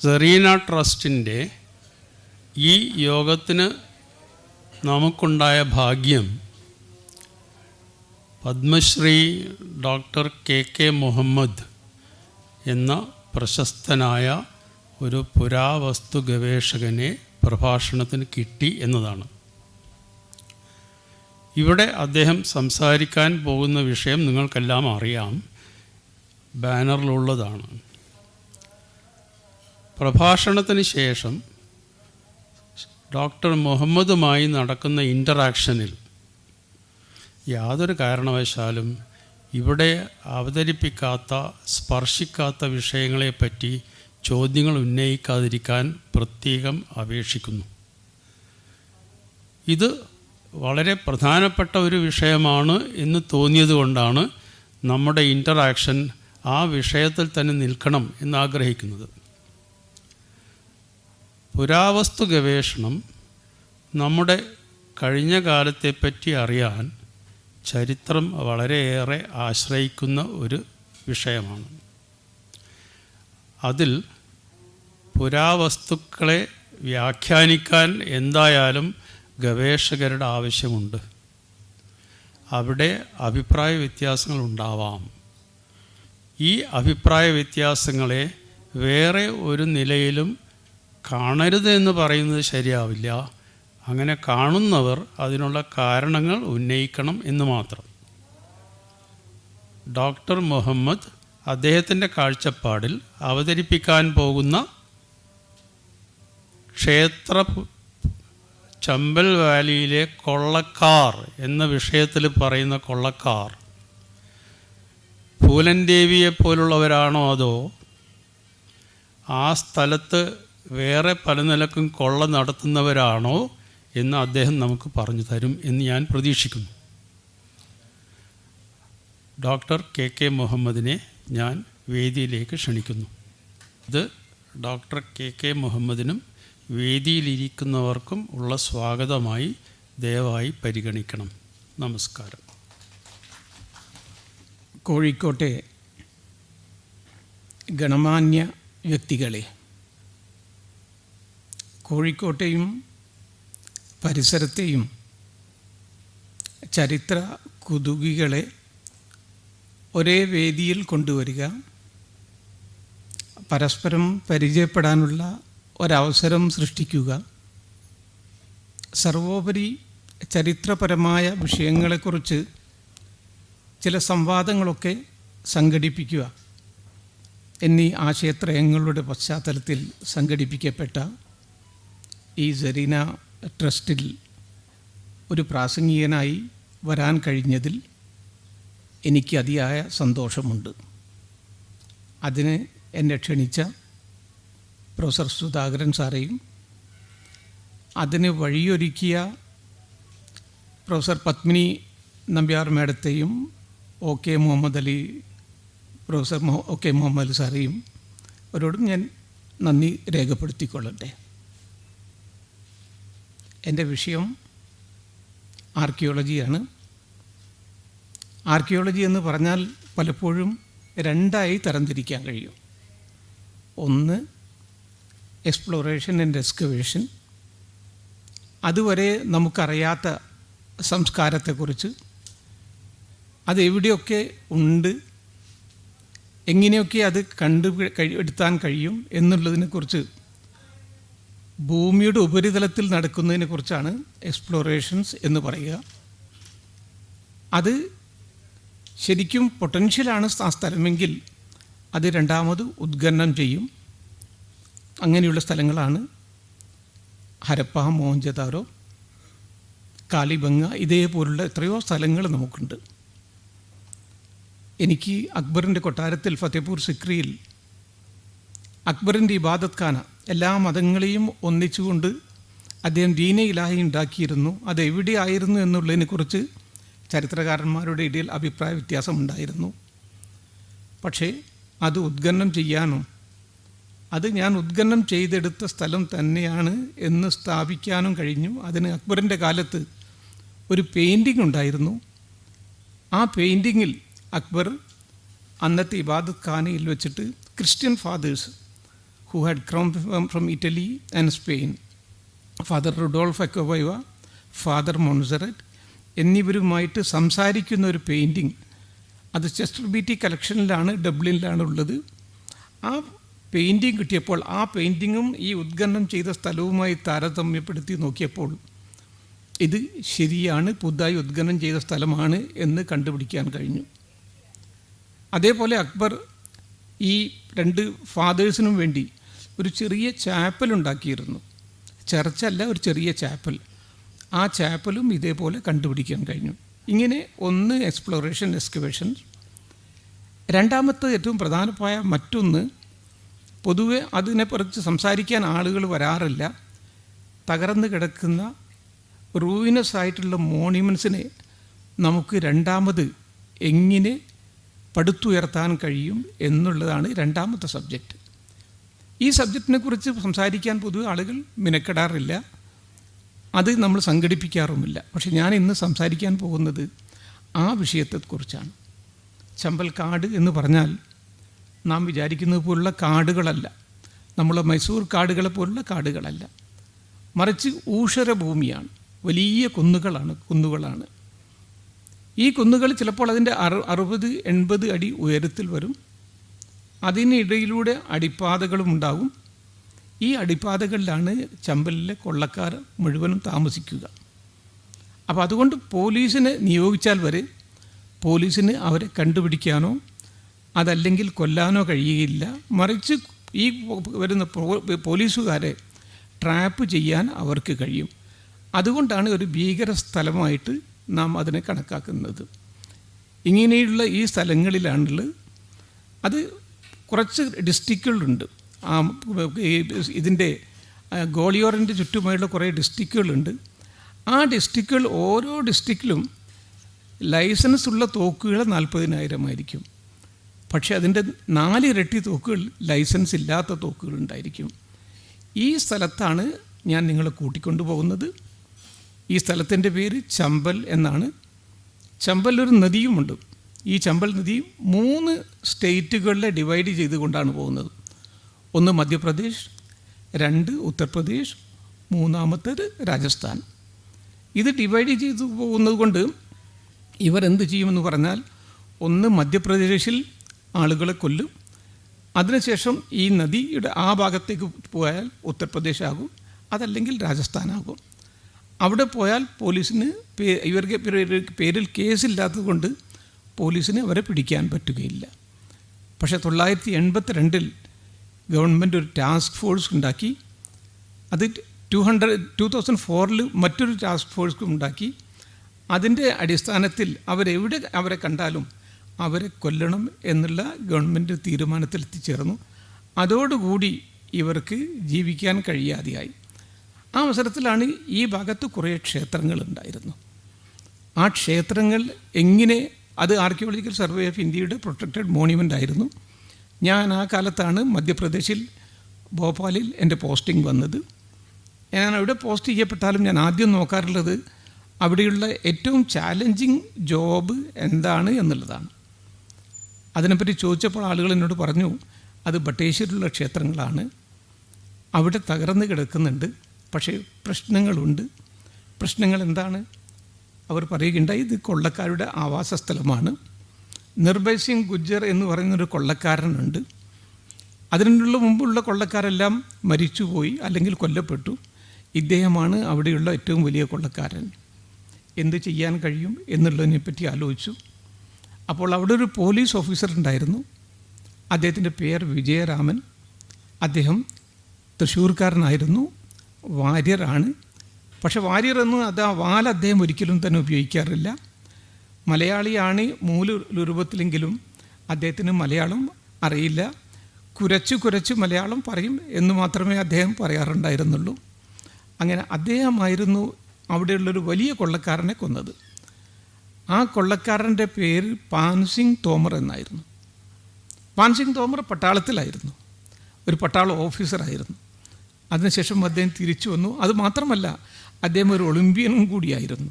Serena ട്രസ്റ്റിൻ്റെ ഈ യോഗത്തിന് നമുക്കുണ്ടായ ഭാഗ്യം പത്മശ്രീ ഡോക്ടർ കെ മുഹമ്മദ് എന്ന പ്രശസ്തനായ ഒരു പുരാവസ്തു ഗവേഷകനെ പ്രഭാഷണത്തിന് കിട്ടി എന്നതാണ്. ഇവിടെ അദ്ദേഹം സംസാരിക്കാൻ പോകുന്ന വിഷയം നിങ്ങൾക്കെല്ലാം അറിയാം, ബാനറിലുള്ളതാണ്. പ്രഭാഷണത്തിന് ശേഷം ഡോക്ടർ മുഹമ്മദുമായി നടക്കുന്ന ഇൻ്ററാക്ഷനിൽ യാതൊരു കാരണവശാലും ഇവിടെ അവതരിപ്പിക്കാത്ത, സ്പർശിക്കാത്ത വിഷയങ്ങളെപ്പറ്റി ചോദ്യങ്ങൾ ഉന്നയിക്കാതിരിക്കാൻ പ്രത്യേകം അപേക്ഷിക്കുന്നു. ഇത് വളരെ പ്രധാനപ്പെട്ട ഒരു വിഷയമാണ് എന്ന് തോന്നിയതുകൊണ്ടാണ് നമ്മുടെ ഇൻ്ററാക്ഷൻ ആ വിഷയത്തിൽ തന്നെ നിൽക്കണം എന്നാഗ്രഹിക്കുന്നത്. പുരാവസ്തു ഗവേഷണം നമ്മുടെ കഴിഞ്ഞ കാലത്തെപ്പറ്റി അറിയാൻ ചരിത്രം വളരെയേറെ ആശ്രയിക്കുന്ന ഒരു വിഷയമാണ്. അതിൽ പുരാവസ്തുക്കളെ വ്യാഖ്യാനിക്കാൻ എന്തായാലും ഗവേഷകരുടെ ആവശ്യമുണ്ട്. അവിടെ അഭിപ്രായ വ്യത്യാസങ്ങൾ ഉണ്ടാവാം. ഈ അഭിപ്രായ വ്യത്യാസങ്ങളെ വേറെ ഒരു നിലയിലും കാണരുത് എന്ന് പറയുന്നത് ശരിയാവില്ല. അങ്ങനെ കാണുന്നവർ അതിനുള്ള കാരണങ്ങൾ ഉന്നയിക്കണം എന്ന് മാത്രം. ഡോക്ടർ മുഹമ്മദ് അദ്ദേഹത്തിൻ്റെ കാഴ്ചപ്പാടിൽ അവതരിപ്പിക്കാൻ പോകുന്ന ക്ഷേത്ര ചമ്പൽ വാലിയിലെ കൊള്ളക്കാർ എന്ന വിഷയത്തിൽ പറയുന്ന കൊള്ളക്കാർ പൂലൻ ദേവിയെപ്പോലുള്ളവരാണോ, അതോ ആ സ്ഥലത്ത് വേറെ പല നിലക്കും കൊള്ള നടത്തുന്നവരാണോ എന്ന് അദ്ദേഹം നമുക്ക് പറഞ്ഞു തരും എന്ന് ഞാൻ പ്രതീക്ഷിക്കുന്നു. ഡോക്ടർ കെ മുഹമ്മദിനെ ഞാൻ വേദിയിലേക്ക് ക്ഷണിക്കുന്നു. ഇത് ഡോക്ടർ കെ മുഹമ്മദിനും വേദിയിലിരിക്കുന്നവർക്കും ഉള്ള സ്വാഗതമായി ദയവായി പരിഗണിക്കണം. നമസ്കാരം. കോഴിക്കോട്ടെ ഗണമാന്യ വ്യക്തികളെ, കോഴിക്കോട്ടെയും പരിസരത്തെയും ചരിത്ര കുതുകികളെ ഒരേ വേദിയിൽ കൊണ്ടുവരിക, പരസ്പരം പരിചയപ്പെടാനുള്ള ഒരവസരം സൃഷ്ടിക്കുക, സർവോപരി ചരിത്രപരമായ വിഷയങ്ങളെക്കുറിച്ച് ചില സംവാദങ്ങളൊക്കെ സംഘടിപ്പിക്കുക എന്നീ ആശയത്രയങ്ങളുടെ പശ്ചാത്തലത്തിൽ സംഘടിപ്പിക്കപ്പെട്ട ഈ സെറീന ട്രസ്റ്റിൽ ഒരു പ്രാസംഗികനായി വരാൻ കഴിഞ്ഞതിൽ എനിക്ക് അതിയായ സന്തോഷമുണ്ട്. അതിന് എന്നെ ക്ഷണിച്ച പ്രൊഫസർ സുധാകരൻ സാറേയും അതിന് വഴിയൊരുക്കിയ പ്രൊഫസർ പത്മിനി നമ്പ്യാർ മേഡത്തെയും പ്രൊഫസർ മുഹമ്മദ് അലി സാറേയും അവരോടും ഞാൻ നന്ദി രേഖപ്പെടുത്തിക്കൊള്ളട്ടെ. എൻ്റെ വിഷയം ആർക്കിയോളജിയാണ്. ആർക്കിയോളജി എന്ന് പറഞ്ഞാൽ പലപ്പോഴും രണ്ടായി തരംതിരിക്കാൻ കഴിയും. ഒന്ന് എക്സ്പ്ലോറേഷൻ ആൻഡ് എക്സ്കവേഷൻ, അതുവരെ നമുക്കറിയാത്ത സംസ്കാരത്തെക്കുറിച്ച്, അതെവിടെയൊക്കെ ഉണ്ട്, എങ്ങനെയൊക്കെ അത് എടുത്താൻ കഴിയും എന്നുള്ളതിനെക്കുറിച്ച്, ഭൂമിയുടെ ഉപരിതലത്തിൽ നടക്കുന്നതിനെക്കുറിച്ചാണ് എക്സ്പ്ലോറേഷൻസ് എന്ന് പറയുക. അത് ശരിക്കും പൊട്ടൻഷ്യലാണ് ആ സ്ഥലമെങ്കിൽ അത് രണ്ടാമത് ഉദ്ഖനനം ചെയ്യും. അങ്ങനെയുള്ള സ്ഥലങ്ങളാണ് ഹരപ്പ, മോഹൻജദാരോ, കാലിബംഗ, ഇതേപോലുള്ള എത്രയോ സ്ഥലങ്ങൾ നമുക്കുണ്ട്. എനിക്ക് അക്ബറിൻ്റെ കൊട്ടാരത്തിൽ ഫത്തേപൂർ സിക്രിയിൽ അക്ബറിൻ്റെ ഇബാദത്ത് ഖാന, എല്ലാ മതങ്ങളെയും ഒന്നിച്ചുകൊണ്ട് അദ്ദേഹം ദീനെ ഇലാഹി ഉണ്ടാക്കിയിരുന്നു. അതെവിടെയായിരുന്നു എന്നുള്ളതിനെക്കുറിച്ച് ചരിത്രകാരന്മാരുടെ ഇടയിൽ അഭിപ്രായ വ്യത്യാസമുണ്ടായിരുന്നു. പക്ഷേ അത് ഉദ്ഖനനം ചെയ്യാനും അത് ഞാൻ ഉദ്ഖനനം ചെയ്തെടുത്ത സ്ഥലം തന്നെയാണ് എന്ന് സ്ഥാപിക്കാനും കഴിഞ്ഞു. അതിന് അക്ബറിൻ്റെ കാലത്ത് ഒരു പെയിൻറ്റിംഗ് ഉണ്ടായിരുന്നു. ആ പെയിൻറ്റിങ്ങിൽ അക്ബർ അന്നത്തെ ഇബാദത്ത് ഖാനയിൽ വെച്ചിട്ട് Christian fathers who had come from Italy and Spain, father Rudolf Acquaviva, father Monserrate എന്നിവരുമായിട്ട് സംസാരിക്കുന്ന ഒരു പെയിൻറ്റിങ്, അത് ചെസ്റ്റർ ബീറ്റി കളക്ഷനിലാണ്, ഡബ്ലിനിലാണ് ഉള്ളത്. ആ പെയിൻറ്റിങ് കിട്ടിയപ്പോൾ ആ പെയിൻറ്റിങ്ങും ഈ ഉദ്ഖനനം ചെയ്ത സ്ഥലവുമായി താരതമ്യപ്പെടുത്തി നോക്കിയപ്പോൾ ഇത് ശരിയാണ്, പുതുതായി ഉദ്ഖനനം ചെയ്ത സ്ഥലമാണ് എന്ന് കണ്ടുപിടിക്കാൻ കഴിഞ്ഞു. അതേപോലെ അക്ബർ ഈ 2 ഫാദേഴ്സിനും വേണ്ടി ഒരു ചെറിയ ചാപ്പൽ ഉണ്ടാക്കിയിരുന്നു. ചർച്ചല്ല, ഒരു ചെറിയ ചാപ്പൽ. ആ ചാപ്പലും ഇതേപോലെ കണ്ടുപിടിക്കാൻ കഴിഞ്ഞു. ഇങ്ങനെ ഒന്ന് എക്സ്പ്ലോറേഷൻ, എക്സ്കവേഷൻ. രണ്ടാമത്തെ ഏറ്റവും പ്രധാനമായ മറ്റൊന്ന്, പൊതുവെ അതിനെക്കുറിച്ച് സംസാരിക്കാൻ ആളുകൾ വരാറില്ല. തകർന്ന് കിടക്കുന്ന റൂയിനസ് ആയിട്ടുള്ള മോണ്യുമെൻറ്റ്സിനെ നമുക്ക് രണ്ടാമത് എങ്ങനെ പടുത്തുയർത്താൻ കഴിയും എന്നുള്ളതാണ് രണ്ടാമത്തെ സബ്ജക്റ്റ്. ഈ സബ്ജക്റ്റിനെ കുറിച്ച് സംസാരിക്കാൻ പൊതുവെ ആളുകൾ മിനക്കെടാറില്ല, അത് നമ്മൾ സംഘടിപ്പിക്കാറുമില്ല. പക്ഷെ ഞാൻ ഇന്ന് സംസാരിക്കാൻ പോകുന്നത് ആ വിഷയത്തെക്കുറിച്ചാണ്. ചമ്പൽക്കാട് എന്ന് പറഞ്ഞാൽ നാം വിചാരിക്കുന്നത് പോലുള്ള കാടുകളല്ല, നമ്മളെ മൈസൂർ കാടുകളെ പോലുള്ള കാടുകളല്ല, മറിച്ച് ഊഷരഭൂമിയാണ്, വലിയ കുന്നുകളാണ്. ഈ കുന്നുകൾ ചിലപ്പോൾ അതിൻ്റെ 60-80 അടി ഉയരത്തിൽ വരും. അതിനിടയിലൂടെ അടിപ്പാതകളും ഉണ്ടാകും. ഈ അടിപ്പാതകളിലാണ് ചമ്പലിലെ കൊള്ളക്കാർ മുഴുവനും താമസിക്കുക. അപ്പോൾ അതുകൊണ്ട് പോലീസിനെ നിയോഗിച്ചാൽ വരെ പോലീസിന് അവരെ കണ്ടുപിടിക്കാനോ അതല്ലെങ്കിൽ കൊല്ലാനോ കഴിയുകയില്ല. മറിച്ച് ഈ വരുന്ന പോലീസുകാരെ ട്രാപ്പ് ചെയ്യാൻ അവർക്ക് കഴിയും. അതുകൊണ്ടാണ് ഒരു ഭീകര സ്ഥലമായിട്ട് നാം അതിനെ കണക്കാക്കുന്നത്. ഇങ്ങനെയുള്ള ഈ സ്ഥലങ്ങളിലാണുള്ളത്. അത് കുറച്ച് ഡിസ്ട്രിക്റ്റുകളുണ്ട്. ഇതിൻ്റെ ഗോളിയോറിൻ്റെ ചുറ്റുമായുള്ള കുറേ ഡിസ്ട്രിക്റ്റുകളുണ്ട്. ആ ഡിസ്ട്രിക്റ്റുകൾ, ഓരോ ഡിസ്ട്രിക്റ്റിലും ലൈസൻസ് ഉള്ള തോക്കുകൾ 40,000 ആയിരിക്കും. പക്ഷേ അതിൻ്റെ 4 ഇരട്ടി തോക്കുകൾ ലൈസൻസ് ഇല്ലാത്ത തോക്കുകളുണ്ടായിരിക്കും. ഈ സ്ഥലത്താണ് ഞാൻ നിങ്ങളെ കൂട്ടിക്കൊണ്ടു പോകുന്നത്. ഈ സ്ഥലത്തിൻ്റെ പേര് ചമ്പൽ എന്നാണ്. ചമ്പലൊരു നദിയുമുണ്ട്. ഈ ചമ്പൽ നദി 3 സ്റ്റേറ്റുകളിലെ ഡിവൈഡ് ചെയ്തുകൊണ്ടാണ് പോകുന്നത്. ഒന്ന് മധ്യപ്രദേശ്, 2 ഉത്തർപ്രദേശ്, 3 രാജസ്ഥാൻ. ഇത് ഡിവൈഡ് ചെയ്തു പോകുന്നത് കൊണ്ട് ഇവരെന്ത് ചെയ്യുമെന്ന് പറഞ്ഞാൽ, ഒന്ന് മധ്യപ്രദേശിൽ ആളുകളെ കൊല്ലും, അതിനുശേഷം ഈ നദിയുടെ ആ ഭാഗത്തേക്ക് പോയാൽ ഉത്തർപ്രദേശ് ആകും, അതല്ലെങ്കിൽ രാജസ്ഥാനാകും. അവിടെ പോയാൽ പോലീസിന് ഇവർക്ക് പേരിൽ കേസില്ലാത്തത് കൊണ്ട് പോലീസിന് അവരെ പിടിക്കാൻ പറ്റുകയില്ല. പക്ഷേ 1982 ഗവൺമെൻറ് ഒരു ടാസ്ക് ഫോഴ്സ് ഉണ്ടാക്കി. അത് 2004 മറ്റൊരു ടാസ്ക് ഫോഴ്സ് ഉണ്ടാക്കി. അതിൻ്റെ അടിസ്ഥാനത്തിൽ അവരെ കണ്ടാലും അവരെ കൊല്ലണം എന്നുള്ള ഗവൺമെൻറ് തീരുമാനത്തിൽ എത്തിച്ചേർന്നു. അതോടുകൂടി ഇവർക്ക് ജീവിക്കാൻ കഴിയാതെയായി. ആ അവസരത്തിലാണ് ഈ ഭാഗത്ത് കുറേ ക്ഷേത്രങ്ങളുണ്ടായിരുന്നു. ആ ക്ഷേത്രങ്ങൾ എങ്ങനെ, അത് ആർക്കിയോളജിക്കൽ സർവേ ഓഫ് ഇന്ത്യയുടെ പ്രൊട്ടക്റ്റഡ് മോണ്യുമെൻ്റ് ആയിരുന്നു. ഞാൻ ആ കാലത്താണ് മധ്യപ്രദേശിൽ ഭോപ്പാലിൽ എൻ്റെ പോസ്റ്റിംഗ് വന്നത്. ഞാൻ അവിടെ പോസ്റ്റ് ചെയ്യപ്പെട്ടാലും ഞാൻ ആദ്യം നോക്കാറുള്ളത് അവിടെയുള്ള ഏറ്റവും ചാലഞ്ചിങ് ജോബ് എന്താണ് എന്നുള്ളതാണ്. അതിനെപ്പറ്റി ചോദിച്ചപ്പോൾ ആളുകൾ എന്നോട് പറഞ്ഞു, അത് ബട്ടേശ്വരിലുള്ള ക്ഷേത്രങ്ങളാണ്, അവിടെ തകർന്ന് കിടക്കുന്നുണ്ട്, പക്ഷേ പ്രശ്നങ്ങളുണ്ട്. പ്രശ്നങ്ങൾ എന്താണ്? അവർ പറയുകയുണ്ടായി, ഇത് കൊള്ളക്കാരുടെ ആവാസ സ്ഥലമാണ്. നിർഭയ് സിംഗ് ഗുജ്ജർ എന്ന് പറയുന്നൊരു കൊള്ളക്കാരനുണ്ട്. അതിനുള്ള മുമ്പുള്ള കൊള്ളക്കാരെല്ലാം മരിച്ചുപോയി അല്ലെങ്കിൽ കൊല്ലപ്പെട്ടു. ഇദ്ദേഹമാണ് അവിടെയുള്ള ഏറ്റവും വലിയ കൊള്ളക്കാരൻ. എന്ത് ചെയ്യാൻ കഴിയും എന്നുള്ളതിനെപ്പറ്റി ആലോചിച്ചു. അപ്പോൾ അവിടെ ഒരു പോലീസ് ഓഫീസർ ഉണ്ടായിരുന്നു. അദ്ദേഹത്തിൻ്റെ പേര് വിജയരാമൻ. അദ്ദേഹം തൃശ്ശൂർക്കാരനായിരുന്നു, വാര്യറാണ്. പക്ഷെ വാര്യർ എന്ന് അത് ആ വാൽ അദ്ദേഹം ഒരിക്കലും തന്നെ ഉപയോഗിക്കാറില്ല. മലയാളിയാണ് മൂലരൂപത്തിലെങ്കിലും അദ്ദേഹത്തിന് മലയാളം അറിയില്ല. കുരച്ച് മലയാളം പറയും എന്ന് മാത്രമേ അദ്ദേഹം പറയാറുണ്ടായിരുന്നുള്ളൂ. അങ്ങനെ അദ്ദേഹമായിരുന്നു അവിടെയുള്ളൊരു വലിയ കൊള്ളക്കാരനെ കൊന്നത്. ആ കൊള്ളക്കാരൻ്റെ പേര് പാൻസിംഗ് തോമർ എന്നായിരുന്നു. പാൻസിംഗ് തോമർ പട്ടാളത്തിലായിരുന്നു, ഒരു പട്ടാള ഓഫീസറായിരുന്നു. അതിനുശേഷം അദ്ദേഹം തിരിച്ചു വന്നു. അതുമാത്രമല്ല, അദ്ദേഹം ഒരു ഒളിമ്പ്യനും കൂടിയായിരുന്നു.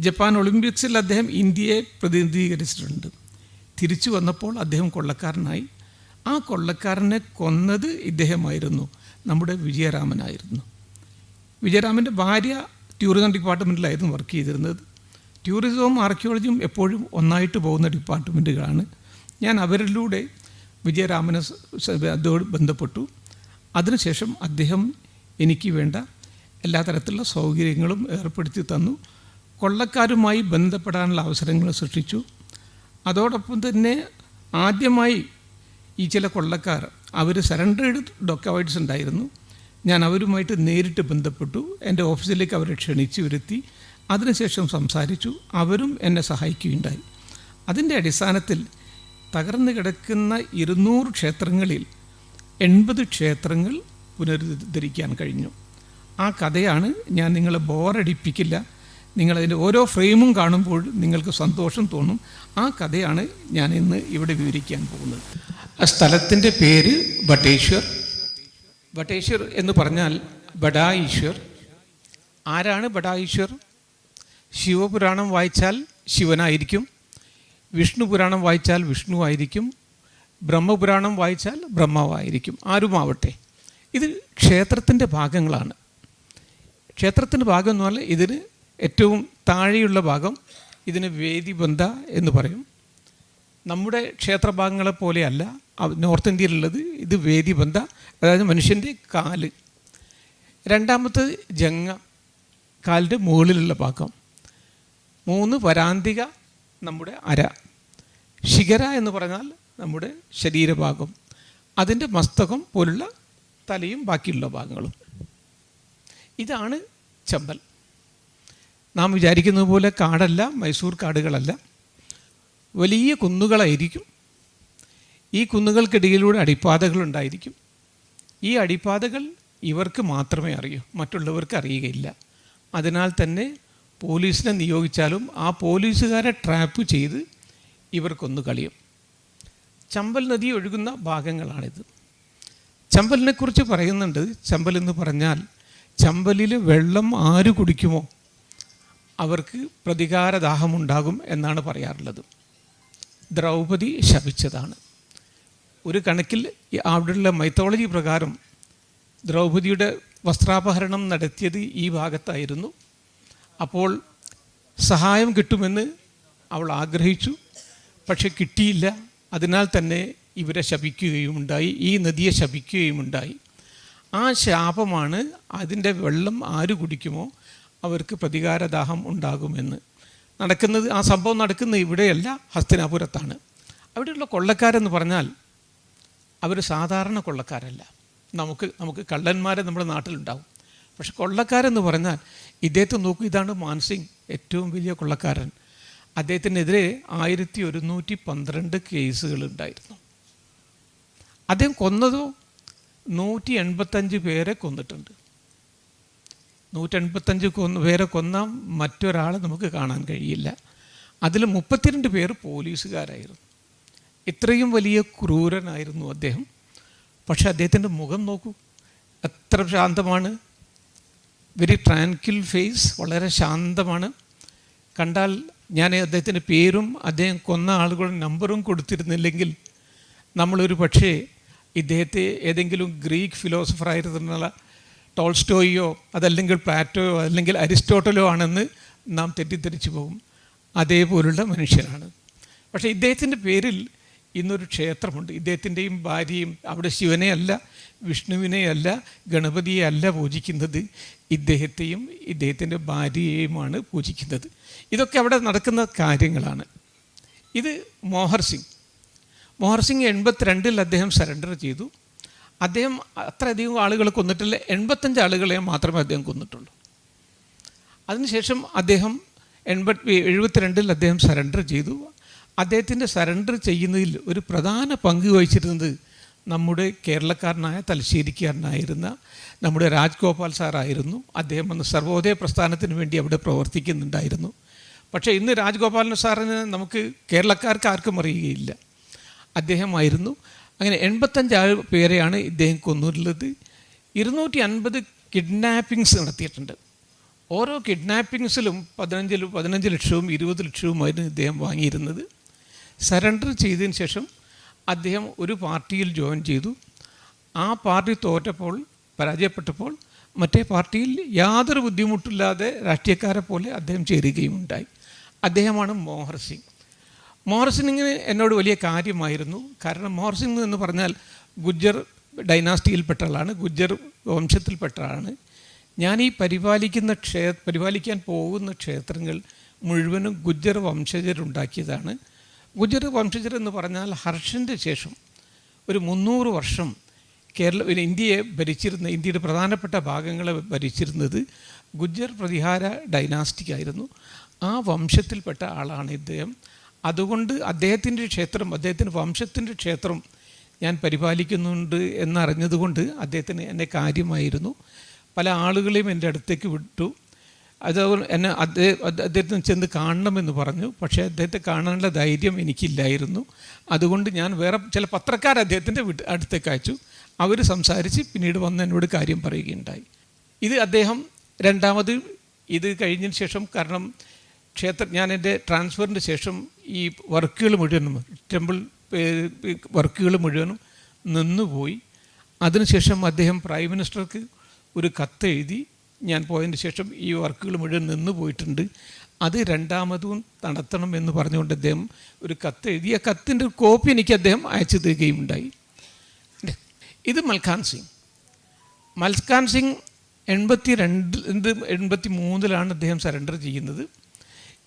ജപ്പാൻ ഒളിമ്പിക്സിൽ അദ്ദേഹം ഇന്ത്യയെ പ്രതിനിധീകരിച്ചിട്ടുണ്ട്. തിരിച്ചു വന്നപ്പോൾ അദ്ദേഹം കൊള്ളക്കാരനായി. ആ കൊള്ളക്കാരനെ കൊന്നത് ഇദ്ദേഹമായിരുന്നു, നമ്മുടെ വിജയരാമനായിരുന്നു. വിജയരാമൻ്റെ ഭാര്യ ടൂറിസം ഡിപ്പാർട്ട്മെൻറ്റിലായിരുന്നു വർക്ക് ചെയ്തിരുന്നത്. ടൂറിസവും ആർക്കിയോളജിയും എപ്പോഴും ഒന്നായിട്ട് പോകുന്ന ഡിപ്പാർട്ട്മെൻറ്റുകളാണ്. ഞാൻ അവരിലൂടെ വിജയരാമനെ അതോട് ബന്ധപ്പെട്ടു. അതിനുശേഷം അദ്ദേഹം എനിക്ക് വേണ്ട എല്ലാ തരത്തിലുള്ള സൗകര്യങ്ങളും ഏർപ്പെടുത്തി തന്നു. കൊള്ളക്കാരുമായി ബന്ധപ്പെടാനുള്ള അവസരങ്ങൾ സൃഷ്ടിച്ചു. അതോടൊപ്പം തന്നെ ആദ്യമായി ഈ ചില കൊള്ളക്കാർ അവർ സറണ്ടേഡ് ഡോക്യുമെൻറ്റ്സ് ഉണ്ടായിരുന്നു. ഞാൻ അവരുമായിട്ട് നേരിട്ട് ബന്ധപ്പെട്ടു. എൻ്റെ ഓഫീസിലേക്ക് അവരെ ക്ഷണിച്ചു വരുത്തി. അതിനുശേഷം സംസാരിച്ചു. അവരും എന്നെ സഹായിക്കുകയുണ്ടായി. അതിൻ്റെ അടിസ്ഥാനത്തിൽ തകർന്നു കിടക്കുന്ന 200 ക്ഷേത്രങ്ങളിൽ 80 ക്ഷേത്രങ്ങൾ പുനരുദ്ധരിക്കാൻ കഴിഞ്ഞു. ആ കഥയാണ് ഞാൻ നിങ്ങളെ ബോറടിപ്പിക്കില്ല. നിങ്ങളതിൻ്റെ ഓരോ ഫ്രെയിമും കാണുമ്പോൾ നിങ്ങൾക്ക് സന്തോഷം തോന്നും. ആ കഥയാണ് ഞാൻ ഇന്ന് ഇവിടെ വിവരിക്കാൻ പോകുന്നത്. ആ സ്ഥലത്തിൻ്റെ പേര് ബട്ടേശ്വർ. ബട്ടേശ്വർ എന്ന് പറഞ്ഞാൽ ബഡാ ഈശ്വർ. ആരാണ് ബഡാ ഈശ്വർ? ശിവപുരാണം വായിച്ചാൽ ശിവനായിരിക്കും, വിഷ്ണു പുരാണം വായിച്ചാൽ വിഷ്ണു ആയിരിക്കും, ബ്രഹ്മപുരാണം വായിച്ചാൽ ബ്രഹ്മാവായിരിക്കും. ആരുമാവട്ടെ, ഇത് ക്ഷേത്രത്തിൻ്റെ ഭാഗങ്ങളാണ്. ക്ഷേത്രത്തിൻ്റെ ഭാഗം എന്ന് പറഞ്ഞാൽ ഇതിന് ഏറ്റവും താഴെയുള്ള ഭാഗം ഇതിന് വേദിബന്ധ എന്ന് പറയും. നമ്മുടെ ക്ഷേത്രഭാഗങ്ങളെ പോലെയല്ല നോർത്ത് ഇന്ത്യയിലുള്ളത്. ഇത് വേദിബന്ധ, അതായത് മനുഷ്യൻ്റെ കാല്. രണ്ടാമത്തത് ജംഗ, കാലിൻ്റെ മുകളിലുള്ള ഭാഗം. 3 വരാന്തിക, നമ്മുടെ അര. ശിഖര എന്ന് പറഞ്ഞാൽ നമ്മുടെ ശരീരഭാഗം, അതിൻ്റെ മസ്തകം പോലുള്ള തലയും ബാക്കിയുള്ള ഭാഗങ്ങളും. ഇതാണ് ചമ്പൽ. നാം വിചാരിക്കുന്നത് പോലെ കാടല്ല, മൈസൂർ കാടുകളല്ല, വലിയ കുന്നുകളായിരിക്കും. ഈ കുന്നുകൾക്കിടയിലൂടെ അടിപ്പാതകളുണ്ടായിരിക്കും. ഈ അടിപ്പാതകൾ ഇവർക്ക് മാത്രമേ അറിയൂ, മറ്റുള്ളവർക്ക് അറിയുകയില്ല. അതിനാൽ തന്നെ പോലീസിനെ നിയോഗിച്ചാലും ആ പോലീസുകാരെ ട്രാപ്പ് ചെയ്ത് ഇവർക്കൊന്ന് കളിയും. ചമ്പൽ നദി ഒഴുകുന്ന ഭാഗങ്ങളാണിത്. ചമ്പലിനെക്കുറിച്ച് പറയുന്നുണ്ട്. ചമ്പൽ എന്ന് പറഞ്ഞാൽ ചമ്പലിൽ വെള്ളം ആര് കുടിക്കുമോ അവർക്ക് പ്രതികാരദാഹമുണ്ടാകും എന്നാണ് പറയാറുള്ളത്. ദ്രൗപദി ശപിച്ചതാണ്. ഒരു കണക്കിൽ അവിടെയുള്ള മൈത്തോളജി പ്രകാരം ദ്രൗപദിയുടെ വസ്ത്രാപഹരണം നടത്തിയത് ഈ ഭാഗത്തായിരുന്നു. അപ്പോൾ സഹായം കിട്ടുമെന്ന് അവൾ ആഗ്രഹിച്ചു, പക്ഷെ കിട്ടിയില്ല. അതിനാൽ തന്നെ ഇവരെ ശപിക്കുകയുമുണ്ടായി, ഈ നദിയെ ശപിക്കുകയുമുണ്ടായി. ആ ശാപമാണ് അതിൻ്റെ വെള്ളം ആര് കുടിക്കുമോ അവർക്ക് പ്രതികാരദാഹം ഉണ്ടാകുമെന്ന് നടക്കുന്നത്. ആ സംഭവം നടക്കുന്നത് ഇവിടെയല്ല, ഹസ്തിനാപുരത്താണ്. അവിടെയുള്ള കൊള്ളക്കാരെന്ന് പറഞ്ഞാൽ അവർ സാധാരണ കൊള്ളക്കാരല്ല. നമുക്ക് കള്ളന്മാരെ നമ്മുടെ നാട്ടിലുണ്ടാവും. പക്ഷെ കൊള്ളക്കാരെന്ന് പറഞ്ഞാൽ ഇദ്ദേഹത്തെ നോക്കൂ. ഇതാണ് മാൻസിംഗ്, ഏറ്റവും വലിയ കൊള്ളക്കാരൻ. അദ്ദേഹത്തിനെതിരെ 1112 കേസുകളുണ്ടായിരുന്നു. അദ്ദേഹം കൊന്നതോ 185 പേരെ കൊന്നിട്ടുണ്ട്. 185 പേരെ കൊന്ന മറ്റൊരാളെ നമുക്ക് കാണാൻ കഴിയില്ല. അതിൽ 32 പേർ പോലീസുകാരായിരുന്നു. ഇത്രയും വലിയ ക്രൂരനായിരുന്നു അദ്ദേഹം. പക്ഷെ അദ്ദേഹത്തിൻ്റെ മുഖം നോക്കൂ, എത്ര ശാന്തമാണ്. വെരി ട്രാൻക്വിൽ ഫേസ്, വളരെ ശാന്തമാണ്. കണ്ടാൽ ഞാൻ അദ്ദേഹത്തിൻ്റെ പേരും അദ്ദേഹം കൊന്ന ആളുകളുടെ നമ്പറും കൊടുത്തിരുന്നില്ലെങ്കിൽ നമ്മളൊരു പക്ഷേ ഇദ്ദേഹത്തെ ഏതെങ്കിലും ഗ്രീക്ക് ഫിലോസഫറായിരുന്നുള്ള ടോൾസ്റ്റോയിയോ അതല്ലെങ്കിൽ പ്ലാറ്റോയോ അല്ലെങ്കിൽ അരിസ്റ്റോട്ടലോ ആണെന്ന് നാം തെറ്റിദ്ധരിച്ചു പോകും. അതേപോലുള്ള മനുഷ്യരാണ്. പക്ഷേ ഇദ്ദേഹത്തിൻ്റെ പേരിൽ ഇന്നൊരു ക്ഷേത്രമുണ്ട്. ഇദ്ദേഹത്തിൻ്റെയും ഭാര്യയും അവിടെ ശിവനെ അല്ല, വിഷ്ണുവിനെ അല്ല, ഗണപതിയെ അല്ല പൂജിക്കുന്നത്, ഇദ്ദേഹത്തെയും ഇദ്ദേഹത്തിൻ്റെ ഭാര്യയെയുമാണ് പൂജിക്കുന്നത്. ഇതൊക്കെ അവിടെ നടക്കുന്ന കാര്യങ്ങളാണ്. ഇത് മോഹർ സിംഗ് 82 അദ്ദേഹം സറണ്ടർ ചെയ്തു. അദ്ദേഹം അത്രയധികം ആളുകളെ കൊന്നിട്ടില്ല, 85 ആളുകളെ മാത്രമേ അദ്ദേഹം കൊന്നിട്ടുള്ളൂ. അതിനുശേഷം അദ്ദേഹം 72 അദ്ദേഹം സറണ്ടർ ചെയ്തു. അദ്ദേഹത്തിൻ്റെ സറണ്ടർ ചെയ്യുന്നതിൽ ഒരു പ്രധാന പങ്ക് വഹിച്ചിരുന്നത് നമ്മുടെ കേരളക്കാരനായ തലശ്ശേരിക്കാരനായിരുന്ന നമ്മുടെ രാജ്ഗോപാൽ സാറായിരുന്നു. അദ്ദേഹം അന്ന് സർവോദയ പ്രസ്ഥാനത്തിന് വേണ്ടി അവിടെ പ്രവർത്തിക്കുന്നുണ്ടായിരുന്നു. പക്ഷേ ഇന്ന് രാജ്ഗോപാലൻ സാറിന് നമുക്ക് കേരളക്കാർക്ക് ആർക്കും അറിയുകയില്ല. അദ്ദേഹമായിരുന്നു. അങ്ങനെ 85 പേരെയാണ് ഇദ്ദേഹം കൊന്നിട്ടുള്ളത്. 250 കിഡ്നാപ്പിങ്സ് നടത്തിയിട്ടുണ്ട്. ഓരോ കിഡ്നാപ്പിങ്സിലും 15 ലക്ഷവും 20 ലക്ഷവുമായിരുന്നു ഇദ്ദേഹം വാങ്ങിയിരുന്നത്. സറണ്ടർ ചെയ്തതിന് ശേഷം അദ്ദേഹം ഒരു പാർട്ടിയിൽ ജോയിൻ ചെയ്തു. ആ പാർട്ടി തോറ്റപ്പോൾ, പരാജയപ്പെട്ടപ്പോൾ മറ്റേ പാർട്ടിയിൽ യാതൊരു ബുദ്ധിമുട്ടില്ലാതെ രാഷ്ട്രീയക്കാരെ പോലെ അദ്ദേഹം ചേരുകയും ഉണ്ടായി. അദ്ദേഹമാണ് മോഹർ സിംഗ്. മോഹർ സിംഗിന് എന്നോട് വലിയ കാര്യമായിരുന്നു. കാരണം മോഹർ സിംഗ് എന്ന് പറഞ്ഞാൽ ഗുജ്ജർ ഡൈനാസ്റ്റിയിൽപ്പെട്ട ആളാണ്, ഗുജ്ജർ വംശത്തിൽപ്പെട്ട ആളാണ്. ഞാൻ ഈ പരിപാലിക്കാൻ പോകുന്ന ക്ഷേത്രങ്ങൾ മുഴുവനും ഗുജ്ജർ വംശജരുണ്ടാക്കിയതാണ്. ഗുജ്ജർ വംശജർ എന്ന് പറഞ്ഞാൽ ഹർഷൻ്റെ ശേഷം ഒരു 300 വർഷം ഇന്ത്യയെ ഭരിച്ചിരുന്ന, ഇന്ത്യയുടെ പ്രധാനപ്പെട്ട ഭാഗങ്ങളെ ഭരിച്ചിരുന്നത് ഗുജ്ജർ പ്രതിഹാര ഡൈനാസ്റ്റിക് ആയിരുന്നു. ആ വംശത്തിൽപ്പെട്ട ആളാണ് ഇദ്ദേഹം. അതുകൊണ്ട് അദ്ദേഹത്തിൻ്റെ വംശത്തിൻ്റെ ക്ഷേത്രം ഞാൻ പരിപാലിക്കുന്നുണ്ട് എന്നറിഞ്ഞതുകൊണ്ട് അദ്ദേഹത്തിന് എന്നെ കാര്യമായിരുന്നു. പല ആളുകളെയും എൻ്റെ അടുത്തേക്ക് വിട്ടു. അത് എന്നെ അദ്ദേഹത്തിന് ചെന്ന് കാണണമെന്ന് പറഞ്ഞു. പക്ഷേ അദ്ദേഹത്തെ കാണാനുള്ള ധൈര്യം എനിക്കില്ലായിരുന്നു. അതുകൊണ്ട് ഞാൻ വേറെ ചില പത്രക്കാർ അദ്ദേഹത്തിൻ്റെ അടുത്തേക്ക് അയച്ചു. അവർ സംസാരിച്ച് പിന്നീട് വന്ന് എന്നോട് കാര്യം പറയുകയുണ്ടായി. ഇത് അദ്ദേഹം രണ്ടാമത് ഇത് കഴിഞ്ഞതിന് ശേഷം, കാരണം ഞാൻ എൻ്റെ ട്രാൻസ്ഫറിന് ശേഷം ഈ വർക്കുകൾ മുഴുവനും, ടെമ്പിൾ വർക്കുകൾ മുഴുവനും നിന്നുപോയി. അതിനുശേഷം അദ്ദേഹം പ്രൈം മിനിസ്റ്റർക്ക് ഒരു കത്ത് എഴുതി, ഞാൻ പോയതിന് ശേഷം ഈ വർക്കുകൾ മുഴുവൻ നിന്ന് പോയിട്ടുണ്ട്, അത് രണ്ടാമതും നടത്തണം എന്ന് പറഞ്ഞുകൊണ്ട് അദ്ദേഹം ഒരു കത്ത് എഴുതി. ആ കത്തിൻ്റെ ഒരു കോപ്പി എനിക്ക് അദ്ദേഹം അയച്ചു തരികയുണ്ടായി. ഇത് മൽഖാൻ സിംഗ്. മൽഖാൻ സിംഗ് 83 അദ്ദേഹം സറണ്ടർ ചെയ്യുന്നത്.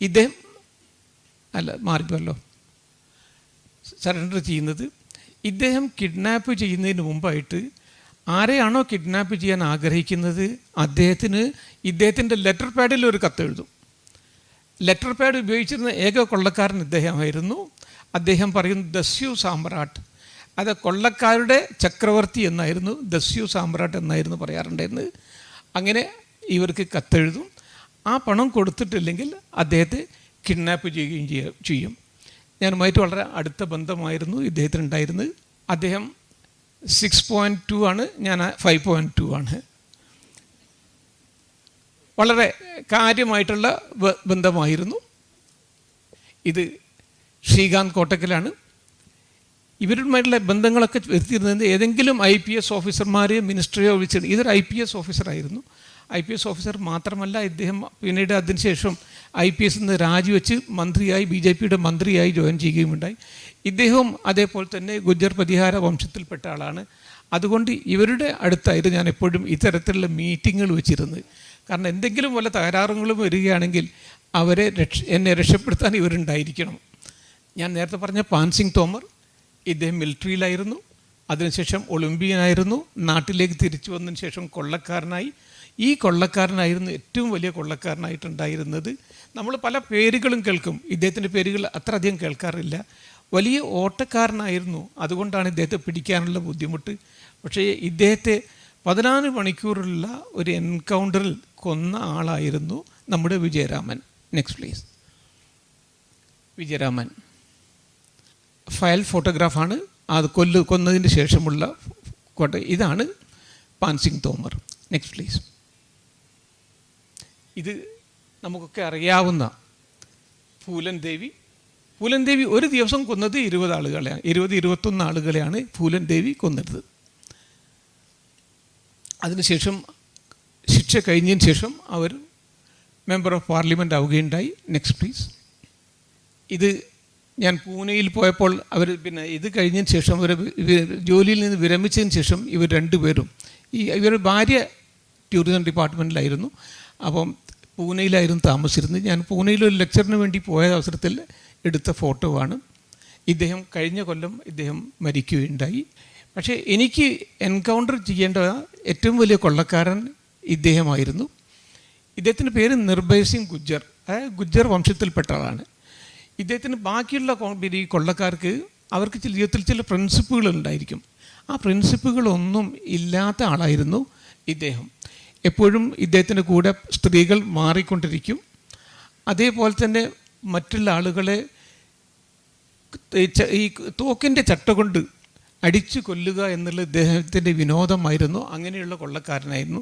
ഇദ്ദേഹം സറണ്ടർ ചെയ്യുന്നത്. ഇദ്ദേഹം കിഡ്നാപ്പ് ചെയ്യുന്നതിന് മുമ്പായിട്ട് ആരെയാണോ കിഡ്നാപ്പ് ചെയ്യാൻ ആഗ്രഹിക്കുന്നത് ഇദ്ദേഹത്തിൻ്റെ ലെറ്റർ പാഡിൽ ഒരു കത്ത് എഴുതും. ലെറ്റർ പാഡ് ഉപയോഗിച്ചിരുന്ന ഏക കൊള്ളക്കാരൻ ഇദ്ദേഹമായിരുന്നു. അദ്ദേഹം പറയുന്നു ദസ്യു സാമ്രാട്ട്, അത് കൊള്ളക്കാരുടെ ചക്രവർത്തി എന്നായിരുന്നു, ദസ്യു സാമ്രാട്ട് എന്നായിരുന്നു പറയാറുണ്ടായിരുന്നത്. അങ്ങനെ ഇവർക്ക് കത്തെഴുതും. ആ പണം കൊടുത്തിട്ടില്ലെങ്കിൽ അദ്ദേഹത്തെ കിഡ്നാപ്പ് ചെയ്യുകയും ചെയ്യും. ഞാനുമായിട്ട് വളരെ അടുത്ത ബന്ധമായിരുന്നു ഇദ്ദേഹത്തിനുണ്ടായിരുന്നത്. അദ്ദേഹം 6.2 ആണ്, ഞാൻ 5.2 ആണ്. വളരെ കാര്യമായിട്ടുള്ള ബന്ധമായിരുന്നു. ഇത് ശ്രീകാന്ത് കോട്ടക്കലാണ്. ഇവരുമായിട്ടുള്ള ബന്ധങ്ങളൊക്കെ വരുത്തിയിരുന്നത് ഏതെങ്കിലും IPS ഓഫീസർമാരെയോ മിനിസ്റ്ററിയോ വിളിച്ചിട്ട്. ഇതൊരു IPS ഓഫീസറായിരുന്നു. IPS ഓഫീസർ മാത്രമല്ല, ഇദ്ദേഹം പിന്നീട് അതിനുശേഷം IPS നിന്ന് രാജിവെച്ച് മന്ത്രിയായി, BJPയുടെ മന്ത്രിയായി ജോയിൻ ചെയ്യുകയുമുണ്ടായി. ഇദ്ദേഹവും അതേപോലെ തന്നെ ഗുജ്ജർ പ്രതിഹാര വംശത്തിൽപ്പെട്ട ആളാണ്. അതുകൊണ്ട് ഇവരുടെ അടുത്തായിരുന്നു ഞാൻ എപ്പോഴും ഇത്തരത്തിലുള്ള മീറ്റിങ്ങുകൾ വെച്ചിരുന്നത്. കാരണം എന്തെങ്കിലും വല്ല തകരാറുകളും വരികയാണെങ്കിൽ എന്നെ രക്ഷപ്പെടുത്താൻ ഇവരുണ്ടായിരിക്കണം. ഞാൻ നേരത്തെ പറഞ്ഞ പാൻ സിംഗ് തോമർ, ഇദ്ദേഹം മിലിറ്ററിയിലായിരുന്നു, അതിനുശേഷം ഒളിമ്പിയനായിരുന്നു, നാട്ടിലേക്ക് തിരിച്ചു വന്നതിന് ശേഷം കൊള്ളക്കാരനായി. ഈ കൊള്ളക്കാരനായിരുന്നു ഏറ്റവും വലിയ കൊള്ളക്കാരനായിട്ടുണ്ടായിരുന്നത്. നമ്മൾ പല പേരുകളും കേൾക്കും, ഇദ്ദേഹത്തിൻ്റെ പേരുകൾ അത്ര അധികം കേൾക്കാറില്ല. വലിയ ഓട്ടക്കാരനായിരുന്നു, അതുകൊണ്ടാണ് ഇദ്ദേഹത്തെ പിടിക്കാനുള്ള ബുദ്ധിമുട്ട്. പക്ഷേ ഇദ്ദേഹത്തെ 14 മണിക്കൂറുള്ള ഒരു എൻകൗണ്ടറിൽ കൊന്ന ആളായിരുന്നു നമ്മുടെ Vijayaraman. Next please. Vijayaraman file ഫോട്ടോഗ്രാഫാണ്. അത് കൊന്നതിന് ശേഷമുള്ള ഇതാണ് പാൻ സിംഗ് തോമർ. Next please. ഇത് നമുക്കൊക്കെ അറിയാവുന്ന ഫൂലൻ ദേവി. ഫൂലൻ ദേവി ഒരു ദിവസം കൊന്നത് 21 ആളുകളെയാണ് ഫൂലൻ ദേവി കൊന്നത്. അതിനുശേഷം ശിക്ഷ കഴിഞ്ഞതിന് ശേഷം അവർ മെമ്പർ ഓഫ് പാർലമെൻറ്റ് ആവുകയുണ്ടായി. Next please. ഇത് ഞാൻ പൂനെയിൽ പോയപ്പോൾ ഇത് കഴിഞ്ഞതിന് ശേഷം ജോലിയിൽ നിന്ന് വിരമിച്ചതിന് ശേഷം ഇവർ രണ്ടുപേരും, ഇവരുടെ ഭാര്യ ടൂറിസം ഡിപ്പാർട്ട്മെൻറ്റിലായിരുന്നു. അപ്പം പൂനെയിലായിരുന്നു താമസിച്ചിരുന്നത്. ഞാൻ പൂനെയിലൊരു ലെക്ചറിന് വേണ്ടി പോയ അവസരത്തിൽ എടുത്ത ഫോട്ടോ ആണ്. ഇദ്ദേഹം കഴിഞ്ഞ കൊല്ലം മരിക്കുകയുണ്ടായി. പക്ഷേ എനിക്ക് എൻകൗണ്ടർ ചെയ്യേണ്ട ഏറ്റവും വലിയ കൊള്ളക്കാരൻ ഇദ്ദേഹമായിരുന്നു. ഇദ്ദേഹത്തിൻ്റെ പേര് നിർഭയ് സിംഗ് ഗുജ്ജർ, അതായത് ഗുജ്ജർ വംശത്തിൽപ്പെട്ട ആളാണ്. ഇദ്ദേഹത്തിന് ബാക്കിയുള്ള ഈ കൊള്ളക്കാർക്ക് അവർക്ക് ജീവിതത്തിൽ ചില പ്രിൻസിപ്പുകൾ ഉണ്ടായിരിക്കും. ആ പ്രിൻസിപ്പുകളൊന്നും ഇല്ലാത്ത ആളായിരുന്നു ഇദ്ദേഹം. എപ്പോഴും ഇദ്ദേഹത്തിൻ്റെ കൂടെ സ്ത്രീകൾ മാറിക്കൊണ്ടിരിക്കും. അതേപോലെ തന്നെ മറ്റുള്ള ആളുകളെ ഈ തോക്കിൻ്റെ ചട്ട കൊണ്ട് അടിച്ചു കൊല്ലുക എന്നുള്ള ഇദ്ദേഹത്തിൻ്റെ വിനോദമായിരുന്നു. അങ്ങനെയുള്ള കൊള്ളക്കാരനായിരുന്നു.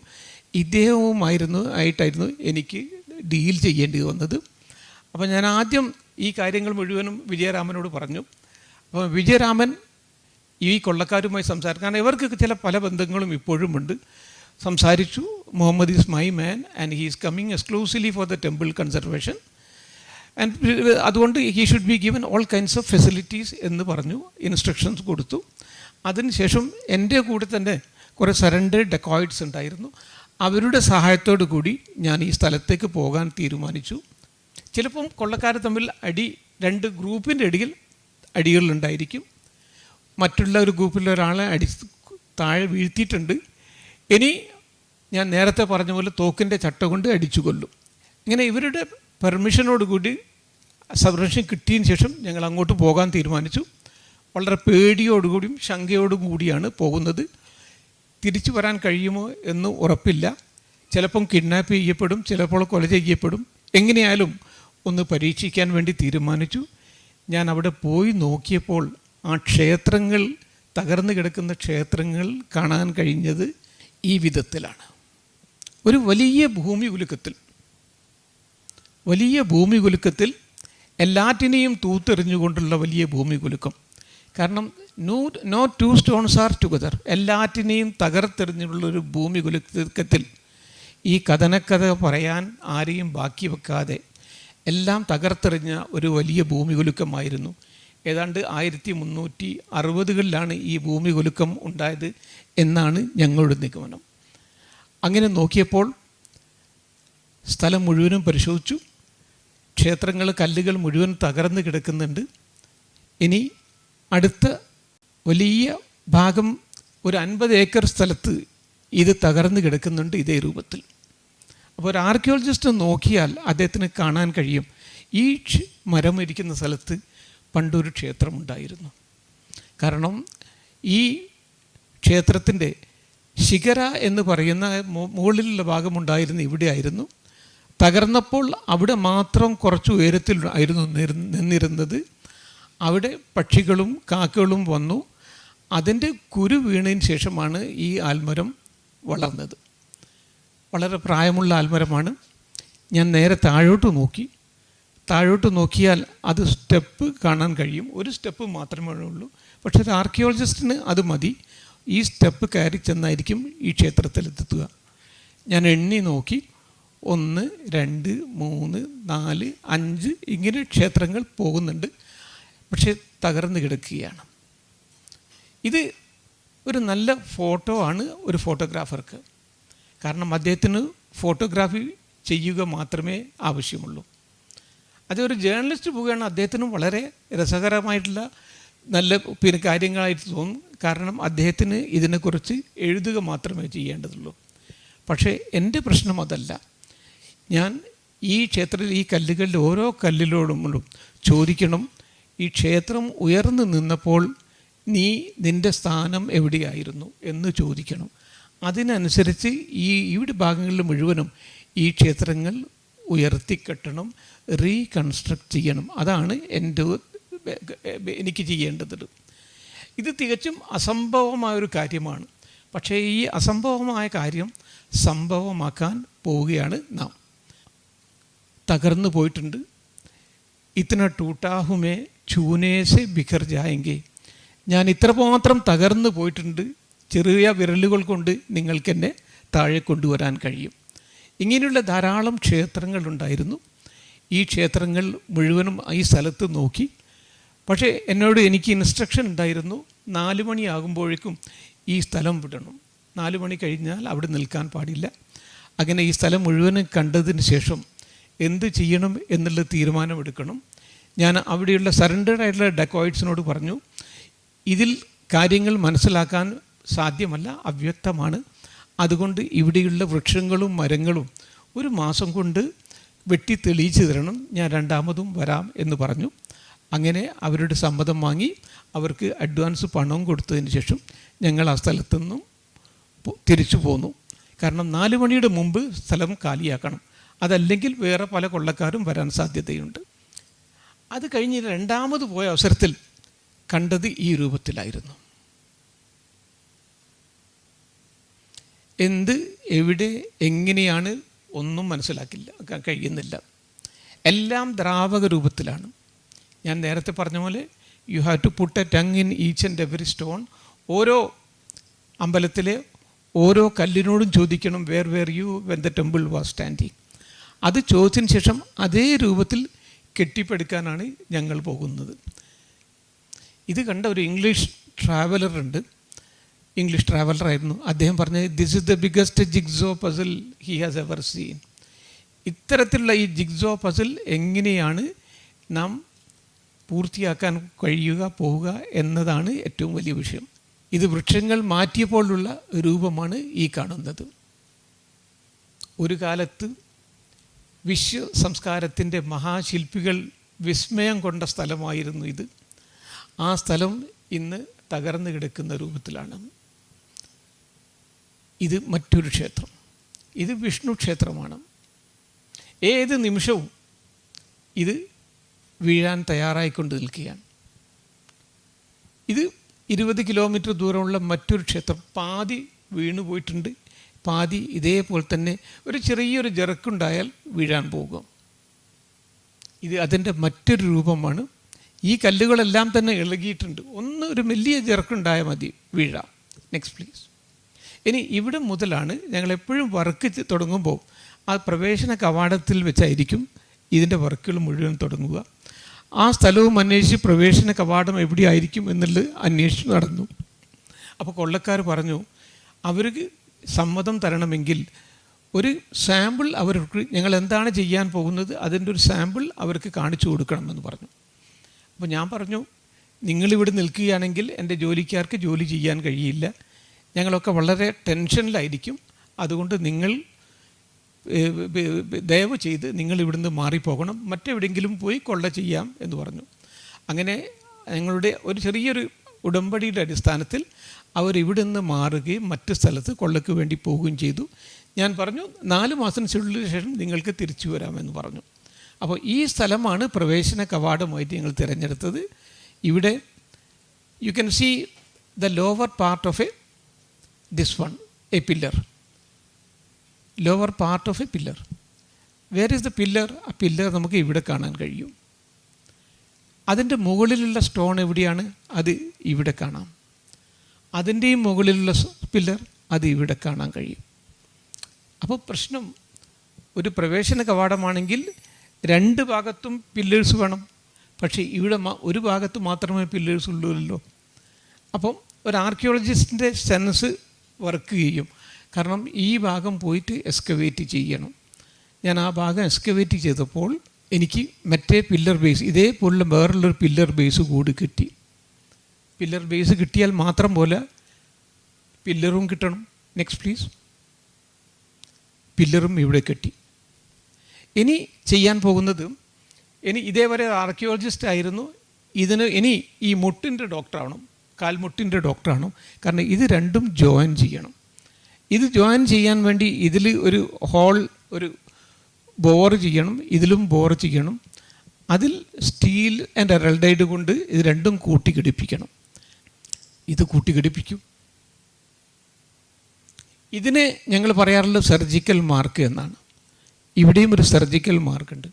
ആയിട്ടായിരുന്നു എനിക്ക് ഡീൽ ചെയ്യേണ്ടി വന്നത്. അപ്പോൾ ഞാൻ ആദ്യം ഈ കാര്യങ്ങൾ മുഴുവനും വിജയരാമനോട് പറഞ്ഞു. അപ്പോൾ വിജയരാമൻ ഈ കൊള്ളക്കാരുമായി സംസാരിക്കും. കാരണം ഇവർക്ക് ചില പല ബന്ധങ്ങളും ഇപ്പോഴുമുണ്ട്. സംസാരിച്ചു. Muhammad is my man and he is coming exclusively for the temple conservation and അതുകൊണ്ട് he should be given all kinds of facilities എന്ന് പറഞ്ഞു. ഇൻസ്ട്രക്ഷൻസ് കൊടുത്തു. അതിനുശേഷം എൻ്റെ കൂടെ തന്നെ കുറേ സറണ്ടർ ഡെക്കോയിഡ്സ് ഉണ്ടായിരുന്നു. അവരുടെ സഹായത്തോടു കൂടി ഞാൻ ഈ സ്ഥലത്തേക്ക് പോകാൻ തീരുമാനിച്ചു. ചിലപ്പം കൊള്ളക്കാർ തമ്മിൽ രണ്ട് ഗ്രൂപ്പിൻ്റെ ഇടയിൽ അടികളുണ്ടായിരിക്കും. മറ്റുള്ള ഒരു ഗ്രൂപ്പിലെ ഒരാളെ താഴെ വീഴ്ത്തിയിട്ടുണ്ട്. ഇനി ഞാൻ നേരത്തെ പറഞ്ഞ പോലെ തോക്കിൻ്റെ ചട്ട കൊണ്ട് അടിച്ചു കൊല്ലും. ഇങ്ങനെ ഇവരുടെ പെർമിഷനോടുകൂടി സംരക്ഷണം കിട്ടിയതിന് ശേഷം ഞങ്ങൾ അങ്ങോട്ട് പോകാൻ തീരുമാനിച്ചു. വളരെ പേടിയോടുകൂടിയും ശങ്കയോടും കൂടിയാണ് പോകുന്നത്. തിരിച്ചു വരാൻ കഴിയുമോ എന്ന് ഉറപ്പില്ല. ചിലപ്പം കിഡ്നാപ്പ് ചെയ്യപ്പെടും, ചിലപ്പോൾ കൊല ചെയ്യപ്പെടും. എങ്ങനെയായാലും ഒന്ന് പരീക്ഷിക്കാൻ വേണ്ടി തീരുമാനിച്ചു. ഞാൻ അവിടെ പോയി നോക്കിയപ്പോൾ ആ ക്ഷേത്രങ്ങൾ, തകർന്നു കിടക്കുന്ന ക്ഷേത്രങ്ങൾ കാണാൻ കഴിഞ്ഞത് ഈ വിധത്തിലാണ്. ഒരു വലിയ ഭൂമി കുലുക്കത്തിൽ എല്ലാറ്റിനെയും തൂത്തെറിഞ്ഞുകൊണ്ടുള്ള വലിയ ഭൂമി കുലുക്കം. കാരണം no two stones are together. എല്ലാറ്റിനെയും തകർത്തെറിഞ്ഞുള്ളൊരു ഭൂമി കുലുക്കത്തിൽ ഈ കഥനക്കഥ പറയാൻ ആരെയും ബാക്കി വെക്കാതെ എല്ലാം തകർത്തെറിഞ്ഞ ഒരു വലിയ ഭൂമി കുലുക്കമായിരുന്നു. ഏതാണ്ട് 1360കളിലാണ് ഈ ഭൂമി കുലുക്കം ഉണ്ടായത് എന്നാണ് ഞങ്ങളുടെ നിഗമനം. അങ്ങനെ നോക്കിയപ്പോൾ സ്ഥലം മുഴുവനും പരിശോധിച്ചു. ക്ഷേത്രങ്ങൾ, കല്ലുകൾ മുഴുവൻ തകർന്ന് കിടക്കുന്നുണ്ട്. ഇനി അടുത്ത വലിയ ഭാഗം, ഒരു 50 ഏക്കർ സ്ഥലത്ത് ഇത് തകർന്ന് കിടക്കുന്നുണ്ട് ഇതേ രൂപത്തിൽ. അപ്പോൾ ഒരു ആർക്കിയോളജിസ്റ്റ് നോക്കിയാൽ അദ്ദേഹത്തിന് കാണാൻ കഴിയും ഈ മരം ഇരിക്കുന്ന സ്ഥലത്ത് പണ്ടൊരു ക്ഷേത്രമുണ്ടായിരുന്നു. കാരണം ഈ ക്ഷേത്രത്തിൻ്റെ ശിഖര എന്ന് പറയുന്ന മുകളിലുള്ള ഭാഗമുണ്ടായിരുന്ന ഇവിടെയായിരുന്നു. തകർന്നപ്പോൾ അവിടെ മാത്രം കുറച്ച് ഉയരത്തിൽ ആയിരുന്നു നിന്നിരുന്നത്. അവിടെ പക്ഷികളും കാക്കകളും വന്നു. അതിൻ്റെ കുരു വീണതിന് ശേഷമാണ് ഈ ആൽമരം വളർന്നത്. വളരെ പ്രായമുള്ള ആൽമരമാണ്. ഞാൻ നേരെ താഴോട്ട് നോക്കിയാൽ അത് സ്റ്റെപ്പ് കാണാൻ കഴിയും. ഒരു സ്റ്റെപ്പ് മാത്രമേ ഉള്ളൂ. പക്ഷേ ഒരു ആർക്കിയോളജിസ്റ്റിന് അത് മതി. ഈ സ്റ്റെപ്പ് കയറി ചെന്നായിരിക്കും ഈ ക്ഷേത്രത്തിലെത്തുക. ഞാൻ എണ്ണി നോക്കി. 1, 2, 3, 4, 5 ഇങ്ങനെ ക്ഷേത്രങ്ങൾ പോകുന്നുണ്ട്. പക്ഷേ തകർന്നു കിടക്കുകയാണ്. ഇത് ഒരു നല്ല ഫോട്ടോ ആണ് ഒരു ഫോട്ടോഗ്രാഫർക്ക്. കാരണം അദ്ദേഹത്തിന് ഫോട്ടോഗ്രാഫി ചെയ്യുക മാത്രമേ ആവശ്യമുള്ളൂ. അതൊരു ജേർണലിസ്റ്റ് പോവുകയാണ്, അദ്ദേഹത്തിനും വളരെ രസകരമായിട്ടുള്ള നല്ല കാര്യങ്ങളായിട്ട് തോന്നും. കാരണം അദ്ദേഹത്തിന് ഇതിനെക്കുറിച്ച് എഴുതുക മാത്രമേ ചെയ്യേണ്ടതുള്ളൂ. പക്ഷേ എൻ്റെ പ്രശ്നം അതല്ല. ഞാൻ ഈ ക്ഷേത്രത്തിൽ ഈ കല്ലുകളുടെ ഓരോ കല്ലിലോടും ചോദിക്കണം, ഈ ക്ഷേത്രം ഉയർന്നു നിന്നപ്പോൾ നിൻ്റെ സ്ഥാനം എവിടെയായിരുന്നു എന്ന് ചോദിക്കണം. അതിനനുസരിച്ച് ഇവിടെ ഭാഗങ്ങളിൽ മുഴുവനും ഈ ക്ഷേത്രങ്ങൾ ഉയർത്തിക്കെട്ടണം, റീകൺസ്ട്രക്റ്റ് ചെയ്യണം. അതാണ് എനിക്ക് ചെയ്യേണ്ടത്. ഇത് തികച്ചും അസംഭവമായൊരു കാര്യമാണ്. പക്ഷേ ഈ അസംഭവമായ കാര്യം സംഭവമാക്കാൻ പോവുകയാണ് നാം. തകർന്നു പോയിട്ടുണ്ട്. ഇത്തന ടൂട്ടാഹുമേ ചൂനേസെ ബിഖർ ജായെങ്കിൽ, ഞാൻ ഇത്രമാത്രം തകർന്നു പോയിട്ടുണ്ട്, ചെറിയ വിരലുകൾ കൊണ്ട് നിങ്ങൾക്കെന്നെ താഴെ കൊണ്ടുവരാൻ കഴിയും. ഇങ്ങനെയുള്ള ധാരാളം ക്ഷേത്രങ്ങളുണ്ടായിരുന്നു. ഈ ക്ഷേത്രങ്ങൾ മുഴുവനും ഈ സ്ഥലത്ത് നോക്കി. പക്ഷേ എനിക്ക് ഇൻസ്ട്രക്ഷൻ ഉണ്ടായിരുന്നു, 4 മണിയാകുമ്പോഴേക്കും ഈ സ്ഥലം വിടണം. 4 മണി കഴിഞ്ഞാൽ അവിടെ നിൽക്കാൻ പാടില്ല. അങ്ങനെ ഈ സ്ഥലം മുഴുവനും കണ്ടതിന് ശേഷം എന്ത് ചെയ്യണം എന്നുള്ള തീരുമാനമെടുക്കണം. ഞാൻ അവിടെയുള്ള സറണ്ടേഡ് ആയിട്ടുള്ള ഡെക്കോയിഡ്സിനോട് പറഞ്ഞു, ഇതിൽ കാര്യങ്ങൾ മനസ്സിലാക്കാൻ സാധ്യമല്ല, അവ്യക്തമാണ്. അതുകൊണ്ട് ഇവിടെയുള്ള വൃക്ഷങ്ങളും മരങ്ങളും 1 മാസം കൊണ്ട് വെട്ടി തെളിയിച്ചു തരണം, ഞാൻ രണ്ടാമതും വരാം എന്ന് പറഞ്ഞു. അങ്ങനെ അവരുടെ സമ്മതം വാങ്ങി അവർക്ക് അഡ്വാൻസ് പണവും കൊടുത്തതിന് ശേഷം ഞങ്ങൾ ആ സ്ഥലത്തു നിന്നും തിരിച്ചു പോന്നു. കാരണം 4 മണിയുടെ മുമ്പ് സ്ഥലം കാലിയാക്കണം, അതല്ലെങ്കിൽ വേറെ പല കൊള്ളക്കാരും വരാൻ സാധ്യതയുണ്ട്. അത് കഴിഞ്ഞ് രണ്ടാമത് പോയ അവസരത്തിൽ കണ്ടത് ഈ രൂപത്തിലായിരുന്നു. എവിടെ എങ്ങനെയാണ് ഒന്നും മനസ്സിലാക്കില്ല, കഴിയുന്നില്ല. എല്ലാം ദ്രാവക രൂപത്തിലാണ്. ഞാൻ നേരത്തെ പറഞ്ഞ പോലെ you have to put a tongue in each and every stone. ഓരോ അമ്പലത്തിലെ ഓരോ കല്ലിനോടും ചോദിക്കണം where you when the temple was standing. അത് ചോദിച്ചതിന് ശേഷം അതേ രൂപത്തിൽ കെട്ടിപ്പടുക്കാനാണ് ഞങ്ങൾ പോകുന്നത്. ഇത് കണ്ട ഒരു ഇംഗ്ലീഷ് ട്രാവലറുണ്ട്, ഇംഗ്ലീഷ് ട്രാവലറായിരുന്നു. അദ്ദേഹം പറഞ്ഞത് this is the biggest jigsaw puzzle he has ever seen. ഇത്തരത്തിലുള്ള ഈ ജിഗ്സോ പസിൽ എങ്ങനെയാണ് നാം പൂർത്തിയാക്കാൻ കഴിയുക, പോവുക എന്നതാണ് ഏറ്റവും വലിയ വിഷയം. ഇത് വൃക്ഷങ്ങൾ മാറ്റിയപ്പോഴുള്ള രൂപമാണ് ഈ കാണുന്നത്. ഒരു കാലത്ത് വിശ്വ സംസ്കാരത്തിൻ്റെ മഹാശില്പികൾ വിസ്മയം കൊണ്ട സ്ഥലമായിരുന്നു ഇത്. ആ സ്ഥലം ഇന്ന് തകർന്നു കിടക്കുന്ന രൂപത്തിലാണ്. ഇത് മറ്റൊരു ക്ഷേത്രം, ഇത് വിഷ്ണു ക്ഷേത്രമാണ്. ഏത് നിമിഷവും ഇത് വീഴാൻ തയ്യാറായിക്കൊണ്ട് നിൽക്കുകയാണ്. ഇത് 20 കിലോമീറ്റർ ദൂരമുള്ള മറ്റൊരു ക്ഷേത്രം, പാതി വീണു പോയിട്ടുണ്ട്, പാതി ഇതേപോലെ തന്നെ ഒരു ചെറിയൊരു ജെറുക്കുണ്ടായാൽ വീഴാൻ പോകും. ഇത് അതിൻ്റെ മറ്റൊരു രൂപമാണ്. ഈ കല്ലുകളെല്ലാം തന്നെ ഇളകിയിട്ടുണ്ട്. ഒരു വലിയ ജെറുക്കുണ്ടായാൽ മതി, വീഴാം. Next please. ഇനി ഇവിടെ മുതലാണ് ഞങ്ങളെപ്പോഴും വർക്ക് തുടങ്ങുമ്പോൾ ആ പ്രവേശന കവാടത്തിൽ വെച്ചായിരിക്കും ഇതിൻ്റെ വർക്കുകൾ മുഴുവൻ തുടങ്ങുക. ആ സ്ഥലവും അന്വേഷിച്ച് പ്രവേശന കവാടം എവിടെയായിരിക്കും എന്നുള്ളത് അന്വേഷിച്ച് നടന്നു. അപ്പോൾ കൊള്ളക്കാർ പറഞ്ഞു അവർക്ക് സമ്മതം തരണമെങ്കിൽ ഒരു സാമ്പിൾ അവർക്ക്, ഞങ്ങൾ എന്താണ് ചെയ്യാൻ പോകുന്നത് അതിൻ്റെ ഒരു സാമ്പിൾ അവർക്ക് കാണിച്ചു കൊടുക്കണമെന്ന് പറഞ്ഞു. അപ്പോൾ ഞാൻ പറഞ്ഞു നിങ്ങളിവിടെ നിൽക്കുകയാണെങ്കിൽ എൻ്റെ ജോലിക്കാർക്ക് ജോലി ചെയ്യാൻ കഴിയില്ല, ഞങ്ങളൊക്കെ വളരെ ടെൻഷനിലായിരിക്കും, അതുകൊണ്ട് നിങ്ങൾ ദയവ് ചെയ്ത് നിങ്ങൾ ഇവിടുന്ന് മാറിപ്പോകണം, മറ്റെവിടെയെങ്കിലും പോയി കൊള്ള ചെയ്യാം എന്ന് പറഞ്ഞു. അങ്ങനെ ഞങ്ങളുടെ ഒരു ചെറിയൊരു ഉടമ്പടിയുടെ അടിസ്ഥാനത്തിൽ അവരിവിടെ നിന്ന് മാറുകയും മറ്റ് സ്ഥലത്ത് കൊള്ളയ്ക്ക് വേണ്ടി പോവുകയും ചെയ്തു. ഞാൻ പറഞ്ഞു 4 മാസത്തിനുള്ളിൽ ശേഷം നിങ്ങൾക്ക് തിരിച്ചു വരാമെന്ന് പറഞ്ഞു. അപ്പോൾ ഈ സ്ഥലമാണ് പ്രവേശന കവാടമായിട്ട് ഞങ്ങൾ തിരഞ്ഞെടുത്തത്. ഇവിടെ you can see the lower part of this one, a pillar, lower part of a pillar. Where is the pillar? ആ പില്ലർ നമുക്ക് ഇവിടെ കാണാൻ കഴിയും. അതിൻ്റെ മുകളിലുള്ള സ്റ്റോൺ എവിടെയാണ്? അത് ഇവിടെ കാണാം. അതിൻ്റെയും മുകളിലുള്ള പില്ലർ അത് ഇവിടെ കാണാൻ കഴിയും. അപ്പോൾ പ്രശ്നം, ഒരു പ്രവേശന കവാടമാണെങ്കിൽ 2 ഭാഗത്തും പില്ലേഴ്സ് വേണം, പക്ഷേ ഇവിടെ ഒരു ഭാഗത്ത് മാത്രമേ പില്ലേഴ്സ് ഉള്ളൂല്ലോ. അപ്പം ഒരു ആർക്കിയോളജിസ്റ്റിൻ്റെ സെൻസ് വർക്ക് ചെയ്യും. കാരണം ഈ ഭാഗം പോയിട്ട് എക്സ്കവേറ്റ് ചെയ്യണം. ഞാൻ ആ ഭാഗം എക്സ്കവേറ്റ് ചെയ്തപ്പോൾ എനിക്ക് മറ്റേ പില്ലർ ബേസ്, ഇതേപോലുള്ള വേറുള്ളൊരു പില്ലർ ബേസ് കൂടി കിട്ടി. പില്ലർ ബേസ് കിട്ടിയാൽ മാത്രം പോലെ പില്ലറും കിട്ടണം. Next please. പില്ലറും ഇവിടെ കെട്ടി. ഇനി ചെയ്യാൻ പോകുന്നത്, ഇനി ഇതേവരെ ആർക്കിയോളജിസ്റ്റ് ആയിരുന്നു, ഇനി ഈ മുട്ടിൻ്റെ ഡോക്ടറാവണം, കാൽമുട്ടിൻ്റെ ഡോക്ടറാണ്. കാരണം ഇത് രണ്ടും ജോയിൻ ചെയ്യണം. ഇത് ജോയിൻ ചെയ്യാൻ വേണ്ടി ഇതിൽ ഒരു ഹോൾ, ഒരു ബോർ ചെയ്യണം, ഇതിലും ബോർ ചെയ്യണം. അതിൽ സ്റ്റീൽ ആൻഡ് എറൽഡൈഡ് കൊണ്ട് ഇത് രണ്ടും കൂട്ടിഘടിപ്പിക്കണം. ഇത് കൂട്ടിഘടിപ്പിക്കും. ഇതിനെ ഞങ്ങൾ പറയാറുള്ള സർജിക്കൽ മാർക്ക് എന്നാണ്. ഇവിടെയും ഒരു സർജിക്കൽ മാർക്കുണ്ട്.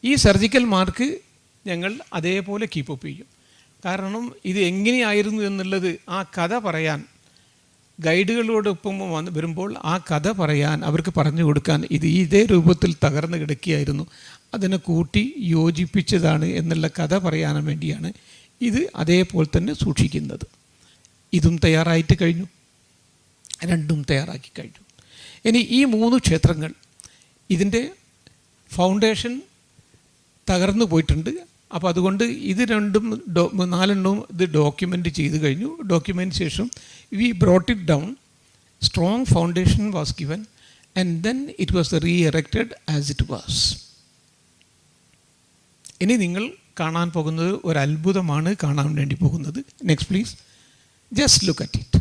ഈ സർജിക്കൽ മാർക്ക് ഞങ്ങൾ അതേപോലെ കീപ്പപ്പ് ചെയ്യും. കാരണം ഇത് എങ്ങനെയായിരുന്നു എന്നുള്ളത് ആ കഥ പറയാൻ ഗൈഡുകളോടൊപ്പം വരുമ്പോൾ ആ കഥ പറയാൻ, അവർക്ക് പറഞ്ഞു കൊടുക്കാൻ, ഇത് ഇതേ രൂപത്തിൽ തകർന്നു കിടക്കുകയായിരുന്നു, അതിനെ കൂട്ടി യോജിപ്പിച്ചതാണ് എന്നുള്ള കഥ പറയാൻ വേണ്ടിയാണ് ഇത് അതേപോലെ തന്നെ സൂക്ഷിക്കുന്നത്. ഇതും തയ്യാറായിട്ട് കഴിഞ്ഞു, രണ്ടും തയ്യാറാക്കി കഴിഞ്ഞു. ഇനി ഈ 3 ക്ഷേത്രങ്ങൾ, ഇതിൻ്റെ ഫൗണ്ടേഷൻ തകർന്നു പോയിട്ടുണ്ട്. അപ്പോൾ അതുകൊണ്ട് ഇത് 4 ഇത് ഡോക്യുമെൻ്റ് ചെയ്ത് കഴിഞ്ഞു. ഡോക്യുമെൻ്റ് ശേഷം V brought it down, strong foundation was given and then it was re erected as it was. ഇനി നിങ്ങൾ കാണാൻ പോകുന്നത് ഒരു അത്ഭുതമാണ് കാണാൻ വേണ്ടി പോകുന്നത്. Next please. Just look at it.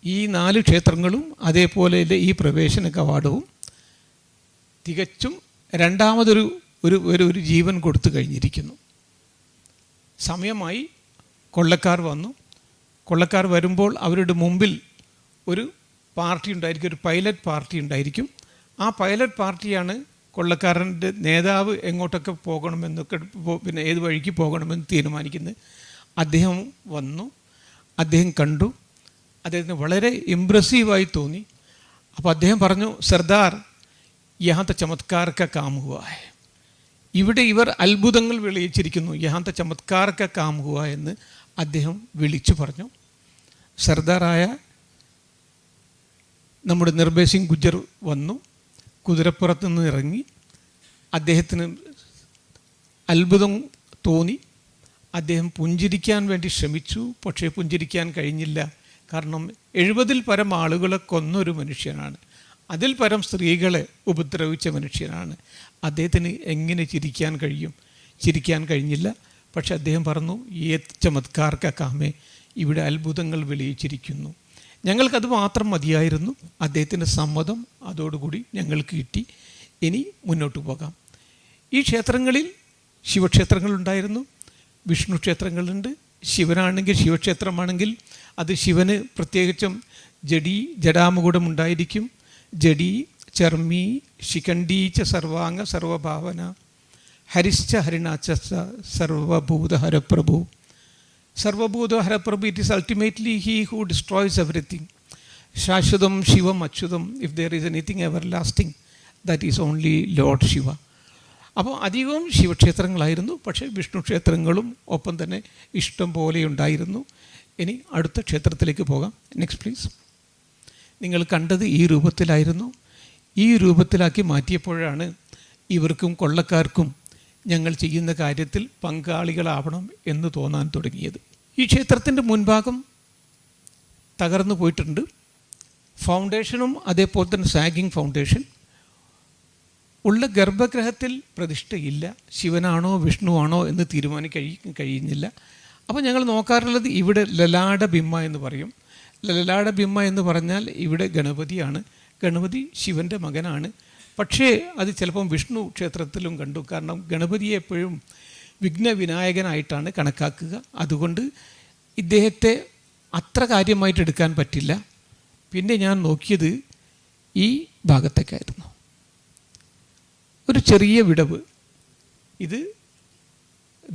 ഈ 4 ക്ഷേത്രങ്ങളും അതേപോലെ ഈ പ്രവേശന കവാടവും തികച്ചും രണ്ടാമതൊരു ഒരു ജീവൻ കൊടുത്തു കഴിഞ്ഞിരിക്കുന്നു. സമയമായി. കൊള്ളക്കാർ വന്നു. കൊള്ളക്കാർ വരുമ്പോൾ അവരുടെ മുമ്പിൽ ഒരു പാർട്ടി ഉണ്ടായിരിക്കും, ഒരു പൈലറ്റ് പാർട്ടി ഉണ്ടായിരിക്കും. ആ പൈലറ്റ് പാർട്ടിയാണ് കൊള്ളക്കാരൻ്റെ നേതാവ് എങ്ങോട്ടൊക്കെ പോകണമെന്നൊക്കെ പിന്നെ ഏത് വഴിക്ക് പോകണമെന്ന് തീരുമാനിക്കുന്നത്. അദ്ദേഹം വന്നു, അദ്ദേഹം കണ്ടു, അദ്ദേഹത്തിന് വളരെ ഇമ്പ്രസീവായി തോന്നി. അപ്പോൾ അദ്ദേഹം പറഞ്ഞു, സർദാർ യഹാത്തെ ചമത്കാർക്ക കാം ഹുവാ ഹൈ, ഇവിടെ ഇവർ അത്ഭുതങ്ങൾ വിളയിച്ചിരിക്കുന്നു, യഹാത്തെ ചമത്കാർക്ക കാം ഹുവാ എന്ന് അദ്ദേഹം വിളിച്ചു പറഞ്ഞു. സർദാറായ നമ്മുടെ നിർഭയ് സിംഗ് ഗുജ്ജർ വന്നു, കുതിരപ്പുറത്ത് നിന്ന് ഇറങ്ങി. അദ്ദേഹത്തിന് അത്ഭുതം തോന്നി. അദ്ദേഹം പുഞ്ചിരിക്കാൻ വേണ്ടി ശ്രമിച്ചു, പക്ഷേ പുഞ്ചിരിക്കാൻ കഴിഞ്ഞില്ല. കാരണം 70-ൽ പരം ആളുകളെ കൊന്നൊരു മനുഷ്യനാണ്, അതിൽ പരം സ്ത്രീകളെ ഉപദ്രവിച്ച മനുഷ്യനാണ്. അദ്ദേഹത്തിന് എങ്ങനെ ചിരിക്കാൻ കഴിയും? ചിരിക്കാൻ കഴിഞ്ഞില്ല. പക്ഷെ അദ്ദേഹം പറഞ്ഞു, ഏ ചമത്കാർക്ക കാമേ, ഇവിടെ അത്ഭുതങ്ങൾ വിളയിച്ചിരിക്കുന്നു. ഞങ്ങൾക്കത് മാത്രം മതിയായിരുന്നു. അദ്ദേഹത്തിൻ്റെ സമ്മതം അതോടുകൂടി ഞങ്ങൾക്ക് കിട്ടി. ഇനി മുന്നോട്ട് പോകാം. ഈ ക്ഷേത്രങ്ങളിൽ ശിവക്ഷേത്രങ്ങളുണ്ടായിരുന്നു, വിഷ്ണു ക്ഷേത്രങ്ങളുണ്ട്. ശിവനാണെങ്കിൽ ശിവക്ഷേത്രമാണെങ്കിൽ അത് ശിവന് പ്രത്യേകിച്ചും ജടാമുകുടം ഉണ്ടായിരിക്കും. ജഡി ചർമ്മി ശിഖണ്ഡീച്ച സർവാംഗ സർവഭാവന ഹരിശ്ച ഹരിണാച്ച സർവഭൂത ഹരപ്രഭു. സർവഭൂത ഹരപ്രഭു, it is ultimately he who destroys everything. ശാശ്വതം ശിവം അച്യുതം, if there is anything everlasting, that is only lord Shiva. അപ്പോൾ അധികവും ശിവക്ഷേത്രങ്ങളായിരുന്നു. പക്ഷേ വിഷ്ണു ക്ഷേത്രങ്ങളും ഒപ്പം തന്നെ ഇഷ്ടം പോലെ ഉണ്ടായിരുന്നു. ഇനി അടുത്ത ക്ഷേത്രത്തിലേക്ക് പോകാം. Next please. നിങ്ങൾ കണ്ടത് ഈ രൂപത്തിലായിരുന്നു. ഈ രൂപത്തിലാക്കി മാറ്റിയപ്പോഴാണ് ഇവർക്കും കൊള്ളക്കാർക്കും ഞങ്ങൾ ചെയ്യുന്ന കാര്യത്തിൽ പങ്കാളികളാവണം എന്ന് തോന്നാൻ തുടങ്ങിയത്. ഈ ക്ഷേത്രത്തിൻ്റെ മുൻഭാഗം തകർന്നു പോയിട്ടുണ്ട്. ഫൗണ്ടേഷനും അതേപോലെ തന്നെ സാഗിങ് ഫൗണ്ടേഷൻ. ഉള്ള ഗർഭഗൃഹത്തിൽ പ്രതിഷ്ഠയില്ല. ശിവനാണോ വിഷ്ണുവാണോ എന്ന് തീരുമാനിക്കാൻ കഴിയുന്നില്ല. അപ്പോൾ ഞങ്ങൾ നോക്കാറുള്ളത് ഇവിടെ ലലാട ബിംബ എന്ന് പറയും. ലലാട ബിംബ എന്ന് പറഞ്ഞാൽ ഇവിടെ ഗണപതിയാണ്. ഗണപതി ശിവൻ്റെ മകനാണ്. പക്ഷേ അത് ചിലപ്പം വിഷ്ണു ക്ഷേത്രത്തിലും കണ്ടു. കാരണം ഗണപതിയെ എപ്പോഴും വിഘ്നവിനായകനായിട്ടാണ് കണക്കാക്കുക. അതുകൊണ്ട് ഇദ്ദേഹത്തെ അത്ര കാര്യമായിട്ട് എടുക്കാൻ പറ്റില്ല. പിന്നെ ഞാൻ നോക്കിയത് ഈ ഭാഗത്തേക്കായിരുന്നു. ഒരു ചെറിയ വിടവ്. ഇത്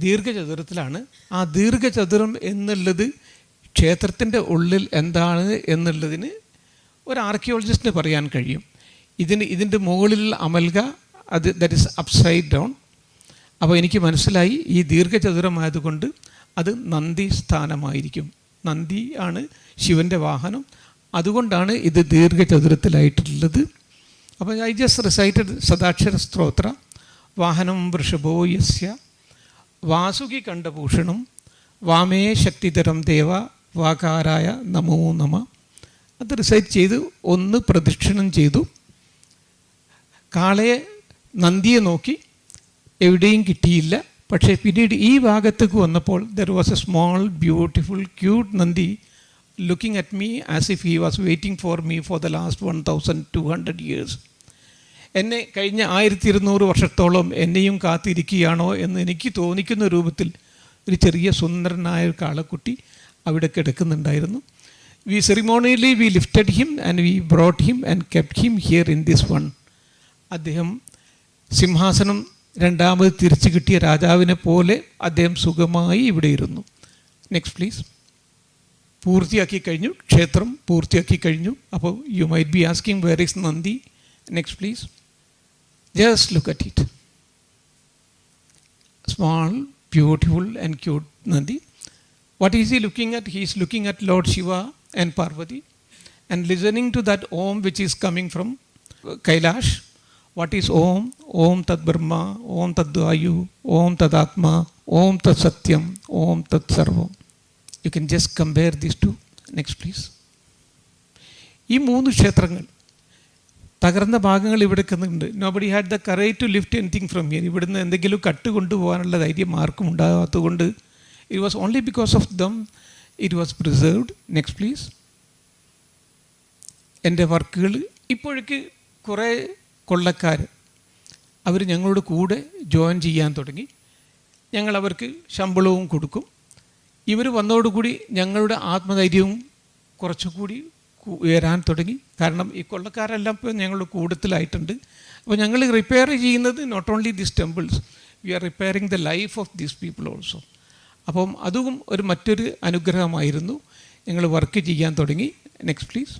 ദീർഘചതുരത്തിലാണ്. ആ ദീർഘചതുരം എന്നുള്ളത് ക്ഷേത്രത്തിൻ്റെ ഉള്ളിൽ എന്താണ് എന്നുള്ളതിന് ഒരു ആർക്കിയോളജിസ്റ്റിന് പറയാൻ കഴിയും. ഇതിൻ്റെ മുകളിലുള്ള അമൽക അത് ദാറ്റ് ഇസ് അപ്സൈഡ് ഡൗൺ. അപ്പോൾ എനിക്ക് മനസ്സിലായി ഈ ദീർഘചതുരമായതുകൊണ്ട് അത് നന്ദി സ്ഥാനമായിരിക്കും. നന്ദി ആണ് ശിവൻ്റെ വാഹനം. അതുകൊണ്ടാണ് ഇത് ദീർഘചതുരത്തിലായിട്ടുള്ളത്. അപ്പോൾ ഐ ജസ്റ്റ് റിസൈറ്റഡ് സദാക്ഷര സ്ത്രോത്ര. വാഹനം വൃഷഭോ യസ്യ വാസുകി കണ്ഠഭൂഷണം വാമേ ശക്തിധരം ദേവ വാകാരായ നമോ നമ. അത് റിസൈറ്റ് ചെയ്ത് ഒന്ന് പ്രദക്ഷിണം ചെയ്തു. കാളയെ നന്ദിയെ നോക്കി, എവിടെയും കിട്ടിയില്ല. പക്ഷേ പിന്നീട് ഈ ഭാഗത്തേക്ക് വന്നപ്പോൾ there was a small beautiful cute Nandi looking at me as if he was waiting for me for the last 1200 years. എന്നെ കഴിഞ്ഞ 1200 വർഷത്തോളം എന്നെയും കാത്തിരിക്കുകയാണോ എന്ന് എനിക്ക് തോന്നിക്കുന്ന രൂപത്തിൽ ഒരു ചെറിയ സുന്ദരനായ ഒരു കാളക്കുട്ടി അവിടെ കിടക്കുന്നുണ്ടായിരുന്നു. We ceremonially we lifted him and we brought him and kept him here in this one. അദ്ദേഹം സിംഹാസനം രണ്ടാമത് തിരിച്ചു കിട്ടിയ രാജാവിനെ പോലെ അദ്ദേഹം സുഖമായി ഇവിടെ ഇരുന്നു. Next please. പൂർത്തിയാക്കി കഴിഞ്ഞു, ക്ഷേത്രം പൂർത്തിയാക്കി കഴിഞ്ഞു. അപ്പോൾ you might be asking where is Nandi. Next please. Just look at it. Small beautiful and cute Nandi. What is he looking at? He is looking at Lord Shiva and Parvati and listening to that Om which is coming from Kailash. What is Om? Om Tat Brahma, Om Tat Vayu, Om Tat Atma, Om Tat Satyam, Om Tat Sarvam. You can just compare these two. Next please. ഈ 3 ക്ഷേത്രങ്ങൾ തകർന്ന ഭാഗങ്ങൾ ഇവിടെ നിൽക്കുന്നുണ്ട്. Nobody had the courage to lift anything from here. ഇവിടുന്ന് എന്തെങ്കിലും കട്ട് കൊണ്ടുപോകാനുള്ള ധൈര്യം ആർക്കും ഉണ്ടാകാത്തതുകൊണ്ട് it was only because of them it was preserved. Next please. എൻ്റെ വർക്കുകൾ ഇപ്പോഴേക്ക് കുറേ കൊള്ളക്കാർ അവർ ഞങ്ങളോട് കൂടെ ജോയിൻ ചെയ്യാൻ തുടങ്ങി. ഞങ്ങൾ അവർക്ക് ശമ്പളവും കൊടുക്കും. ഇവർ വന്നതോടുകൂടി ഞങ്ങളുടെ ആത്മധൈര്യവും കുറച്ചുകൂടി ഉയരാൻ തുടങ്ങി. കാരണം ഈ കൊള്ളക്കാരെല്ലാം ഇപ്പോൾ ഞങ്ങൾ കൂടുതലായിട്ടുണ്ട്. അപ്പോൾ ഞങ്ങൾ റിപ്പയർ ചെയ്യുന്നത് not only these temples, we are repairing the life of these people also. അപ്പം അതും മറ്റൊരു അനുഗ്രഹമായിരുന്നു. ഞങ്ങൾ വർക്ക് ചെയ്യാൻ തുടങ്ങി. Next please.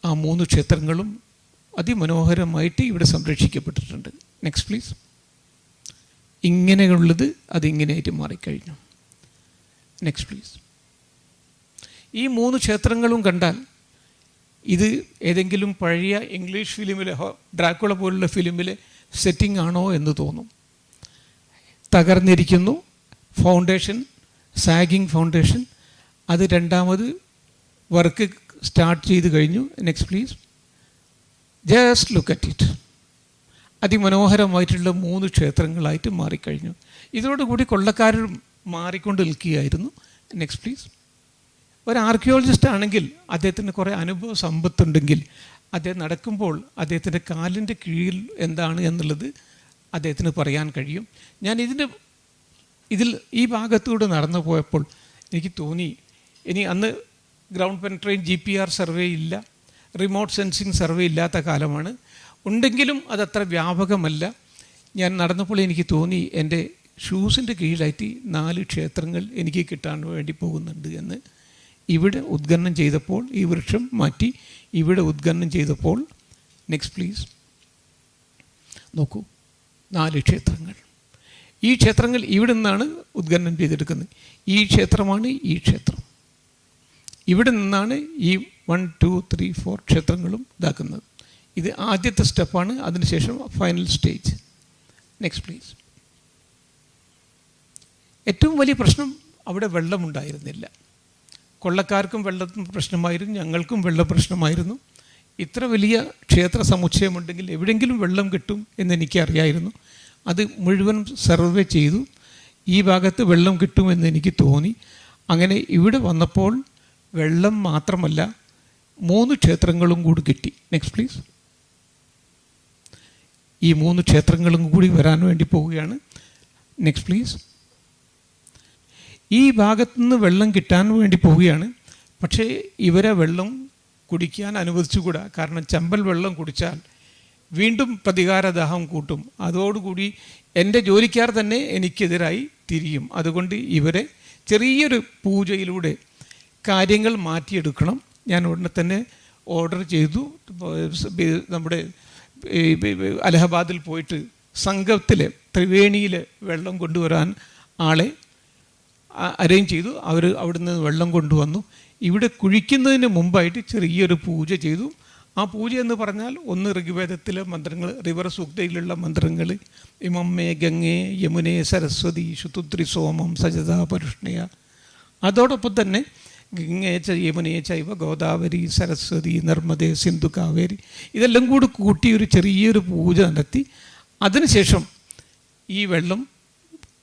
ആ 3 ക്ഷേത്രങ്ങളും അതിമനോഹരമായിട്ട് ഇവിടെ സംരക്ഷിക്കപ്പെട്ടിട്ടുണ്ട്. Next please. ഇങ്ങനെയുള്ളത് അതിങ്ങനെയായിട്ട് മാറിക്കഴിഞ്ഞു. Next please. ഈ 3 ക്ഷേത്രങ്ങളും കണ്ടാൽ ഇത് ഏതെങ്കിലും പഴയ ഇംഗ്ലീഷ് ഫിലിമിലെ ഡ്രാക്കുള പോലുള്ള ഫിലിമിലെ സെറ്റിംഗ് ആണോ എന്ന് തോന്നും. തകർന്നിരിക്കുന്നു ഫൗണ്ടേഷൻ, സാഗിങ് ഫൗണ്ടേഷൻ. അത് രണ്ടാമത് വർക്ക് സ്റ്റാർട്ട് ചെയ്ത് കഴിഞ്ഞു. Next please. Just look at it. അതിമനോഹരമായിട്ടുള്ള 3 ക്ഷേത്രങ്ങളായിട്ട് മാറിക്കഴിഞ്ഞു. ഇതോടുകൂടി കൊള്ളക്കാർ മാറിക്കൊണ്ട് നിൽക്കുകയായിരുന്നു. Next please. ഒരു ആർക്കിയോളജിസ്റ്റ് ആണെങ്കിൽ അദ്ദേഹത്തിന് കുറേ അനുഭവ സമ്പത്തുണ്ടെങ്കിൽ അദ്ദേഹം നടക്കുമ്പോൾ അദ്ദേഹത്തിൻ്റെ കാലിൻ്റെ കീഴിൽ എന്താണ് എന്നുള്ളത് അദ്ദേഹത്തിന് പറയാൻ കഴിയും. ഞാൻ ഇതിൽ ഈ ഭാഗത്തൂടെ നടന്നു പോയപ്പോൾ എനിക്ക് തോന്നി, ഇനി അന്ന് ഗ്രൗണ്ട് പെനട്രേറ്റ് GPR സർവേ ഇല്ല, റിമോട്ട് സെൻസിങ് സർവേ ഇല്ലാത്ത കാലമാണ്. ഉണ്ടെങ്കിലും അതത്ര വ്യാപകമല്ല. ഞാൻ നടന്നപ്പോൾ എനിക്ക് തോന്നി എൻ്റെ ഷൂസിൻ്റെ കീഴിലായിട്ട് 4 ക്ഷേത്രങ്ങൾ എനിക്ക് കിട്ടാൻ വേണ്ടി പോകുന്നുണ്ട് എന്ന്. ഇവിടെ ഉദ്ഘാടനം ചെയ്തപ്പോൾ ഈ വൃക്ഷം മാറ്റി ഇവിടെ ഉദ്ഘാടനം ചെയ്തപ്പോൾ, നെക്സ്റ്റ് പ്ലീസ്, നോക്കൂ, 4 ക്ഷേത്രങ്ങൾ. ഈ ക്ഷേത്രങ്ങൾ ഇവിടെ നിന്നാണ് ഉദ്ഘാടനം ചെയ്തെടുക്കുന്നത്. ഈ ക്ഷേത്രമാണ് ഈ ക്ഷേത്രം. ഇവിടെ നിന്നാണ് ഈ 1, 2, 3, 4 ക്ഷേത്രങ്ങളും ഇതാക്കുന്നത്. ഇത് ആദ്യത്തെ സ്റ്റെപ്പാണ്. അതിനുശേഷം ഫൈനൽ സ്റ്റേജ്. Next please. ഏറ്റവും വലിയ പ്രശ്നം അവിടെ വെള്ളമുണ്ടായിരുന്നില്ല. കൊള്ളക്കാർക്കും വെള്ളത്തിന് പ്രശ്നമായിരുന്നു, ഞങ്ങൾക്കും വെള്ള പ്രശ്നമായിരുന്നു. ഇത്ര വലിയ ക്ഷേത്ര സമുച്ചയമുണ്ടെങ്കിൽ എവിടെയെങ്കിലും വെള്ളം കിട്ടും എന്നെനിക്കറിയായിരുന്നു. അത് മുഴുവൻ സർവേ ചെയ്തു. ഈ ഭാഗത്ത് വെള്ളം കിട്ടുമെന്ന് എനിക്ക് തോന്നി. അങ്ങനെ ഇവിടെ വന്നപ്പോൾ വെള്ളം മാത്രമല്ല 3 ക്ഷേത്രങ്ങളും കൂടി കിട്ടി. Next please. ഈ 3 ക്ഷേത്രങ്ങളും കൂടി വരാൻ വേണ്ടി പോവുകയാണ്. Next please. ഈ ഭാഗത്തുനിന്ന് വെള്ളം കിട്ടാൻ വേണ്ടി പോവുകയാണ്. പക്ഷേ ഇവരെ വെള്ളം കുടിക്കാൻ അനുവദിച്ചുകൂടാ. കാരണം ചമ്പൽ വെള്ളം കുടിച്ചാൽ വീണ്ടും പ്രതികാരദാഹം കൂട്ടും. അതോടുകൂടി എൻ്റെ ജോലിക്കാർ തന്നെ എനിക്കെതിരായി തിരിയും. അതുകൊണ്ട് ഇവരെ ചെറിയൊരു പൂജയിലൂടെ കാര്യങ്ങൾ മാറ്റിയെടുക്കണം. ഞാൻ ഉടനെ തന്നെ ഓർഡർ ചെയ്തു. നമ്മുടെ അലഹബാദിൽ പോയിട്ട് സംഘത്തിൽ ത്രിവേണിയിൽ വെള്ളം കൊണ്ടുവരാൻ ആളെ അറേഞ്ച് ചെയ്തു. അവർ അവിടുന്ന് വെള്ളം കൊണ്ടുവന്നു. ഇവിടെ കുഴിക്കുന്നതിന് മുമ്പായിട്ട് ചെറിയൊരു പൂജ ചെയ്തു. ആ പൂജ എന്ന് പറഞ്ഞാൽ ഒന്ന് ഋഗ്വേദത്തിലെ മന്ത്രങ്ങൾ, റിവർ സൂക്തയിലുള്ള മന്ത്രങ്ങൾ, ഇമമ്മേ ഗംഗേ യമുനേ സരസ്വതി ശുതുദ്രി സോമം സജതാ പരുഷ്ണയ. അതോടൊപ്പം തന്നെ ഗംഗേ ച യമുനേ ചൈവ ഗോദാവരി സരസ്വതി നർമ്മദേ സിന്ധു കാവേരി, ഇതെല്ലാം കൂടി കൂട്ടി ഒരു ചെറിയൊരു പൂജ നടത്തി. അതിനുശേഷം ഈ വെള്ളം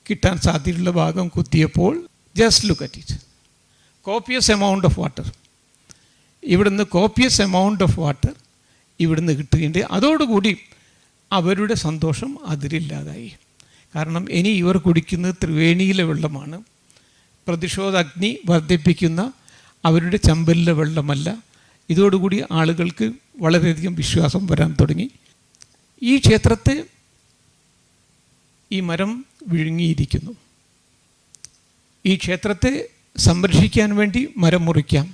കിട്ടാൻ സാധ്യതയുള്ള ഭാഗം കുത്തിയപ്പോൾ just look at it. Copious amount of water ഇവിടുന്ന്, കോപ്പിയസ് എമൗണ്ട് ഓഫ് വാട്ടർ ഇവിടുന്ന് കിട്ടുകയുണ്ട്. അതോടുകൂടി അവരുടെ സന്തോഷം അതിരില്ലാതായി. കാരണം ഇനി ഇവർ കുടിക്കുന്നത് ത്രിവേണിയിലെ വെള്ളമാണ്. പ്രതിഷോധാഗ്നി വർദ്ധിപ്പിക്കുന്ന അവരുടെ ചമ്പലിലെ വെള്ളമല്ല. ഇതോടുകൂടി ആളുകൾക്ക് വളരെയധികം വിശ്വാസം വരാൻ തുടങ്ങി. ഈ ക്ഷേത്രത്തെ ഈ മരം വിഴുങ്ങിയിരിക്കുന്നു. ഈ ക്ഷേത്രത്തെ സംരക്ഷിക്കാൻ വേണ്ടി മരം മുറിക്കാം.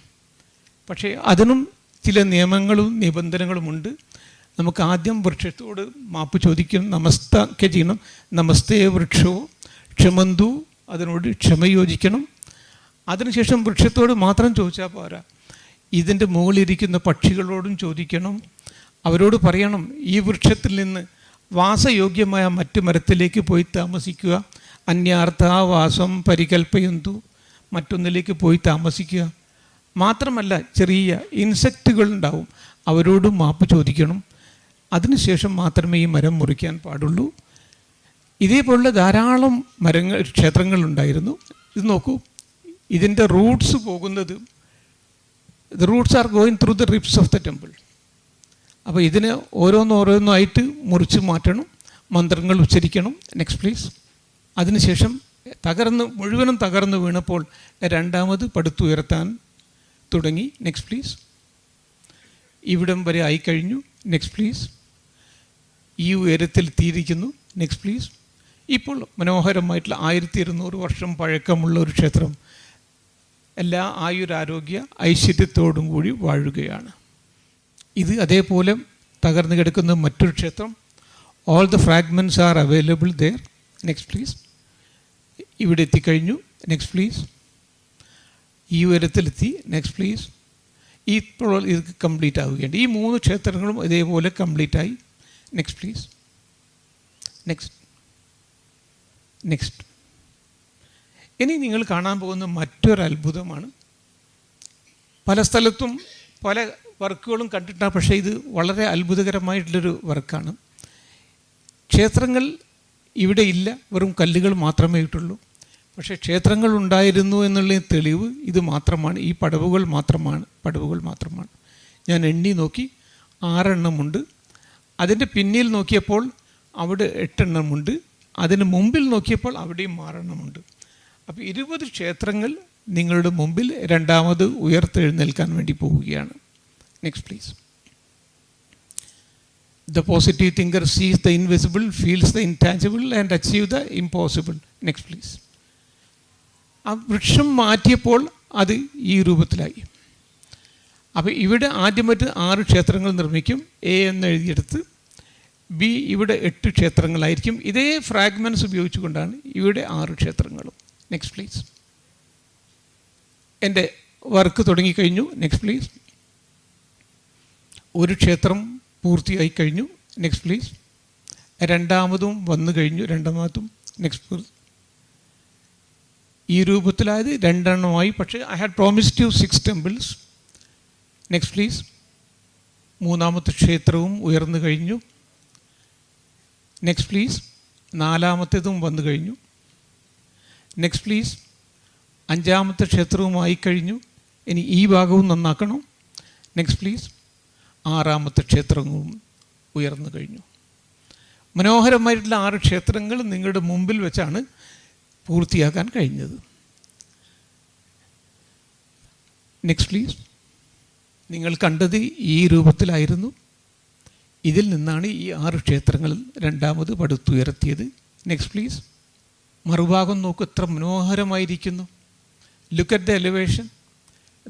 പക്ഷേ അതിനും ചില നിയമങ്ങളും നിബന്ധനകളുമുണ്ട്. നമുക്ക് ആദ്യം വൃക്ഷത്തോട് മാപ്പ് ചോദിക്കണം, നമസ്തേ ചെയ്യണം. നമസ്തേ വൃക്ഷോ ക്ഷമന്തു, അതിനോട് ക്ഷമയോജിക്കണം. അതിനുശേഷം വൃക്ഷത്തോട് മാത്രം ചോദിച്ചാൽ പോരാ, ഇതിൻ്റെ മുകളിലിരിക്കുന്ന പക്ഷികളോടും ചോദിക്കണം. അവരോട് പറയണം ഈ വൃക്ഷത്തിൽ നിന്ന് വാസയോഗ്യമായ മറ്റു മരത്തിലേക്ക് പോയി താമസിക്കുക. അന്യാർത്ഥാവാസം പരികൽപ്പയന്തു, മറ്റൊന്നിലേക്ക് പോയി താമസിക്കുക. മാത്രമല്ല ചെറിയ ഇൻസെക്റ്റുകളുണ്ടാവും, അവരോടും മാപ്പ് ചോദിക്കണം. അതിനുശേഷം മാത്രമേ ഈ മരം മുറിക്കാൻ പാടുള്ളൂ. ഇതേപോലുള്ള ധാരാളം ക്ഷേത്രങ്ങളുണ്ടായിരുന്നു. ഇത് നോക്കൂ, ഇതിൻ്റെ റൂട്ട്സ് പോകുന്നത്, the roots are going through the rips of the temple. അപ്പോൾ ഇതിന് ഓരോന്നോരോന്നായിട്ട് മുറിച്ച് മാറ്റണം, മന്ത്രങ്ങൾ ഉച്ചരിക്കണം. Next please. അതിനുശേഷം മുഴുവനും തകർന്നു വീണപ്പോൾ രണ്ടാമത് പടുത്തുയർത്താൻ തുടങ്ങി. Next please. ഇവിടം വരെ ആയിക്കഴിഞ്ഞു. Next please. ഈ ഉയരത്തിലെത്തിയിരിക്കുന്നു. Next please. ഇപ്പോൾ മനോഹരമായിട്ടുള്ള 1200 വർഷം പഴക്കമുള്ള ഒരു ക്ഷേത്രം എല്ലാ ആയുരാരോഗ്യ ഐശ്വര്യത്തോടും കൂടി വാഴുകയാണ്. ഇത് അതേപോലെ തകർന്നു കിടക്കുന്ന മറ്റൊരു ക്ഷേത്രം. All the fragments are available there. Next please. ഇവിടെ എത്തിക്കഴിഞ്ഞു. Next please. ഈ ഉയരത്തിലെത്തി. Next please. ഇപ്പോൾ ഇത് കംപ്ലീറ്റ് ആവുകയാണ്. ഈ 3 ക്ഷേത്രങ്ങളും ഇതേപോലെ കംപ്ലീറ്റായി. Next please. നെക്സ്റ്റ്. നെക്സ്റ്റ്. ഇനി നിങ്ങൾ കാണാൻ പോകുന്ന മറ്റൊരു അത്ഭുതമാണ്. പല സ്ഥലത്തും പല വർക്കുകളും കണ്ടിട്ടാണ്, പക്ഷേ ഇത് വളരെ അത്ഭുതകരമായിട്ടുള്ളൊരു വർക്കാണ്. ക്ഷേത്രങ്ങൾ ഇവിടെ ഇല്ല, വെറും കല്ലുകൾ മാത്രമേ ഇട്ടുള്ളൂ. പക്ഷേ ക്ഷേത്രങ്ങൾ ഉണ്ടായിരുന്നു എന്നുള്ള തെളിവ് ഇത് മാത്രമാണ്. ഈ പടവുകൾ മാത്രമാണ്. ഞാൻ എണ്ണി നോക്കി, 6 എണ്ണമുണ്ട്. അതിൻ്റെ പിന്നിൽ നോക്കിയപ്പോൾ അവിടെ 8 എണ്ണമുണ്ട്. അതിന് മുമ്പിൽ നോക്കിയപ്പോൾ അവിടെയും 6 എണ്ണമുണ്ട്. അപ്പോൾ 20 ക്ഷേത്രങ്ങൾ നിങ്ങളുടെ മുമ്പിൽ രണ്ടാമത് ഉയർത്തെഴുന്നേൽക്കാൻ വേണ്ടി പോവുകയാണ്. Next please. The positive thinker sees the invisible, feels the intangible and achieves the impossible. Next please. ആ വൃക്ഷം മാറ്റിയപ്പോൾ അത് ഈ രൂപത്തിലായി. അപ്പോൾ ഇവിടെ ആദ്യമായിട്ട് 6 ക്ഷേത്രങ്ങൾ നിർമ്മിക്കും. എ എന്ന് എഴുതിയെടുത്ത് ബി ഇവിടെ 8 ക്ഷേത്രങ്ങളായിരിക്കും. ഇതേ ഫ്രാഗ്മെൻറ്റ്സ് ഉപയോഗിച്ചുകൊണ്ടാണ് ഇവിടെ 6 ക്ഷേത്രങ്ങളും. Next please. എൻ്റെ വർക്ക് തുടങ്ങിക്കഴിഞ്ഞു. Next please. ഒരു ക്ഷേത്രം പൂർത്തിയായി കഴിഞ്ഞു. Next please. രണ്ടാമതും വന്നു കഴിഞ്ഞു. രണ്ടാമതും. Next please. ഈ രൂപത്തിലായത് 2 എണ്ണമായി. പക്ഷേ I had promised you 6 temples. Next please. മൂന്നാമത്തെ ക്ഷേത്രവും ഉയർന്നു കഴിഞ്ഞു. Next please. 4-മത്തേതും വന്നു കഴിഞ്ഞു. Next please. 5-മത്തെ ക്ഷേത്രവും ആയിക്കഴിഞ്ഞു. ഇനി ഈ ഭാഗവും നന്നാക്കണം. Next please. 6-മത്തെ ക്ഷേത്രവും ഉയർന്നു കഴിഞ്ഞു. മനോഹരമായിട്ടുള്ള 6 ക്ഷേത്രങ്ങൾ നിങ്ങളുടെ മുമ്പിൽ വെച്ചാണ് പൂർത്തിയാക്കാൻ കഴിഞ്ഞത്. Next please. നിങ്ങൾ കണ്ടത് ഈ രൂപത്തിലായിരുന്നു. ഇതിൽ നിന്നാണ് ഈ 6 ക്ഷേത്രങ്ങൾ രണ്ടാമത് പടുത്തുയർത്തിയത്. Next please. മറുഭാഗം നോക്കൂ, എത്ര മനോഹരമായിരിക്കുന്നു. Look at the elevation,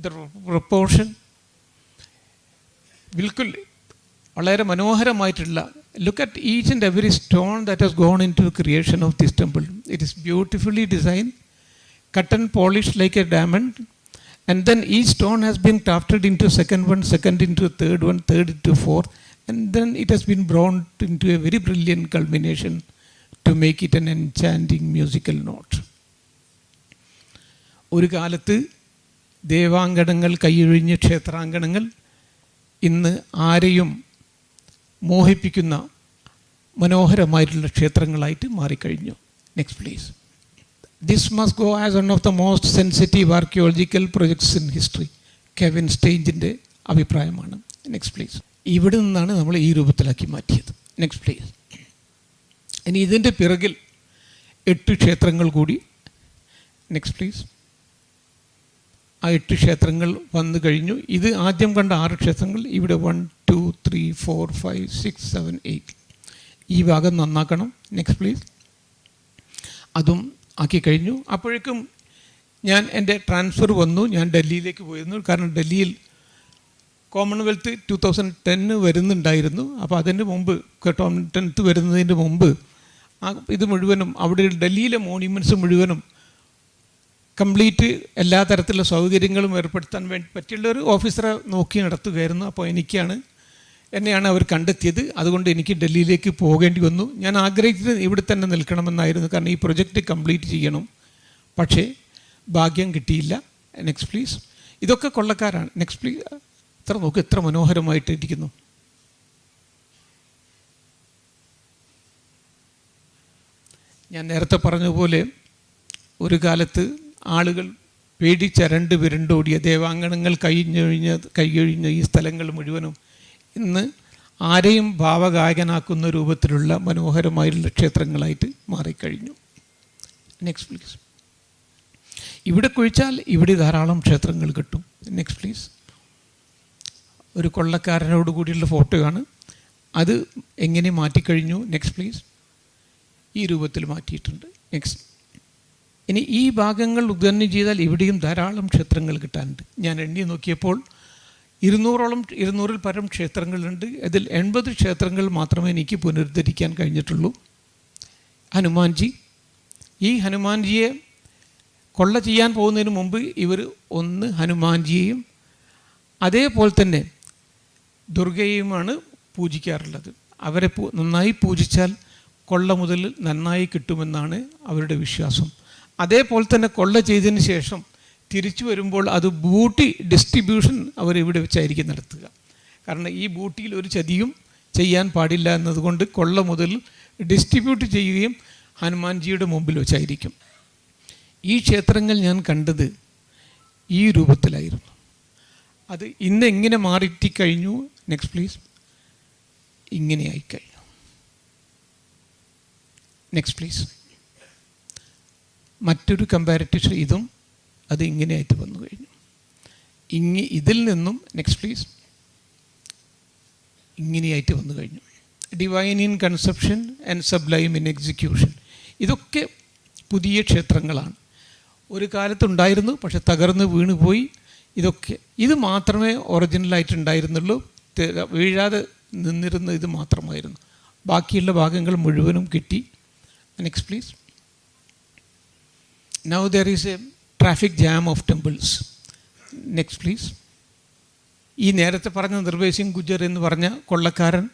the proportion. ബിൽക്കുൽ വളരെ മനോഹരമായിട്ടുള്ള. Look at each and every stone that has gone in to creation of this temple. It is beautifully design, cut and polished like a diamond, and then each stone has been tufted into second one, second into third one, third into fourth, and then it has been brought into a very brilliant culmination to make it an enchanting musical note. ഒരു കാലത്ത് ദേവാങ്കണങ്ങൾ കൈയൊഴിഞ്ഞ ക്ഷേത്രാങ്കണങ്ങൾ ഇന്ന് ആരെയും മോഹിപ്പിക്കുന്ന മനോഹരമായിട്ടുള്ള ക്ഷേത്രങ്ങളായിട്ട് മാറിക്കഴിഞ്ഞു. Next please. This must go as one of the most sensitive archaeological projects in history. Kevin സ്റ്റേഞ്ചിൻ്റെ അഭിപ്രായമാണ്. Next please. ഇവിടെ നിന്നാണ് നമ്മൾ ഈ രൂപത്തിലാക്കി മാറ്റിയത്. Next please. ഇനി ഇതിൻ്റെ പിറകിൽ 8 ക്ഷേത്രങ്ങൾ കൂടി. Next please. ആ 8 ക്ഷേത്രങ്ങൾ വന്നു കഴിഞ്ഞു. ഇത് ആദ്യം കണ്ട 6 ക്ഷേത്രങ്ങൾ ഇവിടെ 1, 2, 3, 4, 5, 6, 7, 8. ഈ ഭാഗം നന്നാക്കണം. Next please. അതും ആക്കി കഴിഞ്ഞു. അപ്പോഴേക്കും എൻ്റെ ട്രാൻസ്ഫർ വന്നു. ഞാൻ ഡൽഹിയിലേക്ക് പോയിരുന്നു. കാരണം ഡൽഹിയിൽ കോമൺവെൽത്ത് 2010 വരുന്നുണ്ടായിരുന്നു. അപ്പോൾ അതിന് മുമ്പ് 10th വരുന്നതിന് മുമ്പ് ഇത് മുഴുവനും അവിടെ ഡൽഹിയിലെ മോണ്യുമെൻറ്റ്സ് മുഴുവനും കംപ്ലീറ്റ് എല്ലാ തരത്തിലുള്ള സൗകര്യങ്ങളും ഏർപ്പെടുത്താൻ വേണ്ടി പറ്റിയുള്ളൊരു ഓഫീസറെ നോക്കി നടത്തുകയായിരുന്നു. അപ്പോൾ എന്നെയാണ് അവർ കണ്ടെത്തിയത്. അതുകൊണ്ട് എനിക്ക് ഡൽഹിയിലേക്ക് പോകേണ്ടി വന്നു. ഞാൻ ആഗ്രഹിച്ചത് ഇവിടെ തന്നെ നിൽക്കണമെന്നായിരുന്നു, കാരണം ഈ പ്രൊജക്റ്റ് കംപ്ലീറ്റ് ചെയ്യണം. പക്ഷേ ഭാഗ്യം കിട്ടിയില്ല. Next please. ഇതൊക്കെ കൊള്ളക്കാരാണ്. Next please. എത്ര മനോഹരമായിട്ട് ഇരിക്കുന്നു. ഞാൻ നേരത്തെ പറഞ്ഞതുപോലെ ഒരു കാലത്ത് ആളുകൾ പേടിച്ചരണ്ട് വിരണ്ടോടിയ ദേവാങ്കണങ്ങൾ കൈയൊഴിഞ്ഞ ഈ സ്ഥലങ്ങൾ മുഴുവനും ഇന്ന് ആരെയും ഭാവഗായകനാക്കുന്ന രൂപത്തിലുള്ള മനോഹരമായിട്ടുള്ള ക്ഷേത്രങ്ങളായിട്ട് മാറിക്കഴിഞ്ഞു. Next please. ഇവിടെ കുഴിച്ചാൽ ഇവിടെ ധാരാളം ക്ഷേത്രങ്ങൾ കിട്ടും. Next please. ഒരു കൊള്ളക്കാരനോട് കൂടിയുള്ള ഫോട്ടോയാണ്. അത് എങ്ങനെ മാറ്റിക്കഴിഞ്ഞു? Next please. ഈ രൂപത്തിൽ മാറ്റിയിട്ടുണ്ട്. നെക്സ്റ്റ്. ഇനി ഈ ഭാഗങ്ങൾ ഉദ്ഘാടനം ചെയ്താൽ ഇവിടെയും ധാരാളം ക്ഷേത്രങ്ങൾ കിട്ടാനുണ്ട്. ഞാൻ എണ്ണി നോക്കിയപ്പോൾ 200-ൽ പരം ക്ഷേത്രങ്ങളുണ്ട്. അതിൽ 80 ക്ഷേത്രങ്ങൾ മാത്രമേ എനിക്ക് പുനരുദ്ധരിക്കാൻ കഴിഞ്ഞിട്ടുള്ളൂ. ഹനുമാൻജി, ഈ ഹനുമാൻജിയെ കൊള്ള ചെയ്യാൻ പോകുന്നതിന് മുമ്പ് ഇവർ ഒന്ന് ഹനുമാൻജിയെയും അതേപോലെ തന്നെ ദുർഗയെയുമാണ് പൂജിക്കാറുള്ളത്. അവരെ നന്നായി പൂജിച്ചാൽ കൊള്ള മുതൽ നന്നായി കിട്ടുമെന്നാണ് അവരുടെ വിശ്വാസം. അതേപോലെ തന്നെ കൊള്ള ചെയ്തതിന് ശേഷം തിരിച്ചു വരുമ്പോൾ അത് ബൂട്ടി ഡിസ്ട്രിബ്യൂഷൻ അവരിവിടെ വെച്ചായിരിക്കും നടത്തുക. കാരണം ഈ ബൂട്ടിയിൽ ഒരു ചതിയും ചെയ്യാൻ പാടില്ല എന്നതുകൊണ്ട് കൊള്ള മുതൽ ഡിസ്ട്രിബ്യൂട്ട് ചെയ്യുകയും ഹനുമാൻജിയുടെ മുമ്പിൽ വെച്ചായിരിക്കും. ഈ ക്ഷേത്രങ്ങൾ ഞാൻ കണ്ടത് ഈ രൂപത്തിലായിരുന്നു. അത് ഇന്ന് എങ്ങനെ മാറിയിട്ടിക്കഴിഞ്ഞു? Next please. ഇങ്ങനെ ആയിക്കഴിഞ്ഞു. Next please. മറ്റൊരു കമ്പാരിറ്റീവ് ഇതും അത് ഇങ്ങനെയായിട്ട് വന്നു കഴിഞ്ഞു. ഇതിൽ നിന്നും നെക്സ്റ്റ് പ്ലീസ് ഇങ്ങനെയായിട്ട് വന്നു കഴിഞ്ഞു. Divine in conception and sublime in execution. ഇതൊക്കെ പുതിയ ക്ഷേത്രങ്ങളാണ്. ഒരു കാലത്തുണ്ടായിരുന്നു, പക്ഷെ തകർന്ന് വീണുപോയി. ഇത് മാത്രമേ ഒറിജിനലായിട്ടുണ്ടായിരുന്നുള്ളൂ. വീഴാതെ നിന്നിരുന്ന ഇത് മാത്രമായിരുന്നു. ബാക്കിയുള്ള ഭാഗങ്ങൾ മുഴുവനും കിട്ടി. Next please. Now there is A traffic jam of temples. Next please. ഈ നേരത്തെ പറഞ്ഞ നിർഭയ് സിംഗ് ഗുജ്ജർ എന്ന് പറഞ്ഞ കൊള്ളക്കാരൻ,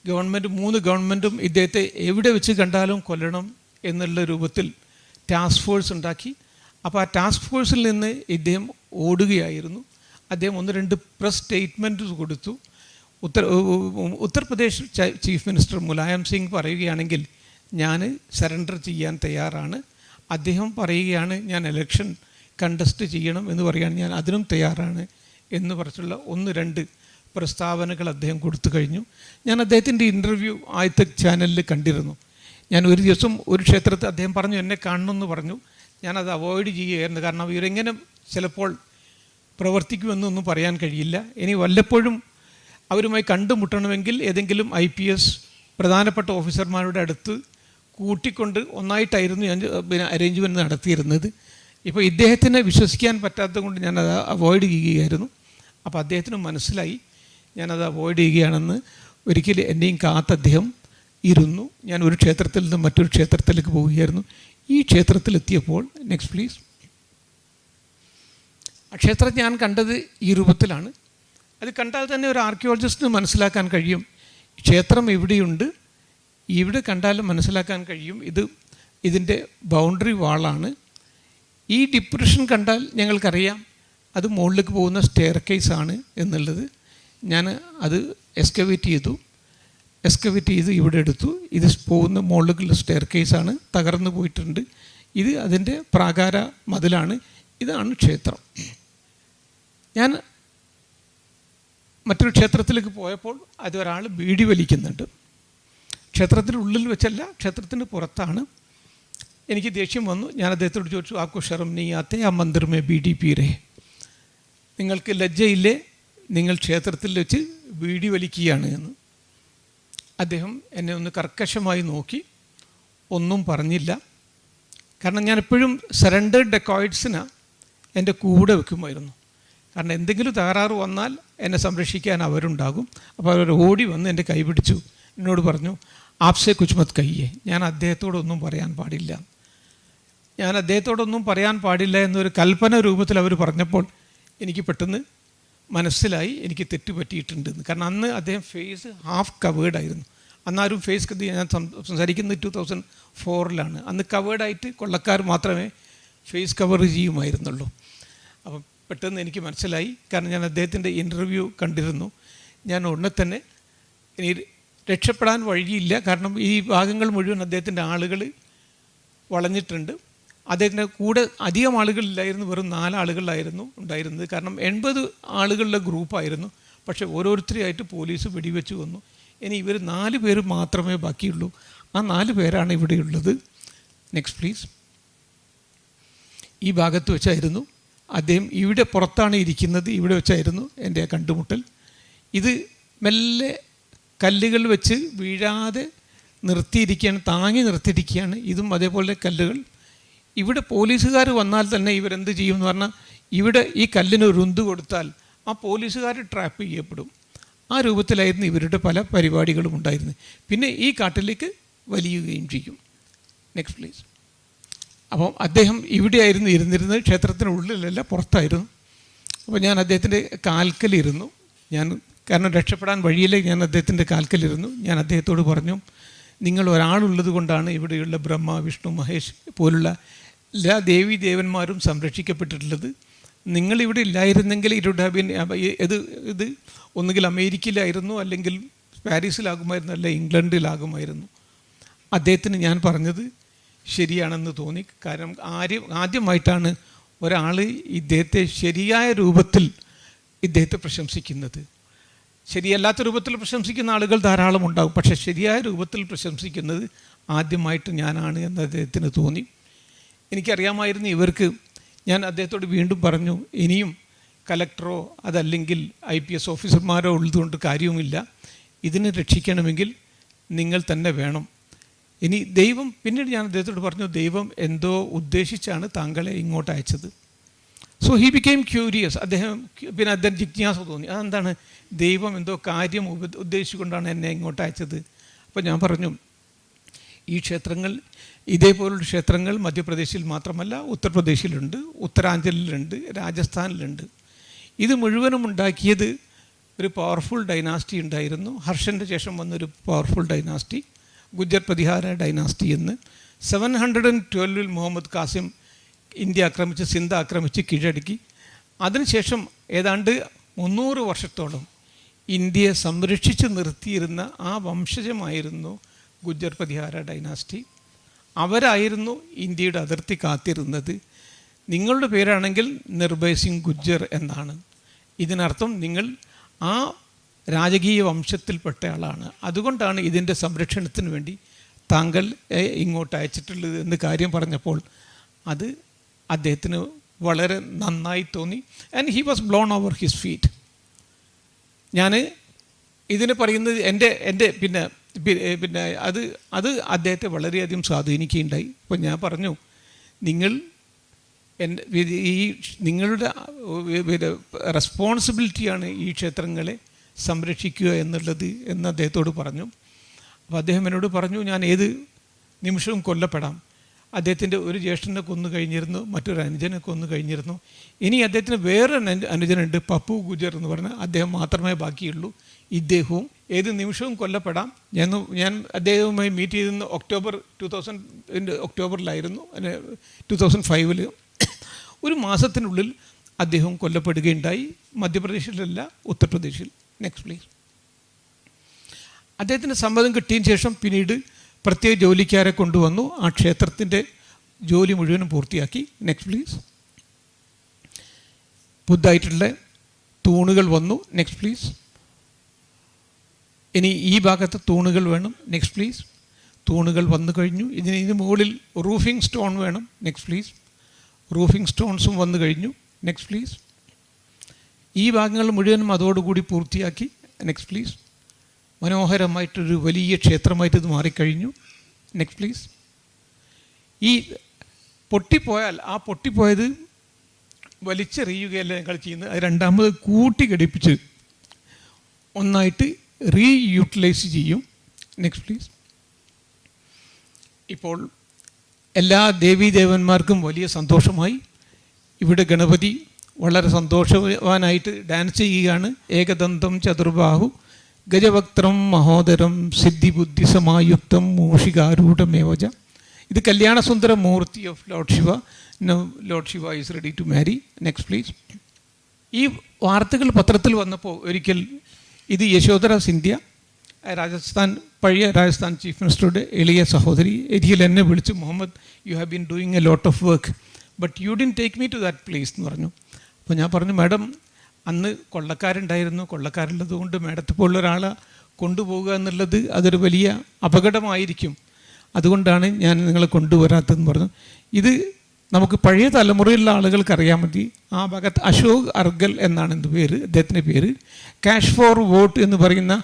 3 ഗവൺമെൻറ്റും ഇദ്ദേഹത്തെ എവിടെ വെച്ച് കണ്ടാലും കൊല്ലണം എന്നുള്ള രൂപത്തിൽ ടാസ്ക് ഫോഴ്സ് ഉണ്ടാക്കി. അപ്പോൾ ആ ടാസ്ക് ഫോഴ്സിൽ നിന്ന് ഇദ്ദേഹം ഓടുകയായിരുന്നു. അദ്ദേഹം 1-2 പ്രസ് സ്റ്റേറ്റ്മെൻറ്റ് കൊടുത്തു. ഉത്തർപ്രദേശ് ചീഫ് മിനിസ്റ്റർ മുലായം സിംഗ് പറയുകയാണെങ്കിൽ ഞാൻ സറണ്ടർ ചെയ്യാൻ തയ്യാറാണ്. അദ്ദേഹം പറയുകയാണ് ഞാൻ ഇലക്ഷൻ കണ്ടസ്റ്റ് ചെയ്യണം എന്ന് പറയുകയാണ്, ഞാൻ അതിനും തയ്യാറാണ് എന്ന് പറഞ്ഞുള്ള 1-2 പ്രസ്താവനകൾ അദ്ദേഹം കൊടുത്തു കഴിഞ്ഞു. ഞാൻ അദ്ദേഹത്തിൻ്റെ ഇൻ്റർവ്യൂ ആദ്യത്തെ ചാനലിൽ കണ്ടിരുന്നു. ഞാൻ ഒരു ദിവസം ഒരു ക്ഷേത്രത്തിൽ അദ്ദേഹം പറഞ്ഞു എന്നെ കാണണമെന്ന് പറഞ്ഞു. ഞാനത് അവോയ്ഡ് ചെയ്യുകയായിരുന്നു. കാരണം ഇവരെങ്ങനെ ചിലപ്പോൾ പ്രവർത്തിക്കുമെന്നൊന്നും പറയാൻ കഴിയില്ല. ഇനി വല്ലപ്പോഴും അവരുമായി കണ്ടുമുട്ടണമെങ്കിൽ ഏതെങ്കിലും IPS പ്രധാനപ്പെട്ട ഓഫീസർമാരുടെ അടുത്ത് കൂട്ടിക്കൊണ്ട് ഒന്നായിട്ടായിരുന്നു ഞാൻ അറേഞ്ച്മെൻറ്റ് നടത്തിയിരുന്നത്. ഇപ്പോൾ ഇദ്ദേഹത്തിനെ വിശ്വസിക്കാൻ പറ്റാത്തത് കൊണ്ട് ഞാനത് അവോയ്ഡ് ചെയ്യുകയായിരുന്നു. അപ്പോൾ അദ്ദേഹത്തിന് മനസ്സിലായി ഞാനത് അവോയ്ഡ് ചെയ്യുകയാണെന്ന്. ഒരിക്കലും എന്നെയും കാത്ത് അദ്ദേഹം ഇരുന്നു. ഞാൻ ഒരു ക്ഷേത്രത്തിൽ നിന്ന് മറ്റൊരു ക്ഷേത്രത്തിലേക്ക് പോവുകയായിരുന്നു. ഈ ക്ഷേത്രത്തിലെത്തിയപ്പോൾ നെക്സ്റ്റ് പ്ലീസ്. ആ ക്ഷേത്രം ഞാൻ കണ്ടത് ഈ രൂപത്തിലാണ്. അത് കണ്ടാൽ തന്നെ ഒരു ആർക്കിയോളജിസ്റ്റിന് മനസ്സിലാക്കാൻ കഴിയും ക്ഷേത്രം എവിടെയുണ്ട്. ഇവിടെ കണ്ടാലും മനസ്സിലാക്കാൻ കഴിയും ഇതിൻ്റെ ബൗണ്ടറി വാളാണ്. ഈ ഡിപ്രഷൻ കണ്ടാൽ ഞങ്ങൾക്കറിയാം അത് മുകളിലേക്ക് പോകുന്ന സ്റ്റെയർ കേസാണ് എന്നുള്ളത്. ഞാൻ അത് എക്സ്കവേറ്റ് ചെയ്ത് ഇവിടെ എടുത്തു. ഇത് പോകുന്ന മുകളിലേക്കുള്ള സ്റ്റെയർ കേസാണ്, തകർന്നു പോയിട്ടുണ്ട്. ഇത് അതിൻ്റെ പ്രാകാര മതിലാണ്. ഇതാണ് ക്ഷേത്രം. ഞാൻ മറ്റൊരു ക്ഷേത്രത്തിലേക്ക് പോയപ്പോൾ അതൊരാൾ ബീഡി വലിക്കുന്നുണ്ട്. ക്ഷേത്രത്തിൻ്റെ ഉള്ളിൽ വെച്ചല്ല, ക്ഷേത്രത്തിൻ്റെ പുറത്താണ്. എനിക്ക് ദേഷ്യം വന്നു. ഞാൻ അദ്ദേഹത്തോട് ചോദിച്ചു, ആക്കോ ശർം നീ ആത്തെ ആ മന്ദിർ മേ ബീഡി പീരേ, നിങ്ങൾക്ക് ലജ്ജയില്ലേ, നിങ്ങൾ ക്ഷേത്രത്തിൽ വെച്ച് ബീഡി വലിക്കുകയാണ് എന്ന്. അദ്ദേഹം എന്നെ ഒന്ന് കർക്കശമായി നോക്കി, ഒന്നും പറഞ്ഞില്ല. കാരണം ഞാൻ എപ്പോഴും സറണ്ടേഡ് ഡെക്കോയിഡ്സിന് എൻ്റെ കൂടെ വെക്കുമായിരുന്നു. കാരണം എന്തെങ്കിലും തകരാറ് വന്നാൽ എന്നെ സംരക്ഷിക്കാൻ അവരുണ്ടാകും. അപ്പോൾ അവർ ഓടി വന്ന് എൻ്റെ കൈ പിടിച്ചു, എന്നോട് പറഞ്ഞു ആപ്സെ കുച്ച് മത് കയ്യേ, ഞാൻ അദ്ദേഹത്തോടൊന്നും പറയാൻ പാടില്ല എന്നൊരു കൽപ്പന രൂപത്തിൽ അവർ പറഞ്ഞപ്പോൾ എനിക്ക് പെട്ടെന്ന് മനസ്സിലായി എനിക്ക് തെറ്റുപറ്റിയിട്ടുണ്ടെന്ന്. കാരണം അന്ന് അദ്ദേഹം ഫേസ് ഹാഫ് കവേർഡായിരുന്നു. അന്നാരും ഫേസ് ഞാൻ സംസാരിക്കുന്നത് 2004 അന്ന് കവേർഡായിട്ട് കൊള്ളക്കാർ മാത്രമേ ഫേസ് കവർ ചെയ്യുമായിരുന്നുള്ളൂ. അപ്പം പെട്ടെന്ന് എനിക്ക് മനസ്സിലായി. കാരണം ഞാൻ അദ്ദേഹത്തിൻ്റെ ഇൻ്റർവ്യൂ കണ്ടിരുന്നു. ഞാൻ ഉടനെ തന്നെ ഇനി രക്ഷപ്പെടാൻ വഴിയില്ല. കാരണം ഈ ഭാഗങ്ങൾ മുഴുവൻ അദ്ദേഹത്തിൻ്റെ ആളുകൾ വളഞ്ഞിട്ടുണ്ട്. അദ്ദേഹത്തിൻ്റെ കൂടെ അധികം ആളുകളില്ലായിരുന്നു, വെറും 4 ആളുകളായിരുന്നു ഉണ്ടായിരുന്നത്. കാരണം 80 ആളുകളുടെ ഗ്രൂപ്പായിരുന്നു. പക്ഷേ ഓരോരുത്തരെയായിട്ട് പോലീസ് വെടിവെച്ച് കൊന്നു. ഇനി ഇവർ 4 പേര് മാത്രമേ ബാക്കിയുള്ളൂ. ആ 4 പേരാണ് ഇവിടെയുള്ളത്. Next please. ഈ ഭാഗത്ത് വെച്ചായിരുന്നു അദ്ദേഹം ഇവിടെ പുറത്താണ് ഇരിക്കുന്നത്. ഇവിടെ വെച്ചായിരുന്നു എൻ്റെ കണ്ടുമുട്ടൽ. ഇത് മെല്ലെ കല്ലുകൾ വെച്ച് വീഴാതെ നിർത്തിയിരിക്കുകയാണ്, താങ്ങി നിർത്തിയിരിക്കുകയാണ്. ഇതും അതേപോലെ കല്ലുകൾ. ഇവിടെ പോലീസുകാർ വന്നാൽ തന്നെ ഇവരെന്ത് ചെയ്യുമെന്ന് പറഞ്ഞാൽ, ഇവിടെ ഈ കല്ലിന് ഒരു ഉന്ത് കൊടുത്താൽ ആ പോലീസുകാർ ട്രാപ്പ് ചെയ്യപ്പെടും. ആ രൂപത്തിലായിരുന്നു ഇവരുടെ പല പരിപാടികളും ഉണ്ടായിരുന്നത്. പിന്നെ ഈ കാട്ടിലേക്ക് വലിയുകയും ചെയ്യും. Next please. അപ്പം അദ്ദേഹം ഇവിടെയായിരുന്നു ഇരുന്നിരുന്നത്, ക്ഷേത്രത്തിനുള്ളിലല്ല, പുറത്തായിരുന്നു. അപ്പോൾ ഞാൻ അദ്ദേഹത്തിൻ്റെ കാൽക്കലിരുന്നു. കാരണം രക്ഷപ്പെടാൻ വഴിയില്ല, ഞാൻ അദ്ദേഹത്തിൻ്റെ കാൽക്കലിരുന്നു. ഞാൻ അദ്ദേഹത്തോട് പറഞ്ഞു, നിങ്ങൾ ഒരാളുള്ളത് കൊണ്ടാണ് ഇവിടെയുള്ള ബ്രഹ്മ, വിഷ്ണു, മഹേഷ് പോലുള്ള എല്ലാ ദേവീ ദേവന്മാരും സംരക്ഷിക്കപ്പെട്ടിട്ടുള്ളത്. നിങ്ങളിവിടെ ഇല്ലായിരുന്നെങ്കിൽ ഇത് ഒന്നുകിൽ അമേരിക്കയിലായിരുന്നു, അല്ലെങ്കിൽ പാരീസിലാകുമായിരുന്നു, അല്ല ഇംഗ്ലണ്ടിലാകുമായിരുന്നു. അദ്ദേഹത്തിന് ഞാൻ പറഞ്ഞത് ശരിയാണെന്ന് തോന്നി. കാരണം ആദ്യമായിട്ടാണ് ഒരാൾ ഇദ്ദേഹത്തെ ശരിയായ രൂപത്തിൽ ഇദ്ദേഹത്തെ പ്രശംസിക്കുന്നത്. ശരിയല്ലാത്ത രൂപത്തിൽ പ്രശംസിക്കുന്ന ആളുകൾ ധാരാളം ഉണ്ടാകും, പക്ഷേ ശരിയായ രൂപത്തിൽ പ്രശംസിക്കുന്നത് ആദ്യമായിട്ട് ഞാനാണ് എന്ന് അദ്ദേഹത്തിന് തോന്നി. എനിക്കറിയാമായിരുന്നു ഇവർക്ക്. ഞാൻ അദ്ദേഹത്തോട് വീണ്ടും പറഞ്ഞു, ഇനിയും കലക്ടറോ അതല്ലെങ്കിൽ IPS ഓഫീസർമാരോ ഉള്ളതുകൊണ്ട് കാര്യവുമില്ല. ഇതിനെ രക്ഷിക്കണമെങ്കിൽ നിങ്ങൾ തന്നെ വേണം. ഇനി ദൈവം, പിന്നീട് ഞാൻ അദ്ദേഹത്തോട് പറഞ്ഞു, ദൈവം എന്തോ ഉദ്ദേശിച്ചാണ് താങ്കളെ ഇങ്ങോട്ട് അയച്ചത്. So he became curious. അദ്ദേഹം ജിജ്ഞാസ തോന്നി, അതെന്താണ്, ദൈവം എന്തോ കാര്യം ഉദ്ദേശിച്ചുകൊണ്ടാണ് എന്നെ ഇങ്ങോട്ട് അയച്ചത്. അപ്പോൾ ഞാൻ പറഞ്ഞു, ഈ ക്ഷേത്രങ്ങൾ, ഇതേപോലുള്ള ക്ഷേത്രങ്ങൾ മധ്യപ്രദേശിൽ മാത്രമല്ല, ഉത്തർപ്രദേശിലുണ്ട്, ഉത്തരാഞ്ചലിലുണ്ട്, രാജസ്ഥാനിലുണ്ട്. ഇത് മുഴുവനും ഉണ്ടാക്കിയത് ഒരു പവർഫുൾ ഡൈനാസ്റ്റി ഉണ്ടായിരുന്നു. ഹർഷൻ്റെ ശേഷം വന്നൊരു powerful dynasty, Gujjar Pratihara dynasty എന്ന്. 712 മുഹമ്മദ് കാസിം ഇന്ത്യ ആക്രമിച്ച്, സിന്ധ് ആക്രമിച്ച് കീഴടക്കി. അതിനുശേഷം ഏതാണ്ട് 300 വർഷത്തോളം ഇന്ത്യയെ സംരക്ഷിച്ച് നിർത്തിയിരുന്ന ആ വംശജമായിരുന്നു ഗുജ്ജർ പ്രതിഹാര ഡൈനാസ്റ്റി. അവരായിരുന്നു ഇന്ത്യയുടെ അതിർത്തി കാത്തിരുന്നത്. നിങ്ങളുടെ പേരാണെങ്കിൽ നിർഭയ് സിംഗ് ഗുജ്ജർ എന്നാണ്. ഇതിനർത്ഥം നിങ്ങൾ ആ രാജകീയ വംശത്തിൽപ്പെട്ട ആളാണ്. അതുകൊണ്ടാണ് ഇതിൻ്റെ സംരക്ഷണത്തിന് വേണ്ടി താങ്കൾ ഇങ്ങോട്ട് അയച്ചിട്ടുള്ളത് എന്ന് കാര്യം പറഞ്ഞപ്പോൾ അത് അദ്ദേഹത്തിന് വളരെ നന്നായി തോന്നി. And he was blown over his feet. ഞാൻ ഇതിന് പറയുന്നത് എൻ്റെ പിന്നെ അത് അദ്ദേഹത്തെ വളരെയധികം സ്വാധീനിക്കുകയുണ്ടായി. അപ്പോൾ ഞാൻ പറഞ്ഞു, നിങ്ങളുടെ റെസ്പോൺസിബിലിറ്റിയാണ് ഈ ക്ഷേത്രങ്ങളെ സംരക്ഷിക്കുക എന്നുള്ളത് എന്ന് അദ്ദേഹത്തോട് പറഞ്ഞു. അപ്പോൾ അദ്ദേഹം എന്നോട് പറഞ്ഞു, ഞാൻ ഏത് നിമിഷവും കൊല്ലപ്പെടാം. അദ്ദേഹത്തിൻ്റെ ഒരു ജ്യേഷ്ഠനെ കൊന്നു കഴിഞ്ഞിരുന്നു, മറ്റൊരു അനുജനെ കൊന്നു കഴിഞ്ഞിരുന്നു. ഇനി അദ്ദേഹത്തിന് വേറെ അനുജനുണ്ട്, പപ്പു ഗുജർ എന്ന് പറഞ്ഞാൽ, അദ്ദേഹം മാത്രമേ ബാക്കിയുള്ളൂ. ഇദ്ദേഹവും ഏത് നിമിഷവും കൊല്ലപ്പെടാം. ഞാൻ അദ്ദേഹവുമായി മീറ്റ് ചെയ്തിരുന്ന ഒക്ടോബറിലായിരുന്നു, 2005. ഒരു മാസത്തിനുള്ളിൽ അദ്ദേഹം കൊല്ലപ്പെടുകയുണ്ടായി. മധ്യപ്രദേശിലല്ല, ഉത്തർപ്രദേശിൽ. Next please. അദ്ദേഹത്തിന് സമ്മതം കിട്ടിയതിന് ശേഷം പിന്നീട് പ്രത്യേക ജോലിക്കാരെ കൊണ്ടുവന്നു. ആ ക്ഷേത്രത്തിൻ്റെ ജോലി മുഴുവനും പൂർത്തിയാക്കി. Next please. ബുദ്ധായിട്ടുള്ള തൂണുകൾ വന്നു. Next please. ഇനി ഈ ഭാഗത്ത് തൂണുകൾ വേണം. Next please. തൂണുകൾ വന്നു കഴിഞ്ഞു. ഇതിന് മുകളിൽ റൂഫിംഗ് സ്റ്റോൺ വേണം. Next please. റൂഫിംഗ് സ്റ്റോൺസും വന്നു കഴിഞ്ഞു. Next please. ഈ ഭാഗങ്ങൾ മുഴുവനും അതോടുകൂടി പൂർത്തിയാക്കി. Next please. മനോഹരമായിട്ടൊരു വലിയ ക്ഷേത്രമായിട്ട് ഇത് മാറിക്കഴിഞ്ഞു. Next please. ഈ പൊട്ടിപ്പോയാൽ ആ പൊട്ടിപ്പോയത് വലിച്ചെറിയുകയല്ല ഞങ്ങൾ ചെയ്യുന്നത്, അത് രണ്ടാമത് കൂട്ടിഘടിപ്പിച്ച് ഒന്നായിട്ട് റീയൂട്ടിലൈസ് ചെയ്യും. Next please. ഇപ്പോൾ എല്ലാ ദേവീദേവന്മാർക്കും വലിയ സന്തോഷമായി. ഇവിടെ ഗണപതി വളരെ സന്തോഷവാനായിട്ട് ഡാൻസ് ചെയ്യുകയാണ്. ഏകദന്തം ചതുർബാഹു ഗജവക്ത്രം മഹോദരം സിദ്ധിബുദ്ധിസമായുക്തം മൂഷികാരൂഢമേവജ. ഇത് Kalyanasundara Murti of lord Shiva. Now lord Shiva is ready to marry. Next please. ഈ വാർത്തകൾ പത്രത്തിൽ വന്നപ്പോൾ ഒരിക്കൽ ഇത് യശോധര സിന്ധ്യ, പഴയ രാജസ്ഥാൻ ചീഫ് മിനിസ്റ്ററുടെ ഇളയ സഹോദരി, ഒരിക്കൽ എന്നെ വിളിച്ച്, Muhammad, you have been doing a lot of work but you didn't take me to that place എന്ന് പറഞ്ഞു. അപ്പോൾ ഞാൻ പറഞ്ഞു, മാഡം, അന്ന് കൊള്ളക്കാരുണ്ടായിരുന്നു, കൊള്ളക്കാരുള്ളത് കൊണ്ട് മാഡത്തെ പോലുള്ള ഒരാളെ കൊണ്ടുപോകുക എന്നുള്ളത് അതൊരു വലിയ അപകടമായിരിക്കും, അതുകൊണ്ടാണ് ഞാൻ നിങ്ങളെ കൊണ്ടുവരാത്തതെന്ന് പറഞ്ഞു. ഇത് നമുക്ക് പഴയ തലമുറയിലുള്ള ആളുകൾക്ക് അറിയാൻ മതി, ആ ഭാഗത്ത് അശോക് അർഗൽ എന്നാണ് എൻ്റെ പേര്, അദ്ദേഹത്തിൻ്റെ പേര്. ക്യാഷ് ഫോർ വോട്ട് എന്ന് പറയുന്ന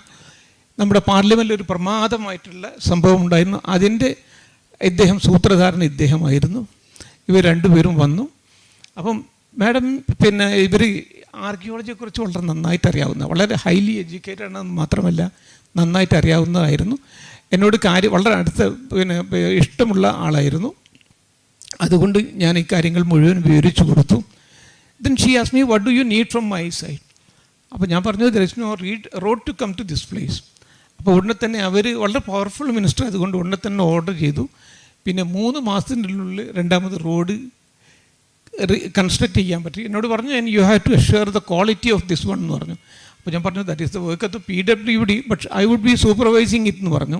നമ്മുടെ പാർലമെൻറ്റിൽ ഒരു പ്രമാദമായിട്ടുള്ള സംഭവം ഉണ്ടായിരുന്നു. അതിൻ്റെ ഇദ്ദേഹം സൂത്രധാരൻ ഇദ്ദേഹമായിരുന്നു. ഇവർ രണ്ടുപേരും വന്നു. അപ്പം മാഡം പിന്നെ ഇവർ ആർക്കിയോളജിയെക്കുറിച്ച് വളരെ നന്നായിട്ട് അറിയാവുന്ന, വളരെ ഹൈലി എഡ്യൂക്കേറ്റഡ് ആണെന്ന് മാത്രമല്ല നന്നായിട്ട് അറിയാവുന്നതായിരുന്നു. എന്നോട് വളരെ അടുത്ത പിന്നെ ഇഷ്ടമുള്ള ആളായിരുന്നു. അതുകൊണ്ട് ഞാൻ ഈ കാര്യങ്ങൾ മുഴുവൻ വിവരിച്ചു കൊടുത്തു. Then she asked me what do you need from my side. അപ്പോൾ ഞാൻ പറഞ്ഞു there is no road to come to this place. അപ്പോൾ ഉടനെ തന്നെ അവർ വളരെ പവർഫുൾ മിനിസ്റ്റർ, അതുകൊണ്ട് ഉടനെ തന്നെ ഓർഡർ ചെയ്തു. പിന്നെ 3 മാസത്തിൻ്റെ ഉള്ളിൽ രണ്ടാമത് റോഡ് കൺസ്ട്രക്ട് ചെയ്യാൻ പറ്റി. എന്നോട് പറഞ്ഞു you have to assure the quality of this one എന്ന് പറഞ്ഞു. അപ്പോൾ ഞാൻ പറഞ്ഞു that is the work of the PWD but I would be supervising it എന്ന് പറഞ്ഞു.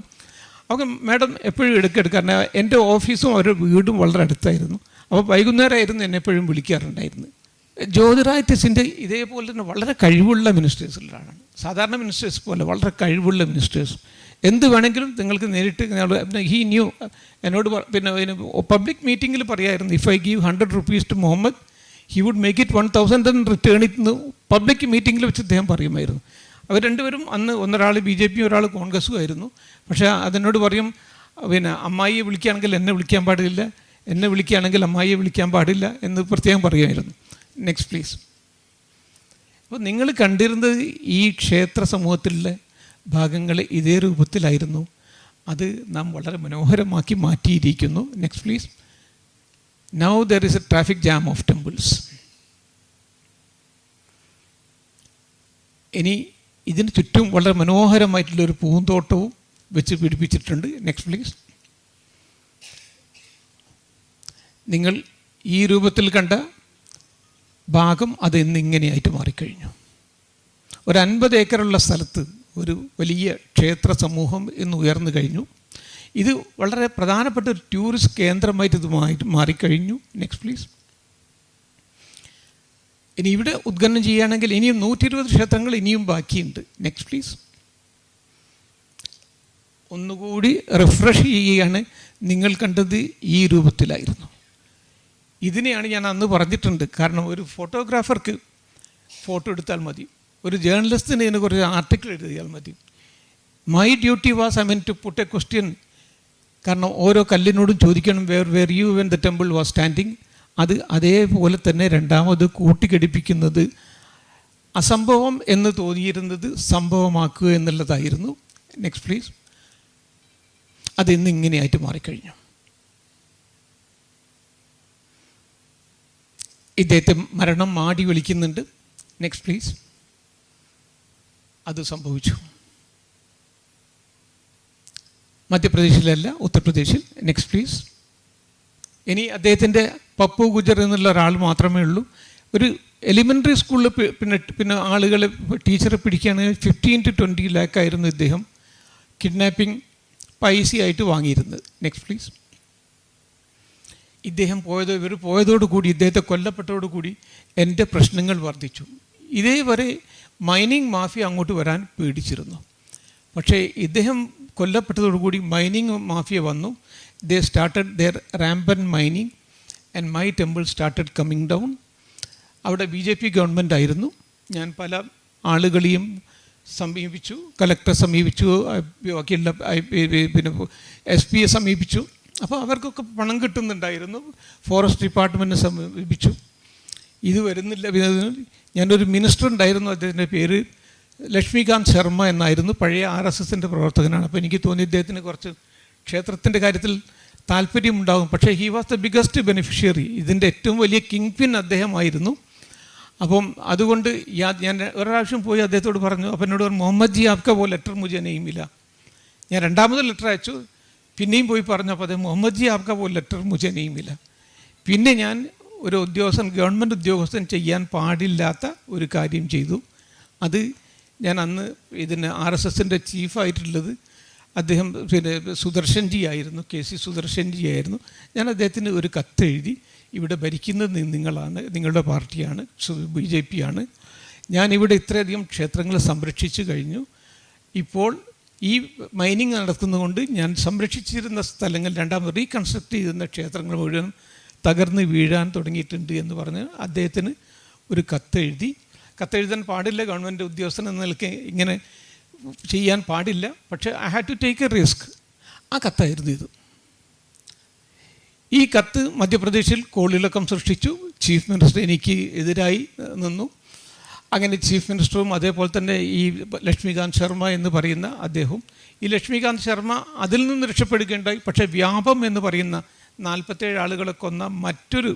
അപ്പോൾ മാഡം എപ്പോഴും കാരണം എൻ്റെ ഓഫീസും അവരുടെ വീടും വളരെ അടുത്തായിരുന്നു. അപ്പോൾ വൈകുന്നേരമായിരുന്നു എന്നെ എപ്പോഴും വിളിക്കാറുണ്ടായിരുന്നു. ജ്യോതിറാദിത്യസിൻ്റെ ഇതേപോലെ തന്നെ വളരെ കഴിവുള്ള മിനിസ്റ്റേഴ്സിലാണ്. സാധാരണ മിനിസ്റ്റേഴ്സ് പോലെ വളരെ കഴിവുള്ള മിനിസ്റ്റേഴ്സ്. എന്ത് വേണമെങ്കിലും നിങ്ങൾക്ക് നേരിട്ട് ഹീ ന്യൂ. എന്നോട് പിന്നെ പബ്ലിക് മീറ്റിങ്ങിൽ പറയായിരുന്നു, if I give 100 rupees to Muhammad he would make it 1000 and return it എന്ന് പബ്ലിക് മീറ്റിങ്ങിൽ വെച്ച് അദ്ദേഹം പറയുമായിരുന്നു. അവർ രണ്ടുപേരും അന്ന് ഒരാൾ BJP ഒരാൾ കോൺഗ്രസ്സും ആയിരുന്നു. പക്ഷേ അതിനോട് പറയും, പിന്നെ അമ്മായിയെ വിളിക്കുകയാണെങ്കിൽ എന്നെ വിളിക്കാൻ പാടില്ല, എന്നെ വിളിക്കുകയാണെങ്കിൽ അമ്മായിയെ വിളിക്കാൻ പാടില്ല എന്ന് പ്രത്യേകം പറയുമായിരുന്നു. Next please. അപ്പോൾ നിങ്ങൾ കണ്ടിരുന്നത് ഈ ക്ഷേത്ര സമൂഹത്തിലെ ഭാഗങ്ങൾ ഇതേ രൂപത്തിലായിരുന്നു. അത് നാം വളരെ മനോഹരമാക്കി മാറ്റിയിരിക്കുന്നു. Next please. Now there is A traffic jam of temples. ഇനി ഇതിന് ചുറ്റും വളരെ മനോഹരമായിട്ടുള്ളൊരു പൂന്തോട്ടവും വെച്ച് പിടിപ്പിച്ചിട്ടുണ്ട്. Next please. നിങ്ങൾ ഈ രൂപത്തിൽ കണ്ട ഭാഗം അത് ഇന്നിങ്ങനെയായിട്ട് മാറിക്കഴിഞ്ഞു. ഒരു 50 ഏക്കറുള്ള സ്ഥലത്ത് ഒരു വലിയ ക്ഷേത്ര സമൂഹം ഇന്ന് ഉയർന്നു കഴിഞ്ഞു. ഇത് വളരെ പ്രധാനപ്പെട്ട ഒരു ടൂറിസ്റ്റ് കേന്ദ്രമായിട്ട് ഇതുമായിട്ട് മാറിക്കഴിഞ്ഞു. Next please. ഇനി ഇവിടെ ഉദ്ഘാടനം ചെയ്യുകയാണെങ്കിൽ ഇനിയും 120 ക്ഷേത്രങ്ങൾ ഇനിയും ബാക്കിയുണ്ട്. Next please. ഒന്നുകൂടി റിഫ്രഷ് ചെയ്യുകയാണ്. നിങ്ങൾ കണ്ടത് ഈ രൂപത്തിലായിരുന്നു. ഇതിനെയാണ് ഞാൻ അന്ന് പറഞ്ഞിട്ടുണ്ട്. കാരണം ഒരു ഫോട്ടോഗ്രാഫർക്ക് ഫോട്ടോ എടുത്താൽ മതി, ഒരു ജേർണലിസ്റ്റിന് ഇതിനെ കുറച്ച് ആർട്ടിക്കിൾ എഴുതിയാൽ മതി. My duty was to put a question. കാരണം ഓരോ കല്ലിനോടും ചോദിക്കണം where you when the temple was standing. അത് അതേപോലെ തന്നെ രണ്ടാമത് കൂട്ടിഘടിപ്പിക്കുന്നത് അസംഭവം എന്ന് തോന്നിയിരുന്നത് സംഭവമാക്കുക എന്നുള്ളതായിരുന്നു. Next please. അതിന്ന് ഇങ്ങനെയായിട്ട് മാറിക്കഴിഞ്ഞു. ഇദ്ദേഹത്തെ മരണം മാടി വിളിക്കുന്നുണ്ട്. Next please. അത് സംഭവിച്ചു. മധ്യപ്രദേശിലല്ല, ഉത്തർപ്രദേശിൽ. Next please. ഇനി അദ്ദേഹത്തിൻ്റെ പപ്പു ഗുജർ എന്നുള്ള ഒരാൾ മാത്രമേ ഉള്ളൂ. ഒരു എലിമെൻ്ററി സ്കൂളിൽ പിന്നെ ആളുകളെ ടീച്ചറെ പിടിക്കുകയാണെങ്കിൽ 15 to 20 lakh ആയിരുന്നു ഇദ്ദേഹം കിഡ്നാപ്പിംഗ് പൈസയായിട്ട് വാങ്ങിയിരുന്നത്. Next please. ഇവർ പോയതോടുകൂടി, ഇദ്ദേഹത്തെ കൊല്ലപ്പെട്ടതോടുകൂടി എൻ്റെ പ്രശ്നങ്ങൾ വർദ്ധിച്ചു. ഇതേവരെ മൈനിങ് മാഫിയ അങ്ങോട്ട് വരാൻ പേടിച്ചിരുന്നു. പക്ഷേ ഇദ്ദേഹം കൊല്ലപ്പെട്ടതോടുകൂടി മൈനിങ് മാഫിയ വന്നു. They started their rampant mining and my temple started coming down. അവിടെ BJP ഗവൺമെൻറ് ആയിരുന്നു. ഞാൻ പല ആളുകളെയും സമീപിച്ചു, കലക്ടറെ സമീപിച്ചു, ബാക്കിയുള്ള പിന്നെ SP സമീപിച്ചു. അപ്പോൾ അവർക്കൊക്കെ പണം കിട്ടുന്നുണ്ടായിരുന്നു. ഫോറസ്റ്റ് ഡിപ്പാർട്ട്മെൻറ്റിനെ സമീപിച്ചു. ഇത് വരുന്നില്ല. ഞാനൊരു മിനിസ്റ്റർ ഉണ്ടായിരുന്നു, അദ്ദേഹത്തിൻ്റെ പേര് ലക്ഷ്മികാന്ത് ശർമ്മ എന്നായിരുന്നു. പഴയ RSSൻ്റെ പ്രവർത്തകനാണ്. അപ്പോൾ എനിക്ക് തോന്നി ഇദ്ദേഹത്തിന് കുറച്ച് ക്ഷേത്രത്തിൻ്റെ കാര്യത്തിൽ താല്പര്യമുണ്ടാകും. പക്ഷേ he was the biggest beneficiary. ഇതിൻ്റെ ഏറ്റവും വലിയ കിങ് പിൻ അദ്ദേഹമായിരുന്നു. അപ്പം അതുകൊണ്ട് ഞാൻ ഒരു പ്രാവശ്യം പോയി അദ്ദേഹത്തോട് പറഞ്ഞു. അപ്പം എന്നോട് പറഞ്ഞു, മുഹമ്മദ് ജി ആപ്ക വോ ലെറ്റർ മുझे नहीं मिला. ഞാൻ രണ്ടാമത് ലെറ്റർ അയച്ചു. പിന്നെയും പോയി പറഞ്ഞു. അപ്പോൾ അത് മുഹമ്മദ് ജി ആപ്ക വോ ലെറ്റർ മുझे नहीं मिला. പിന്നെ ഞാൻ ഒരു ഗവൺമെൻറ് ഉദ്യോഗസ്ഥൻ ചെയ്യാൻ പാടില്ലാത്ത ഒരു കാര്യം ചെയ്തു. അത് ഞാൻ അന്ന് ഇതിന് RSSൻ്റെ ചീഫായിട്ടുള്ളത് അദ്ദേഹം പിന്നെ സുദർശൻജി ആയിരുന്നു, KC സുദർശൻജി ആയിരുന്നു. ഞാൻ അദ്ദേഹത്തിന് ഒരു കത്തെഴുതി, ഇവിടെ ഭരിക്കുന്നത് നിങ്ങളാണ്, നിങ്ങളുടെ പാർട്ടിയാണ്, BJP ആണ്. ഞാനിവിടെ ഇത്രയധികം ക്ഷേത്രങ്ങൾ സംരക്ഷിച്ചു കഴിഞ്ഞു. ഇപ്പോൾ ഈ മൈനിങ് നടക്കുന്നതുകൊണ്ട് ഞാൻ സംരക്ഷിച്ചിരുന്ന സ്ഥലങ്ങൾ രണ്ടാമത് റീകൺസ്ട്രക്ട് ചെയ്തിരുന്ന ക്ഷേത്രങ്ങൾ മുഴുവൻ തകർന്ന് വീഴാൻ തുടങ്ങിയിട്ടുണ്ട് എന്ന് പറഞ്ഞ് അദ്ദേഹത്തിന് ഒരു കത്തെഴുതി. കത്തെഴുതാൻ പാടില്ല, ഗവൺമെൻറ് ഉദ്യോഗസ്ഥൻ എന്ന നിലയ്ക്ക് ഇങ്ങനെ ചെയ്യാൻ പാടില്ല, പക്ഷേ I had to take a risk. ആ കത്തായിരുന്നു ഇത്. ഈ കത്ത് മധ്യപ്രദേശിൽ കോളിളക്കം സൃഷ്ടിച്ചു. ചീഫ് മിനിസ്റ്റർ എനിക്ക് എതിരായി നിന്നു. അങ്ങനെ ചീഫ് മിനിസ്റ്ററും അതേപോലെ തന്നെ ഈ ലക്ഷ്മികാന്ത് ശർമ്മ എന്ന് പറയുന്ന അദ്ദേഹവും, ഈ ലക്ഷ്മികാന്ത് ശർമ്മ അതിൽ നിന്ന് രക്ഷപ്പെടുകയുണ്ടായി. പക്ഷേ വ്യാപം എന്ന് പറയുന്ന 47 ആളുകളെ കൊന്ന മറ്റൊരു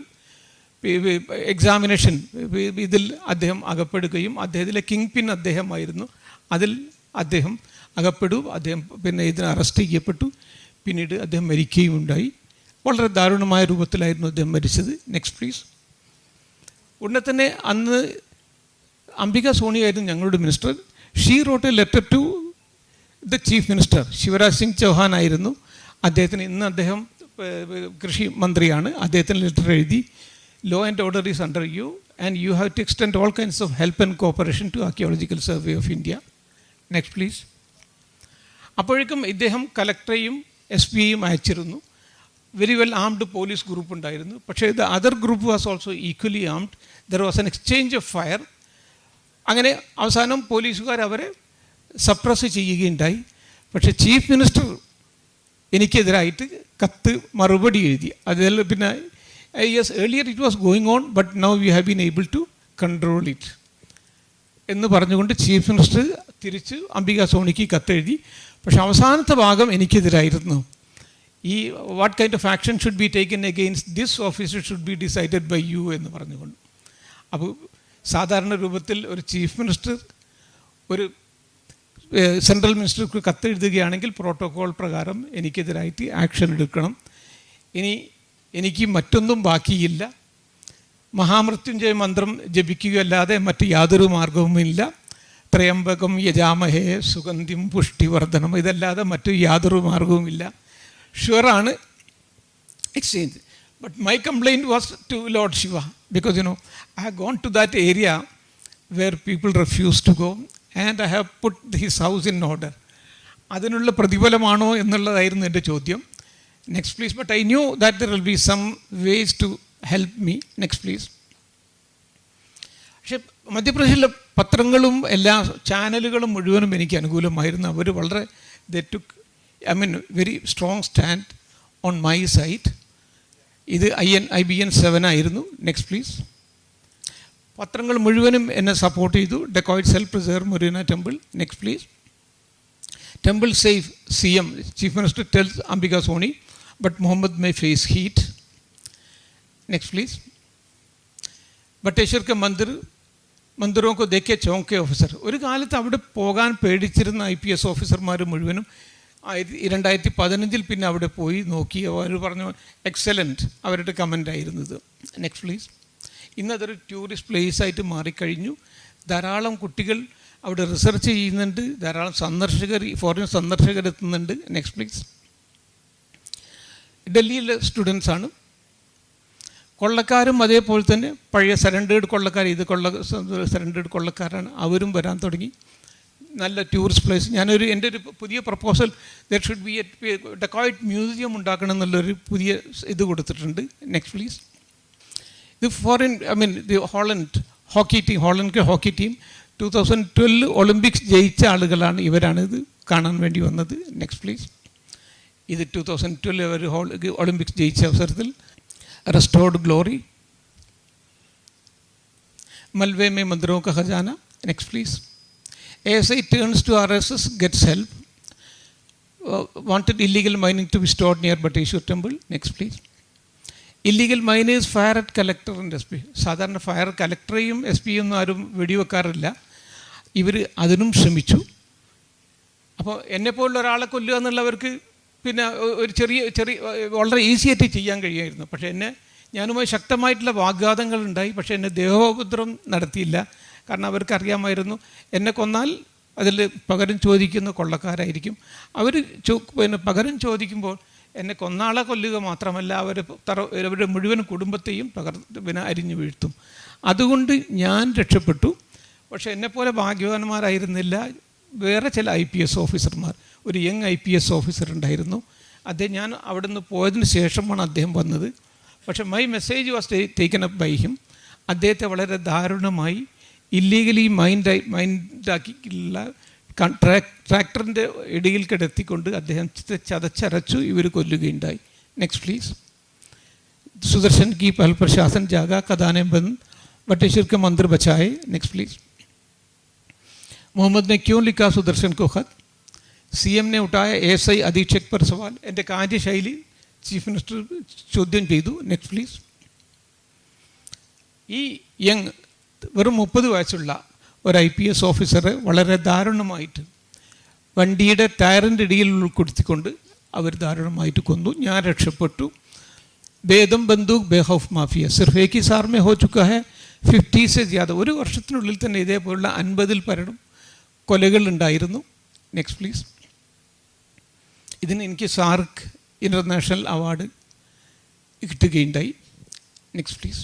എക്സാമിനേഷൻ ഇതിൽ അദ്ദേഹം അകപ്പെടുകയും അദ്ദേഹത്തിലെ കിങ് പിൻ അദ്ദേഹമായിരുന്നു. അതിൽ അദ്ദേഹം അദ്ദേഹം പിന്നെ ഇതിന് അറസ്റ്റ് ചെയ്യപ്പെട്ടു. പിന്നീട് അദ്ദേഹം മരിക്കുകയും ഉണ്ടായി. വളരെ ദാരുണമായ രൂപത്തിലായിരുന്നു അദ്ദേഹം മരിച്ചത്. Next please. ഉടനെ തന്നെ അന്ന് അംബിക സോണിയായിരുന്നു ഞങ്ങളുടെ minister. She wrote a letter to the chief minister. Shivraj Singh Chouhan ആയിരുന്നു അദ്ദേഹത്തിന്. ഇന്ന് അദ്ദേഹം കൃഷി മന്ത്രിയാണ്. അദ്ദേഹത്തിന് ലെറ്റർ എഴുതി, law and order is under you and you have to extend all kinds of help and cooperation to Archaeological Survey of India. Next please. അപ്പോഴേക്കും ഇദ്ദേഹം കലക്ടറെയും SP-യും അയച്ചിരുന്നു. Very well armed police group ഉണ്ടായിരുന്നു. പക്ഷേ the other group was also equally armed. There was an exchange of fire. അങ്ങനെ അവസാനം പോലീസുകാർ അവരെ suppress ചെയ്യുകയുണ്ടായി. പക്ഷേ ചീഫ് മിനിസ്റ്റർ എനിക്കെതിരായിട്ട് കത്ത് മറുപടി എഴുതി. അതിൽ പിന്നെ yes, earlier it was going on but now we have been able to control it എന്ന് പറഞ്ഞുകൊണ്ട് ചീഫ് മിനിസ്റ്റർ തിരിച്ച് അംബിക സോണിക്ക് കത്തെഴുതി. പക്ഷേ അവസാനത്തെ ഭാഗം എനിക്കെതിരായിരുന്നു. ഈ what kind of action should be taken against this officer should be decided by you എന്ന് പറഞ്ഞുകൊണ്ട്. അപ്പോൾ സാധാരണ രൂപത്തിൽ ഒരു ചീഫ് മിനിസ്റ്റർ ഒരു സെൻട്രൽ മിനിസ്റ്റർക്ക് കത്തെഴുതുകയാണെങ്കിൽ പ്രോട്ടോകോൾ പ്രകാരം എനിക്കെതിരായിട്ട് ആക്ഷൻ എടുക്കണം. എനിക്ക് മറ്റൊന്നും ബാക്കിയില്ല. മഹാമൃത്യുഞ്ജയ മന്ത്രം ജപിക്കുകയല്ലാതെ മറ്റ് യാതൊരു മാർഗവുമില്ല. ത്രയംബകം യജാമഹേ സുഗന്ധിം പുഷ്ടിവർദ്ധനം, ഇതല്ലാതെ മറ്റു യാതൊരു മാർഗവുമില്ല. ഷുവറാണ് exchange. But my complaint was to lord Shiva because I have gone to that area where people refuse to go and I have put his house in order. അതിനുള്ള പ്രതിഫലമാണോ എന്നുള്ളതായിരുന്നു എൻ്റെ ചോദ്യം. Next please. But I knew that there will be some ways to help me. Next please. പക്ഷേ മധ്യപ്രദേശിലെ പത്രങ്ങളും എല്ലാ ചാനലുകളും മുഴുവനും എനിക്ക് അനുകൂലമായിരുന്നു. അവർ വളരെ they took very strong stand on my side. ഇത് IBN 7 ആയിരുന്നു. Next please. പത്രങ്ങൾ മുഴുവനും എന്നെ സപ്പോർട്ട് ചെയ്തു. Dacoit self preserve Morena temple. Next please. Temple safe CM chief minister tells Ambika Soni but Muhammad may face heat. Next please. Bateshwar കെ മന്ദിറോ കോ ദേഖെ ചൗങ്കെ ഓഫീസർ. ഒരു കാലത്ത് അവിടെ പോകാൻ പേടിച്ചിരുന്ന IPS ഓഫീസർമാർ മുഴുവനും 2015 പിന്നെ അവിടെ പോയി നോക്കി. അവർ പറഞ്ഞു എക്സലൻറ്റ്, അവരുടെ കമൻ്റ് ആയിരുന്നത്. Next please. ഇന്നതൊരു ടൂറിസ്റ്റ് പ്ലേസ് ആയിട്ട് മാറിക്കഴിഞ്ഞു. ധാരാളം കുട്ടികൾ അവിടെ റിസർച്ച് ചെയ്യുന്നുണ്ട്. ധാരാളം ഫോറിൻ സന്ദർശകർ എത്തുന്നുണ്ട്. Next please. ഡൽഹിയിലെ സ്റ്റുഡൻസാണ്. കൊള്ളക്കാരും അതേപോലെ തന്നെ പഴയ സറണ്ടേഡ് കൊള്ളക്കാർ, സറണ്ടേഡ് കൊള്ളക്കാരാണ്. അവരും വരാൻ തുടങ്ങി. നല്ല ടൂറിസ്റ്റ് പ്ലേസ്. എൻ്റെ ഒരു പുതിയ proposal there should be a dacoit museum ഉണ്ടാക്കണം എന്നുള്ളൊരു പുതിയ ഇത് കൊടുത്തിട്ടുണ്ട്. Next please. ഇത് foreign the Holland hockey team 2012 Olympics ജയിച്ച ആളുകളാണ്. ഇവരാണ് ഇത് കാണാൻ വേണ്ടി വന്നത്. Next please. ഇത് 2012 അവർ ഒളിമ്പിക്സ് ജയിച്ച അവസരത്തിൽ റെസ്റ്റോർഡ് ഗ്ലോറി. മൽവേ മേ മന്ദിറോ കാ ഖജാന. Next please. ASI turns to RSS, gets help. Wanted illegal mining to be stored near Bateshwar temple. Next please. Illegal miners fire at collector and SP. സാധാരണ ഫയർ കലക്ടറെയും SP-യും ആരും വെടിവെക്കാറില്ല. ഇവർ അതിനും ശ്രമിച്ചു. അപ്പോൾ എന്നെപ്പോലുള്ള ഒരാളെ കൊല്ലുക എന്നുള്ളവർക്ക് പിന്നെ ഒരു ചെറിയ വളരെ ഈസി ആയിട്ട് ചെയ്യാൻ കഴിയുമായിരുന്നു. പക്ഷേ ഞാനുമായി ശക്തമായിട്ടുള്ള വാഗ്വാദങ്ങൾ ഉണ്ടായി. പക്ഷേ എന്നെ ദേഹോപദ്രവം നടത്തിയില്ല. കാരണം അവർക്കറിയാമായിരുന്നു എന്നെ കൊന്നാൽ അതിൽ പകരം ചോദിക്കുന്ന കൊള്ളക്കാരായിരിക്കും. അവർ പകരം ചോദിക്കുമ്പോൾ എന്നെ കൊന്നാളെ കൊല്ലുക മാത്രമല്ല, അവരുടെ മുഴുവൻ കുടുംബത്തെയും അരിഞ്ഞു വീഴ്ത്തും. അതുകൊണ്ട് ഞാൻ രക്ഷപ്പെട്ടു. പക്ഷേ എന്നെപ്പോലെ ഭാഗ്യവാന്മാരായിരുന്നില്ല വേറെ ചില IPS ഓഫീസർമാർ. ഒരു യങ് IPS ഓഫീസർ ഉണ്ടായിരുന്നു. അദ്ദേഹം ഞാൻ അവിടെ നിന്ന് പോയതിന് ശേഷമാണ് അദ്ദേഹം വന്നത്. പക്ഷേ my message was taken up by him. അദ്ദേഹത്തെ വളരെ ദാരുണമായി ഇല്ലീഗലി മൈൻഡാക്കിയുള്ള ട്രാക്ടറിൻ്റെ ഇടയിൽ കിടത്തിക്കൊണ്ട് അദ്ദേഹം ചതച്ചരച്ചു, ഇവർ കൊല്ലുകയുണ്ടായി. Next please. सुदर्शन की पहल प्रशासन जागा, कदाने बंद, बटेश्वर के मंदिर बचाए. Next please. मोहम्मद ने क्यों लिखा सुदर्शन को खत? सीएम ने उठाया एएसआई अधीक्षक पर सवाल. എൻ്റെ കാര്യശൈലി ചീഫ് മിനിസ്റ്റർ ചോദ്യം ചെയ്തു. Next please. ഈ യങ് വെറും 30 വയസ്സുള്ള ഒരു IPS ഓഫീസറെ വളരെ ദാരുണമായിട്ട് വണ്ടിയുടെ ടയറിൻ്റെ ഇടയിൽ ഉൾപ്പെടുത്തിക്കൊണ്ട് അവർ ദാരുണമായിട്ട് കൊന്നു. ഞാൻ രക്ഷപ്പെട്ടു. बेदम बंदूक बेखौफ माफिया सिर्फ एक ही साल में हो चुका है. 50 से ज़्यादा ഒരു വർഷത്തിനുള്ളിൽ തന്നെ ഇതേപോലുള്ള 50-ൽ പരം കൊലകൾ ഉണ്ടായിരുന്നു. Next please. ഇതിന് എനിക്ക് സാർക്ക് ഇൻ്റർനാഷണൽ അവാർഡ് കിട്ടുകയുണ്ടായി. Next please.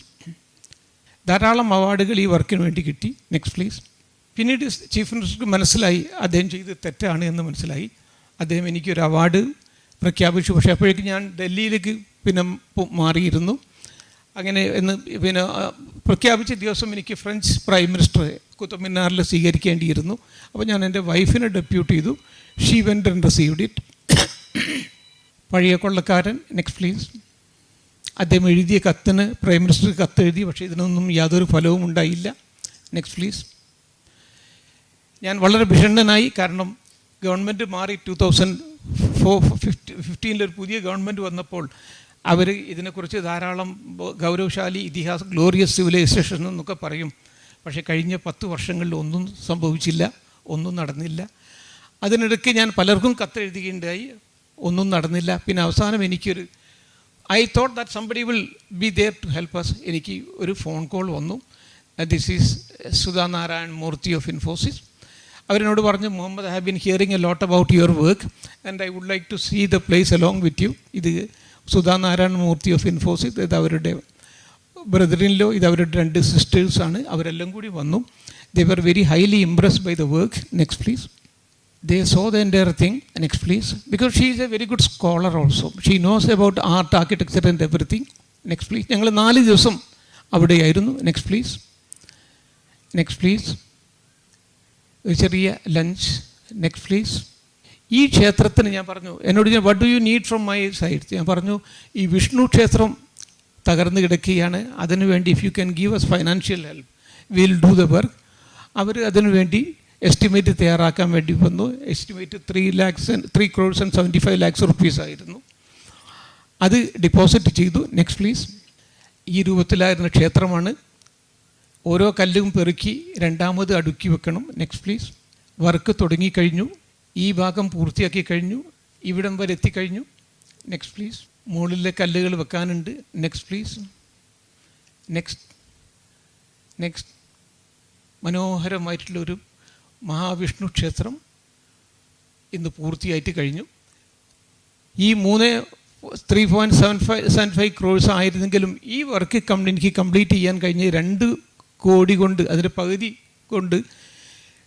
ധാരാളം അവാർഡുകൾ ഈ വർക്കിന് വേണ്ടി കിട്ടി. Next please. പിന്നീട് ചീഫ് മിനിസ്റ്റർക്ക് മനസ്സിലായി അദ്ദേഹം ചെയ്ത് തെറ്റാണ് എന്ന് മനസ്സിലായി. അദ്ദേഹം എനിക്കൊരു അവാർഡ് പ്രഖ്യാപിച്ചു. പക്ഷേ അപ്പോഴേക്കും ഞാൻ ഡൽഹിയിലേക്ക് പിന്നെ മാറിയിരുന്നു. അങ്ങനെ എന്ന് പിന്നെ പ്രഖ്യാപിച്ച ദിവസം എനിക്ക് ഫ്രഞ്ച് പ്രൈം മിനിസ്റ്ററെ കുത്തബ് മിനാറിൽ സ്വീകരിക്കേണ്ടിയിരുന്നു. അപ്പോൾ ഞാൻ എൻ്റെ വൈഫിനെ ഡെപ്യൂട്ട് ചെയ്തു. She went and received it. പഴയ കൊള്ളക്കാരൻ. Next please. അദ്ദേഹം എഴുതിയ കത്തിന് പ്രൈം മിനിസ്റ്റർ കത്തെഴുതി, പക്ഷേ ഇതിനൊന്നും യാതൊരു ഫലവും ഉണ്ടായില്ല. Next please. ഞാൻ വളരെ ഭിഷണ്ണനായി. കാരണം ഗവൺമെൻറ് മാറി 2015 ഒരു പുതിയ ഗവൺമെൻറ് വന്നപ്പോൾ അവർ ഇതിനെക്കുറിച്ച് ധാരാളം ഗൗരവശാലി ഇതിഹാസം, ഗ്ലോറിയസ് സിവിലൈസേഷൻ എന്നൊക്കെ പറയും. പക്ഷേ കഴിഞ്ഞ 10 വർഷങ്ങളിൽ ഒന്നും സംഭവിച്ചില്ല, ഒന്നും നടന്നില്ല. അതിനിടയ്ക്ക് ഞാൻ പലർക്കും കത്തെഴുതുകയുണ്ടായി, ഒന്നും നടന്നില്ല. പിന്നെ അവസാനം എനിക്കൊരു I thought that somebody will be there to help us. എനിക്ക് ഒരു ഫോൺ കോൾ വന്നു. This is Sudha Narayan Murthy of Infosys. അവരെന്നോട് പറഞ്ഞു, Muhammad, I have been hearing a lot about your work and I would like to see the place along with you. ഇത് Sudha Narayan Murthy of Infosys, ഇത് അവരുടെ brother-in-law, ഇത് അവരുടെ 2 സിസ്റ്റേഴ്സാണ്. അവരെല്ലാം കൂടി വന്നു. They were very highly impressed by the work. Next please. They saw the entire thing. Next please. Because she is a very good scholar also. She knows about art, architecture and everything. Next please. ഞങ്ങൾ 4 ദിവസം അവിടെയായിരുന്നു. Next please. Next please. ഒരു ചെറിയ lunch. Next please. ഈ ക്ഷേത്രത്തിന് ഞാൻ പറഞ്ഞു, എന്നോട് ഞാൻ what do you need from my side? ഞാൻ പറഞ്ഞു, ഈ വിഷ്ണു ക്ഷേത്രം തകർന്നു കിടക്കുകയാണ്, അതിനുവേണ്ടി if you can give us financial help will do the work. അവർ അതിനുവേണ്ടി എസ്റ്റിമേറ്റ് തയ്യാറാക്കാൻ വേണ്ടി വന്നു. Estimate 3 crores and 75 lakhs rupees ആയിരുന്നു. അത് ഡിപ്പോസിറ്റ് ചെയ്തു. Next please. ഈ രൂപത്തിലായിരുന്ന ക്ഷേത്രമാണ്. ഓരോ കല്ലും പെറുക്കി രണ്ടാമത് അടുക്കി വെക്കണം. Next please. വർക്ക് തുടങ്ങിക്കഴിഞ്ഞു. ഈ ഭാഗം പൂർത്തിയാക്കി കഴിഞ്ഞു. ഇവിടം വരെ എത്തിക്കഴിഞ്ഞു. Next please. മുകളിലെ കല്ലുകൾ വെക്കാനുണ്ട്. Next please. നെക്സ്റ്റ്. നെക്സ്റ്റ്. മനോഹരമായിട്ടുള്ളൊരു മഹാവിഷ്ണു ക്ഷേത്രം ഇന്ന് പൂർത്തിയായിട്ട് കഴിഞ്ഞു. ഈ 3.75 crores ആയിരുന്നെങ്കിലും ഈ വർക്ക് എനിക്ക് കംപ്ലീറ്റ് ചെയ്യാൻ കഴിഞ്ഞ് 2 കോടി കൊണ്ട്, അതിൻ്റെ പകുതി കൊണ്ട്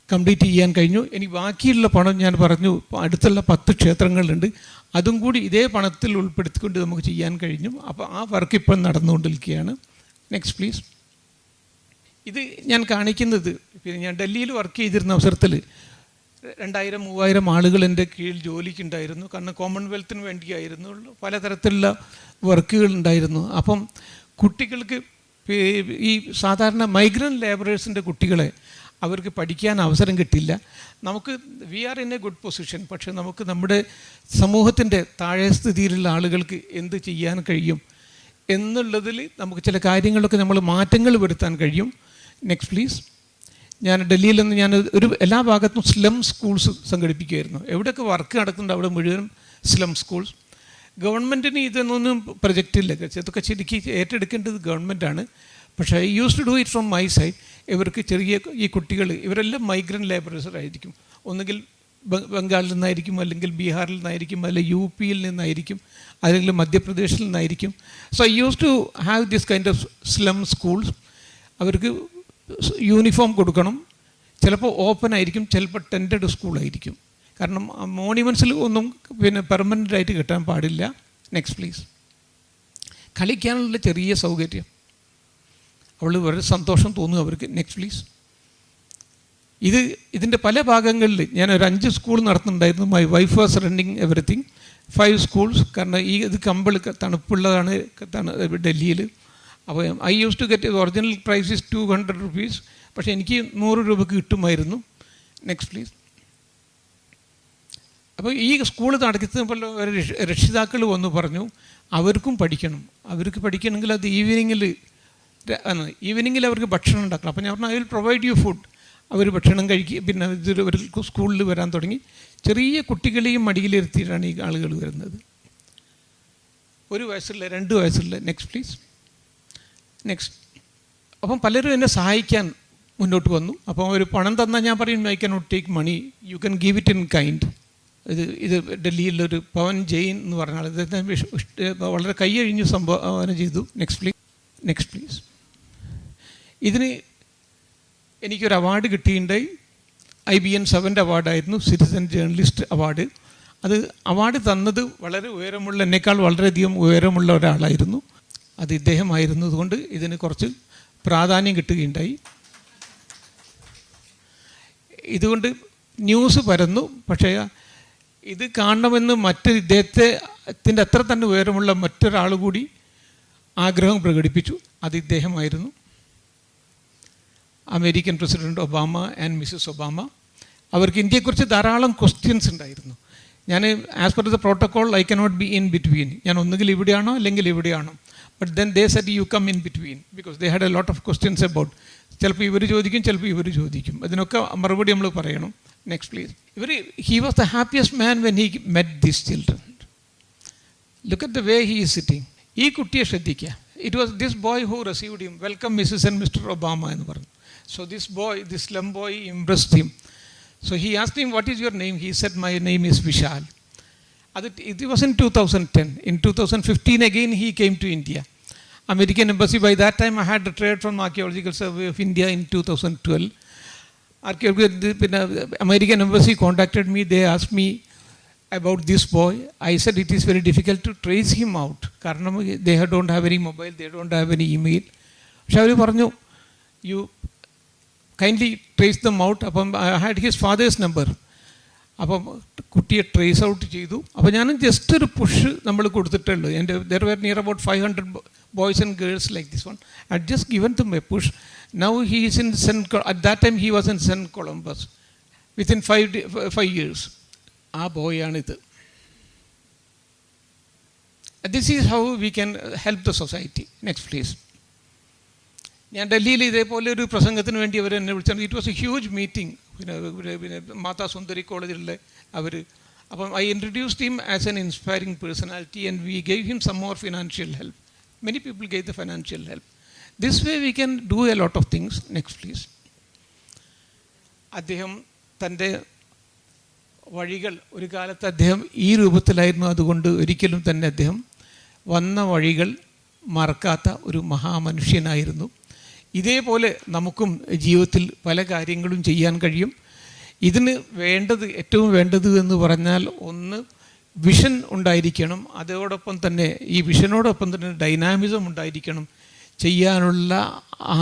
കംപ്ലീറ്റ് ചെയ്യാൻ കഴിഞ്ഞു. ഇനി ബാക്കിയുള്ള പണം ഞാൻ പറഞ്ഞു അടുത്തുള്ള 10 ക്ഷേത്രങ്ങളുണ്ട്, അതും കൂടി ഇതേ പണത്തിൽ ഉൾപ്പെടുത്തിക്കൊണ്ട് നമുക്ക് ചെയ്യാൻ കഴിഞ്ഞു. അപ്പോൾ ആ വർക്ക് ഇപ്പം നടന്നുകൊണ്ടിരിക്കുകയാണ്. Next please. ഇത് ഞാൻ കാണിക്കുന്നത്, പിന്നെ ഞാൻ ഡൽഹിയിൽ വർക്ക് ചെയ്തിരുന്ന അവസരത്തിൽ 2000-3000 ആളുകൾ എൻ്റെ കീഴിൽ ജോലിക്കുണ്ടായിരുന്നു. കാരണം കോമൺവെൽത്തിന് വേണ്ടിയായിരുന്നു, പലതരത്തിലുള്ള വർക്കുകൾ ഉണ്ടായിരുന്നു. അപ്പം കുട്ടികൾക്ക് ഈ സാധാരണ മൈഗ്രൻ്റ് ലേബറേഴ്സിൻ്റെ കുട്ടികളെ അവർക്ക് പഠിക്കാൻ അവസരം കിട്ടില്ല. നമുക്ക് we are in a good position, പക്ഷേ നമുക്ക് നമ്മുടെ സമൂഹത്തിൻ്റെ താഴെ സ്ഥിതിയിലുള്ള ആളുകൾക്ക് എന്ത് ചെയ്യാൻ കഴിയും എന്നുള്ളതിൽ നമുക്ക് ചില കാര്യങ്ങളൊക്കെ നമ്മൾ മാറ്റങ്ങൾ വരുത്താൻ കഴിയും. Next please. ഞാൻ ഡൽഹിയിൽ നിന്ന് എല്ലാ ഭാഗത്തും സ്ലം സ്കൂൾസ് സംഘടിപ്പിക്കുമായിരുന്നു. എവിടെയൊക്കെ വർക്ക് നടക്കുന്നുണ്ട് അവിടെ മുഴുവനും സ്ലം സ്കൂൾസ്. ഗവൺമെൻറ്റിന് ഇതൊന്നും പ്രൊജക്റ്റില്ല, ഇതൊക്കെ ശരിക്കും ഏറ്റെടുക്കേണ്ടത് ഗവൺമെൻറ്റാണ്. പക്ഷേ I use to do it from my side. ഇവർക്ക് ചെറിയ ഈ കുട്ടികൾ ഇവരെല്ലാം മൈഗ്രൻ്റ് ലേബറേഴ്സ് ആയിരിക്കും. ഒന്നുകിൽ ബംഗാളിൽ നിന്നായിരിക്കും, അല്ലെങ്കിൽ ബീഹാറിൽ നിന്നായിരിക്കും, അല്ലെങ്കിൽ UP നിന്നായിരിക്കും, അല്ലെങ്കിൽ മധ്യപ്രദേശിൽ നിന്നായിരിക്കും. So I use to have this kind of slum schools. അവർക്ക് യൂണിഫോം കൊടുക്കണം. ചിലപ്പോൾ ഓപ്പൺ ആയിരിക്കും, ചിലപ്പോൾ ടെൻറ്റഡ് സ്കൂളായിരിക്കും. കാരണം മോണിമെൻറ്റ്സിൽ ഒന്നും പിന്നെ പെർമനൻ്റ് ആയിട്ട് കിട്ടാൻ പാടില്ല. Next please. കളിക്കാനുള്ള ചെറിയ സൗകര്യം. അവൾ വളരെ സന്തോഷം തോന്നും അവർക്ക്. Next please. ഇതിൻ്റെ പല ഭാഗങ്ങളിൽ ഞാനൊരു 5 സ്കൂൾ നടത്തുന്നുണ്ടായിരുന്നു. My wife was running everything. 5 schools. കാരണം ഇത് കമ്പിൾ തണുപ്പുള്ളതാണ് ഡൽഹിയിൽ. അപ്പോൾ I use to get original price is 200 rupees. പക്ഷേ എനിക്ക് 100 രൂപയ്ക്ക് കിട്ടുമായിരുന്നു. Next please. അപ്പോൾ ഈ സ്കൂൾ നടത്തുമ്പോൾ രക്ഷിതാക്കൾ വന്ന് പറഞ്ഞു അവർക്കും പഠിക്കണം. അവർക്ക് പഠിക്കണമെങ്കിൽ അത് ഈവനിങ്ങിൽ അവർക്ക് ഭക്ഷണം ഉണ്ടാക്കണം. അപ്പോൾ ഞാൻ പറഞ്ഞു I will provide you food. അവർ ഭക്ഷണം കഴിക്കുക. പിന്നെ അവർ സ്കൂളിൽ വരാൻ തുടങ്ങി. ചെറിയ കുട്ടികളെയും മടിയിലിരുത്തിയിട്ടാണ് ഈ ആളുകൾ വരുന്നത്. 1 വയസ്സുള്ള 2 വയസ്സുള്ള. Next please. നെക്സ്റ്റ്. അപ്പം പലരും എന്നെ സഹായിക്കാൻ മുന്നോട്ട് വന്നു. അപ്പോൾ ഒരു പണം തന്നാൽ ഞാൻ പറയും I can not take money, you can give it in kind. ഇത് ഡൽഹിയിലൊരു പവൻ ജെയിൻ എന്ന് പറഞ്ഞ ആൾ ഇദ്ദേഹത്തെ വളരെ കൈയഴിഞ്ഞ് സംഭാവന ചെയ്തു. Next please. Next please. ഇതിന് എനിക്കൊരു അവാർഡ് കിട്ടിയിട്ടുണ്ടായി. IBN 7 അവാർഡായിരുന്നു, സിറ്റിസൺ ജേർണലിസ്റ്റ് അവാർഡ്. അത് അവാർഡ് തന്നത് വളരെ ഉയരമുള്ള, എന്നേക്കാൾ വളരെയധികം ഉയരമുള്ള ഒരാളായിരുന്നു. അത് ഇദ്ദേഹമായിരുന്നതുകൊണ്ട് ഇതിന് കുറച്ച് പ്രാധാന്യം കിട്ടുകയുണ്ടായി. ഇതുകൊണ്ട് ന്യൂസ് പരന്നു. പക്ഷേ ഇത് കാണണമെന്ന് ഇദ്ദേഹത്തിൻ്റെ അത്ര തന്നെ ഉയരമുള്ള മറ്റൊരാൾ കൂടി ആഗ്രഹം പ്രകടിപ്പിച്ചു. അത് ഇദ്ദേഹമായിരുന്നു. American president Obama and Mrs Obama. അവർക്ക് ഇന്ത്യയെക്കുറിച്ച് ധാരാളം ക്വസ്റ്റ്യൻസ് ഉണ്ടായിരുന്നു. ഞാൻ as per the protocol I cannot be in between. ഞാൻ ഒന്നുകിൽ ഇവിടെയാണോ അല്ലെങ്കിൽ ഇവിടെയാണോ. But then they said you come in between because they had a lot of questions about. ചിലപ്പോൾ ഇവർ ചോദിക്കും, ചിലപ്പോൾ ഇവർ ചോദിക്കും. അതിനൊക്കെ മറുപടി നമ്മൾ പറയണം. Next please. He was the happiest man when he met these children. Look at the way he is sitting. ഈ കുട്ടിയെ ശ്രദ്ധിക്കുക. It was this boy who received him. Welcome Mrs and Mr Obama എന്ന് പറഞ്ഞു. So this slum boy impressed him. So he asked him, what is your name? He said, my name is Vishal. It was in 2010. In 2015 again he came to India. American Embassy, by that time I had retired from Archaeological Survey of India in 2012. American Embassy contacted me. They asked me about this boy. I said it is very difficult to trace him out. കാരണം they don't have any mobile, they don't have any email. പക്ഷെ അവർ പറഞ്ഞു you kindly trace them out. അപ്പം I had his father's number. അപ്പം കുട്ടിയെ trace out ചെയ്തു. അപ്പോൾ ഞാൻ just ഒരു പുഷ് നമ്മൾ കൊടുത്തിട്ടുള്ളൂ. there were near about 500 boys and girls like this one. I had just given them a push. Now he is in at that time he was in St. Columbus. Within 5 years. ആ ബോയാണിത്. This is how we can help the society. Next please. ഞാൻ ഡൽഹിയിൽ ഇതേപോലെ ഒരു പ്രസംഗത്തിന് വേണ്ടി അവർ എന്നെ വിളിച്ചാൽ it was a huge meeting. പിന്നെ മാതാ സുന്ദരി കോളേജിലുള്ള അവർ. അപ്പം I introduced him as an inspiring personality and we gave him some more financial help. Many people gave the financial help. This way we can do a lot of things. Next please. അദ്ദേഹം തൻ്റെ വഴികൾ ഒരു കാലത്ത് അദ്ദേഹം ഈ രൂപത്തിലായിരുന്നു. അതുകൊണ്ട് ഒരിക്കലും തന്നെ അദ്ദേഹം വന്ന വഴികൾ മറക്കാത്ത ഒരു മഹാമനുഷ്യനായിരുന്നു. ഇതേപോലെ നമുക്കും ജീവിതത്തിൽ പല കാര്യങ്ങളും ചെയ്യാൻ കഴിയും. ഇതിന് ഏറ്റവും വേണ്ടത് എന്ന് പറഞ്ഞാൽ ഒന്ന് വിഷൻ ഉണ്ടായിരിക്കണം. അതോടൊപ്പം തന്നെ ഈ വിഷനോടൊപ്പം തന്നെ ഡൈനാമിസം ഉണ്ടായിരിക്കണം. ചെയ്യാനുള്ള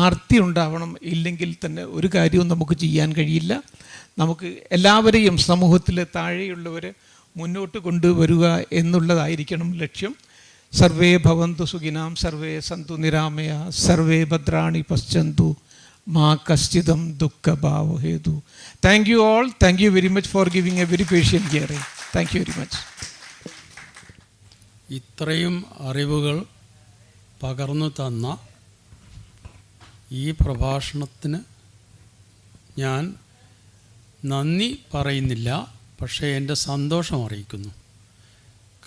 ആർത്തി ഉണ്ടാവണം. ഇല്ലെങ്കിൽ തന്നെ ഒരു കാര്യവും നമുക്ക് ചെയ്യാൻ കഴിയില്ല. നമുക്ക് എല്ലാവരെയും സമൂഹത്തിലെ താഴെയുള്ളവരെ മുന്നോട്ട് കൊണ്ടുവരിക എന്നുള്ളതായിരിക്കണം ലക്ഷ്യം. സർവേ ഭവന്തു സുഖിനാം സർവേ സന്തു നിരാമയ സർവേ ഭദ്രാണി പശ്യന്തു മാ കശ്ചിദം ദുഃഖഭാവോ ഹേതു. Thank you all. Thank you very much for giving A very patient hearing. Thank you very much. ഇത്രയും അറിവുകൾ പകർന്നു തന്ന ഈ പ്രഭാഷണത്തിന് ഞാൻ നന്ദി പറയുന്നില്ല, പക്ഷേ എൻ്റെ സന്തോഷം അറിയിക്കുന്നു.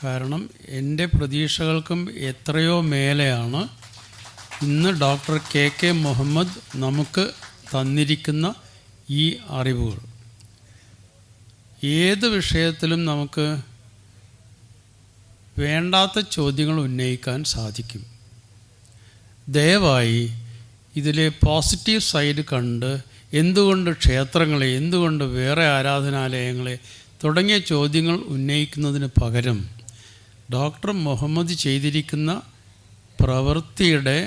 കാരണം എൻ്റെ പ്രതീക്ഷകൾക്കും എത്രയോ മേലെയാണ് ഇന്ന് ഡോക്ടർ KK മുഹമ്മദ് നമുക്ക് തന്നിരിക്കുന്ന ഈ അറിവുകൾ. ഏത് വിഷയത്തിലും നമുക്ക് വേണ്ടാത്ത ചോദ്യങ്ങൾ ഉന്നയിക്കാൻ സാധിക്കും. ദയവായി ഇതിലെ പോസിറ്റീവ് സൈഡ് കണ്ട് എന്തുകൊണ്ട് ക്ഷേത്രങ്ങളെ, എന്തുകൊണ്ട് വേറെ ആരാധനാലയങ്ങളെ തുടങ്ങിയ ചോദ്യങ്ങൾ ഉന്നയിക്കുന്നതിന് പകരം ഡോക്ടർ മുഹമ്മദ് ചെയ്തിരിക്കുന്ന പ്രവൃത്തിയുടെ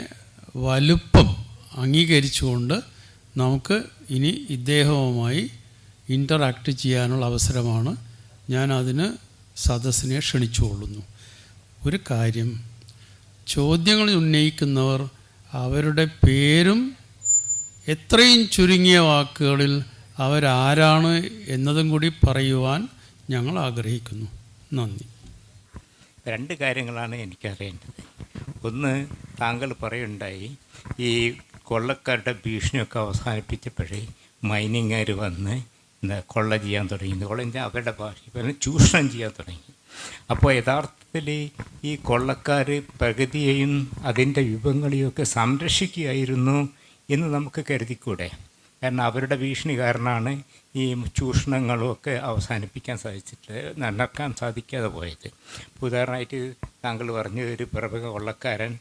വലുപ്പം അംഗീകരിച്ചുകൊണ്ട് നമുക്ക് ഇനി ഇദ്ദേഹവുമായി ഇൻ്ററാക്ട് ചെയ്യാനുള്ള അവസരമാണ് ഞാൻ അതിന് സദസ്സിനെ ക്ഷണിച്ചുകൊള്ളുന്നു. ഒരു കാര്യം, ചോദ്യങ്ങൾ ഉന്നയിക്കുന്നവർ അവരുടെ പേരും എത്രയും ചുരുങ്ങിയ വാക്കുകളിൽ അവരാരാണ് എന്നതും കൂടി പറയുവാൻ ഞങ്ങൾ ആഗ്രഹിക്കുന്നു. നന്ദി. 2 കാര്യങ്ങളാണ് എനിക്കറിയേണ്ടത്. ഒന്ന്, താങ്കൾ പറയുണ്ടായി ഈ കൊള്ളക്കാരുടെ ഭീഷണിയൊക്കെ അവസാനിപ്പിച്ചപ്പോഴേ മൈനിങ്ങുകാർ വന്ന് കൊള്ള ചെയ്യാൻ തുടങ്ങി. കൊള്ള അവരുടെ ഭാഷ ചൂഷണം ചെയ്യാൻ തുടങ്ങി. അപ്പോൾ യഥാർത്ഥത്തിൽ ഈ കൊള്ളക്കാർ പ്രകൃതിയെയും അതിൻ്റെ വിഭവങ്ങളെയൊക്കെ സംരക്ഷിക്കുകയായിരുന്നു എന്ന് നമുക്ക് കരുതിക്കൂടെ? കാരണം അവരുടെ ഭീഷണി കാരണമാണ് ഈ ചൂഷണങ്ങളുമൊക്കെ അവസാനിപ്പിക്കാൻ നടക്കാൻ സാധിക്കാതെ പോയത്. ഉദാഹരണമായിട്ട് താങ്കൾ പറഞ്ഞ ഒരു പ്രമുഖ കൊള്ളക്കാരൻ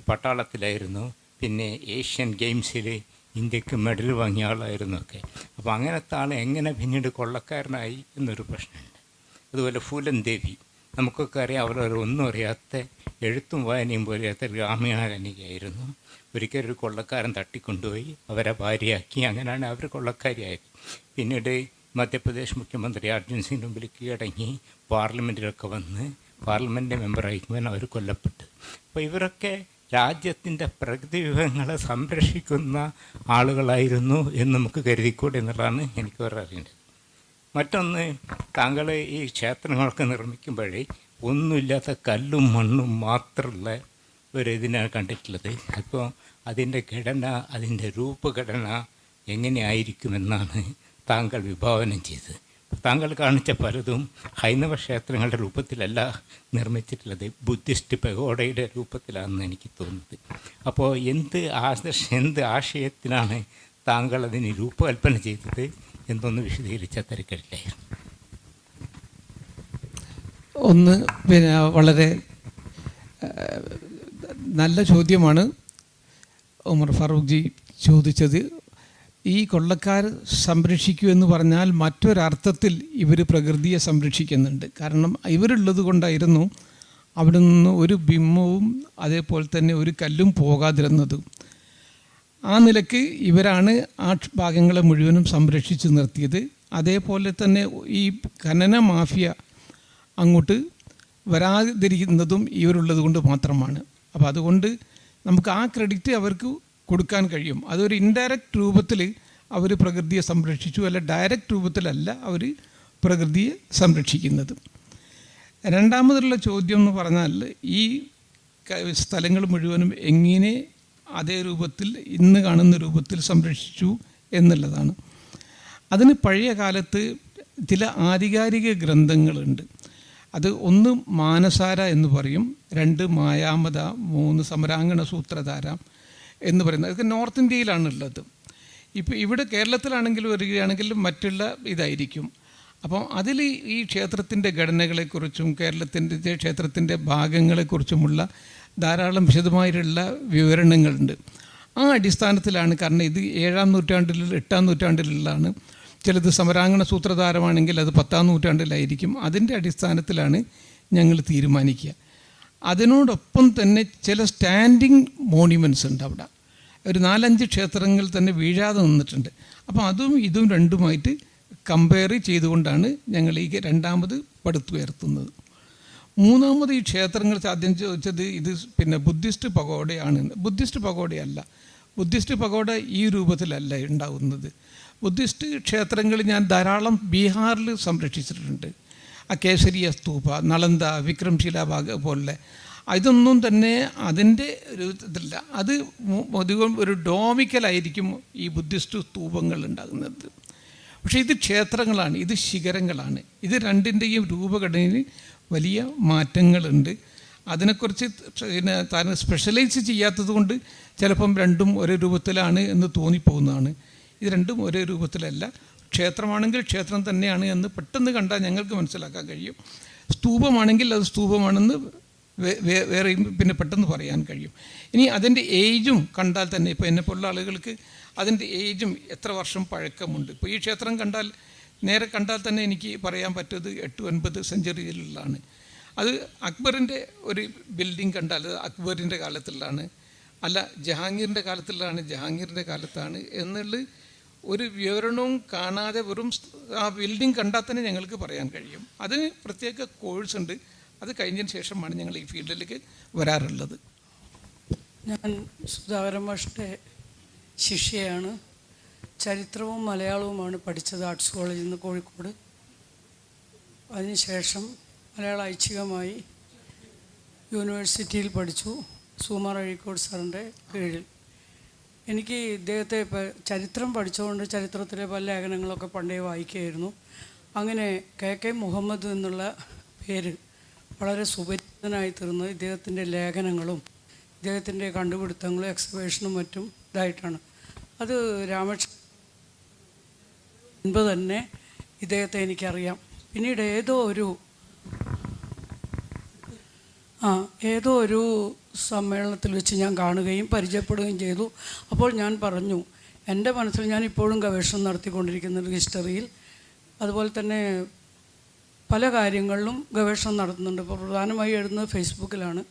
പട്ടാളത്തിലായിരുന്നു, പിന്നെ ഏഷ്യൻ ഗെയിംസിൽ ഇന്ത്യക്ക് മെഡൽ വാങ്ങിയ ആളായിരുന്നു ഒക്കെ. അപ്പോൾ അങ്ങനത്തെ ആൾ എങ്ങനെ പിന്നീട് കൊള്ളക്കാരനായി എന്നൊരു പ്രശ്നമുണ്ട്. അതുപോലെ ഫൂലൻ ദേവി, നമുക്കൊക്കെ അറിയാം, അവരൊന്നും അറിയാത്ത, എഴുത്തും വായനയും പോലെയാത്ത ഗ്രാമീണ കന്യകയായിരുന്നു. ഒരിക്കലൊരു കൊള്ളക്കാരൻ തട്ടിക്കൊണ്ടുപോയി അവരെ ഭാര്യയാക്കി. അങ്ങനെയാണ് അവർ കൊള്ളക്കാരിയായത്. പിന്നീട് മധ്യപ്രദേശ് മുഖ്യമന്ത്രി അർജുൻ സിംഗ് മുമ്പിൽ കീഴടങ്ങി പാർലമെൻറ്റിലൊക്കെ വന്ന് പാർലമെൻറ്റ് മെമ്പറായിരിക്കുമ്പോൾ അവർ കൊല്ലപ്പെട്ടു. അപ്പോൾ ഇവരൊക്കെ രാജ്യത്തിൻ്റെ പ്രകൃതി വിഭവങ്ങളെ സംരക്ഷിക്കുന്ന ആളുകളായിരുന്നു എന്ന് നമുക്ക് കരുതിക്കൂടെ എന്നുള്ളതാണ് എനിക്ക് അറിയേണ്ടത്. മറ്റൊന്ന്, താങ്കൾ ഈ ക്ഷേത്രങ്ങളൊക്കെ നിർമ്മിക്കുമ്പോഴേ ഒന്നുമില്ലാത്ത കല്ലും മണ്ണും മാത്രമുള്ള ഇതിനാണ് കണ്ടിട്ടുള്ളത്. അപ്പോൾ അതിൻ്റെ ഘടന, അതിൻ്റെ രൂപഘടന എങ്ങനെയായിരിക്കുമെന്നാണ് താങ്കൾ വിഭാവനം ചെയ്തത്. താങ്കൾ കാണിച്ച പലതും ഹൈന്ദവ ക്ഷേത്രങ്ങളുടെ രൂപത്തിലല്ല നിർമ്മിച്ചിട്ടുള്ളത്, ബുദ്ധിസ്റ്റ് പഗോഡയുടെ രൂപത്തിലാണെന്ന് എനിക്ക് തോന്നുന്നത്. അപ്പോൾ എന്ത് ആശയത്തിനാണ് താങ്കൾ അതിന് രൂപകൽപ്പന ചെയ്തത് എന്നൊന്ന് വിശദീകരിച്ചാൽ തിരക്കില്ലേ? ഒന്ന്, പിന്നെ വളരെ നല്ല ചോദ്യമാണ് ഉമർ ഫാറൂഖ് ജി ചോദിച്ചത്. ഈ കൊള്ളക്കാർ സംരക്ഷിക്കൂ എന്ന് പറഞ്ഞാൽ മറ്റൊരർത്ഥത്തിൽ ഇവർ പ്രകൃതിയെ സംരക്ഷിക്കുന്നുണ്ട്. കാരണം ഇവരുള്ളത് കൊണ്ടായിരുന്നു അവിടെ നിന്ന് ഒരു ബിംബവും അതേപോലെ തന്നെ ഒരു കല്ലും പോകാതിരുന്നതും. ആ നിലയ്ക്ക് ഇവരാണ് ആ ഭാഗങ്ങളെ മുഴുവനും സംരക്ഷിച്ച് നിർത്തിയത്. അതേപോലെ തന്നെ ഈ ഖനന മാഫിയ അങ്ങോട്ട് വരാതിരിക്കുന്നതും ഇവരുള്ളത് കൊണ്ട് മാത്രമാണ്. അപ്പോൾ അതുകൊണ്ട് നമുക്ക് ആ ക്രെഡിറ്റ് അവർക്ക് കൊടുക്കാൻ കഴിയും. അതൊരു ഇൻഡയറക്റ്റ് രൂപത്തിൽ അവർ പ്രകൃതിയെ സംരക്ഷിച്ചു, അല്ല ഡയറക്റ്റ് രൂപത്തിലല്ല അവർ പ്രകൃതിയെ സംരക്ഷിക്കുന്നത്. രണ്ടാമതുള്ള ചോദ്യം എന്ന് പറഞ്ഞാൽ ഈ സ്ഥലങ്ങൾ മുഴുവനും എങ്ങനെ അതേ രൂപത്തിൽ ഇന്ന് കാണുന്ന രൂപത്തിൽ സംരക്ഷിച്ചു എന്നുള്ളതാണ്. അതിന് പഴയ കാലത്ത് ചില ആധികാരിക ഗ്രന്ഥങ്ങളുണ്ട്. അത് 1 മാനസാര എന്ന് പറയും, 2 മായാമത, 3 സമരാംഗണ സൂത്രധാര എന്ന് പറയുന്നത്. അതൊക്കെ നോർത്ത് ഇന്ത്യയിലാണുള്ളത്. ഇപ്പോൾ ഇവിടെ കേരളത്തിലാണെങ്കിൽ വരികയാണെങ്കിൽ മറ്റുള്ള ഇതായിരിക്കും. അപ്പോൾ അതിൽ ഈ ക്ഷേത്രത്തിൻ്റെ ഘടനകളെക്കുറിച്ചും കേരളത്തിൻ്റെ ക്ഷേത്രത്തിൻ്റെ ഭാഗങ്ങളെക്കുറിച്ചുമുള്ള ധാരാളം വിശദമായിട്ടുള്ള വിവരണങ്ങളുണ്ട്. ആ അടിസ്ഥാനത്തിലാണ്, കാരണം ഇത് 7-ാം നൂറ്റാണ്ടിൽ 8-ാം നൂറ്റാണ്ടിലുള്ളതാണ്. ചിലത് സമരാംഗണ സൂത്രധാരമാണെങ്കിൽ അത് 10-ാം നൂറ്റാണ്ടിലായിരിക്കും. അതിൻ്റെ അടിസ്ഥാനത്തിലാണ് ഞങ്ങൾ തീരുമാനിക്കുക. അതിനോടൊപ്പം തന്നെ ചില സ്റ്റാൻഡിങ് മോണ്യുമെൻറ്റ്സ് ഉണ്ട് അവിടെ. ഒരു 4-5 ക്ഷേത്രങ്ങൾ തന്നെ വീഴാതെ നിന്നിട്ടുണ്ട്. അപ്പോൾ അതും ഇതും രണ്ടുമായിട്ട് കമ്പയർ ചെയ്തുകൊണ്ടാണ് ഞങ്ങൾ ഈ രണ്ടാമത് പടുത്തുയർത്തുന്നത്. മൂന്നാമത് ഈ ക്ഷേത്രങ്ങൾ ആദ്യം ചോദിച്ചത് ഇത് പിന്നെ ബുദ്ധിസ്റ്റ് പഗോഡയാണ്. ബുദ്ധിസ്റ്റ് പഗോഡയല്ല. ബുദ്ധിസ്റ്റ് പഗോഡ ഈ രൂപത്തിലല്ല ഉണ്ടാകുന്നത്. ബുദ്ധിസ്റ്റ് ക്ഷേത്രങ്ങൾ ഞാൻ ധാരാളം ബീഹാറിൽ സംരക്ഷിച്ചിട്ടുണ്ട്. ആ കേസരിയ സ്തൂപ, നളന്ദ, വിക്രംശില പോലെ ഇതൊന്നും തന്നെ അതിൻ്റെ ഒരു ഇതില്ല. അത് അധികം ഒരു ഡോമിക്കലായിരിക്കും ഈ ബുദ്ധിസ്റ്റ് സ്തൂപങ്ങൾ ഉണ്ടാകുന്നത്. പക്ഷേ ഇത് ക്ഷേത്രങ്ങളാണ്, ഇത് ശിഖരങ്ങളാണ്. ഇത് രണ്ടിൻ്റെയും രൂപഘടനയിൽ വലിയ മാറ്റങ്ങളുണ്ട്. അതിനെക്കുറിച്ച് പിന്നെ താൻ സ്പെഷ്യലൈസ് ചെയ്യാത്തത് കൊണ്ട് ചിലപ്പം രണ്ടും ഒരേ രൂപത്തിലാണ് എന്ന് തോന്നിപ്പോകുന്നതാണ്. ഇത് രണ്ടും ഒരേ രൂപത്തിലല്ല. ക്ഷേത്രമാണെങ്കിൽ ക്ഷേത്രം തന്നെയാണ് എന്ന് പെട്ടെന്ന് കണ്ടാൽ ഞങ്ങൾക്ക് മനസ്സിലാക്കാൻ കഴിയും. സ്തൂപമാണെങ്കിൽ അത് സ്തൂപമാണെന്ന് വേറെയും പിന്നെ പെട്ടെന്ന് പറയാൻ കഴിയും. ഇനി അതിൻ്റെ ഏജും കണ്ടാൽ തന്നെ, ഇപ്പോൾ എന്നെപ്പോലുള്ള ആളുകൾക്ക് അതിൻ്റെ ഏജും എത്ര വർഷം പഴക്കമുണ്ട്. ഇപ്പോൾ ഈ ക്ഷേത്രം കണ്ടാൽ നേരെ കണ്ടാൽ തന്നെ എനിക്ക് പറയാൻ പറ്റുന്നത് 8-9 സെഞ്ചുറിയിലുള്ളതാണ്. അത് അക്ബറിൻ്റെ ഒരു ബിൽഡിംഗ് കണ്ടാൽ അത് അക്ബറിൻ്റെ കാലത്തുള്ളതാണ്, അല്ല ജഹാംഗീറിൻ്റെ കാലത്തുള്ളതാണ്, ജഹാംഗീറിൻ്റെ കാലത്താണ് എന്നുള്ള ഒരു വിവരണവും കാണാതെ വെറും ആ ബിൽഡിംഗ് കണ്ടാൽ തന്നെ ഞങ്ങൾക്ക് പറയാൻ കഴിയും. അതിന് പ്രത്യേക കോഴ്സ് ഉണ്ട്. അത് കഴിഞ്ഞതിന് ശേഷമാണ് ഞങ്ങൾ ഈ ഫീൽഡിലേക്ക് വരാറുള്ളത്. ഞാൻ സുധാകരൻ മാഷിൻ്റെ ശിഷ്യയാണ്. ചരിത്രവും മലയാളവുമാണ് പഠിച്ചത് ആർട്സ് കോളേജിൽ നിന്ന് കോഴിക്കോട്. അതിനുശേഷം മലയാളം ഐച്ഛികമായി യൂണിവേഴ്സിറ്റിയിൽ പഠിച്ചു, സുകുമാർ അഴീക്കോട് സാറിൻ്റെ കീഴിൽ. എനിക്ക് ഇദ്ദേഹത്തെ ചരിത്രം പഠിച്ചുകൊണ്ട് ചരിത്രത്തിലെ പല ലേഖനങ്ങളൊക്കെ പണ്ടേ വായിക്കുകയായിരുന്നു. അങ്ങനെ കെ മുഹമ്മദ് എന്നുള്ള പേര് വളരെ സുപരിചിതനായി തീർന്നത് ഇദ്ദേഹത്തിൻ്റെ ലേഖനങ്ങളും ഇദ്ദേഹത്തിൻ്റെ കണ്ടുപിടുത്തങ്ങളും എക്സിബിഷനും മറ്റും ഇതായിട്ടാണ്. അത് രാമകൃഷ്ണൻ മുൻപ് തന്നെ ഇദ്ദേഹത്തെ എനിക്കറിയാം. പിന്നീട് ഏതോ ഒരു സമ്മേളനത്തിൽ വെച്ച് ഞാൻ കാണുകയും പരിചയപ്പെടുകയും ചെയ്തു. അപ്പോൾ ഞാൻ പറഞ്ഞു, എൻ്റെ മനസ്സിൽ ഞാൻ ഇപ്പോഴും ഗവേഷണം നടത്തിക്കൊണ്ടിരിക്കുന്നുണ്ട് ഹിസ്റ്ററിയിൽ, അതുപോലെ തന്നെ പല കാര്യങ്ങളിലും ഗവേഷണം നടത്തുന്നുണ്ട്. ഇപ്പോൾ പ്രധാനമായി എഴുതുന്നത് ഫേസ്ബുക്കിലാണ്,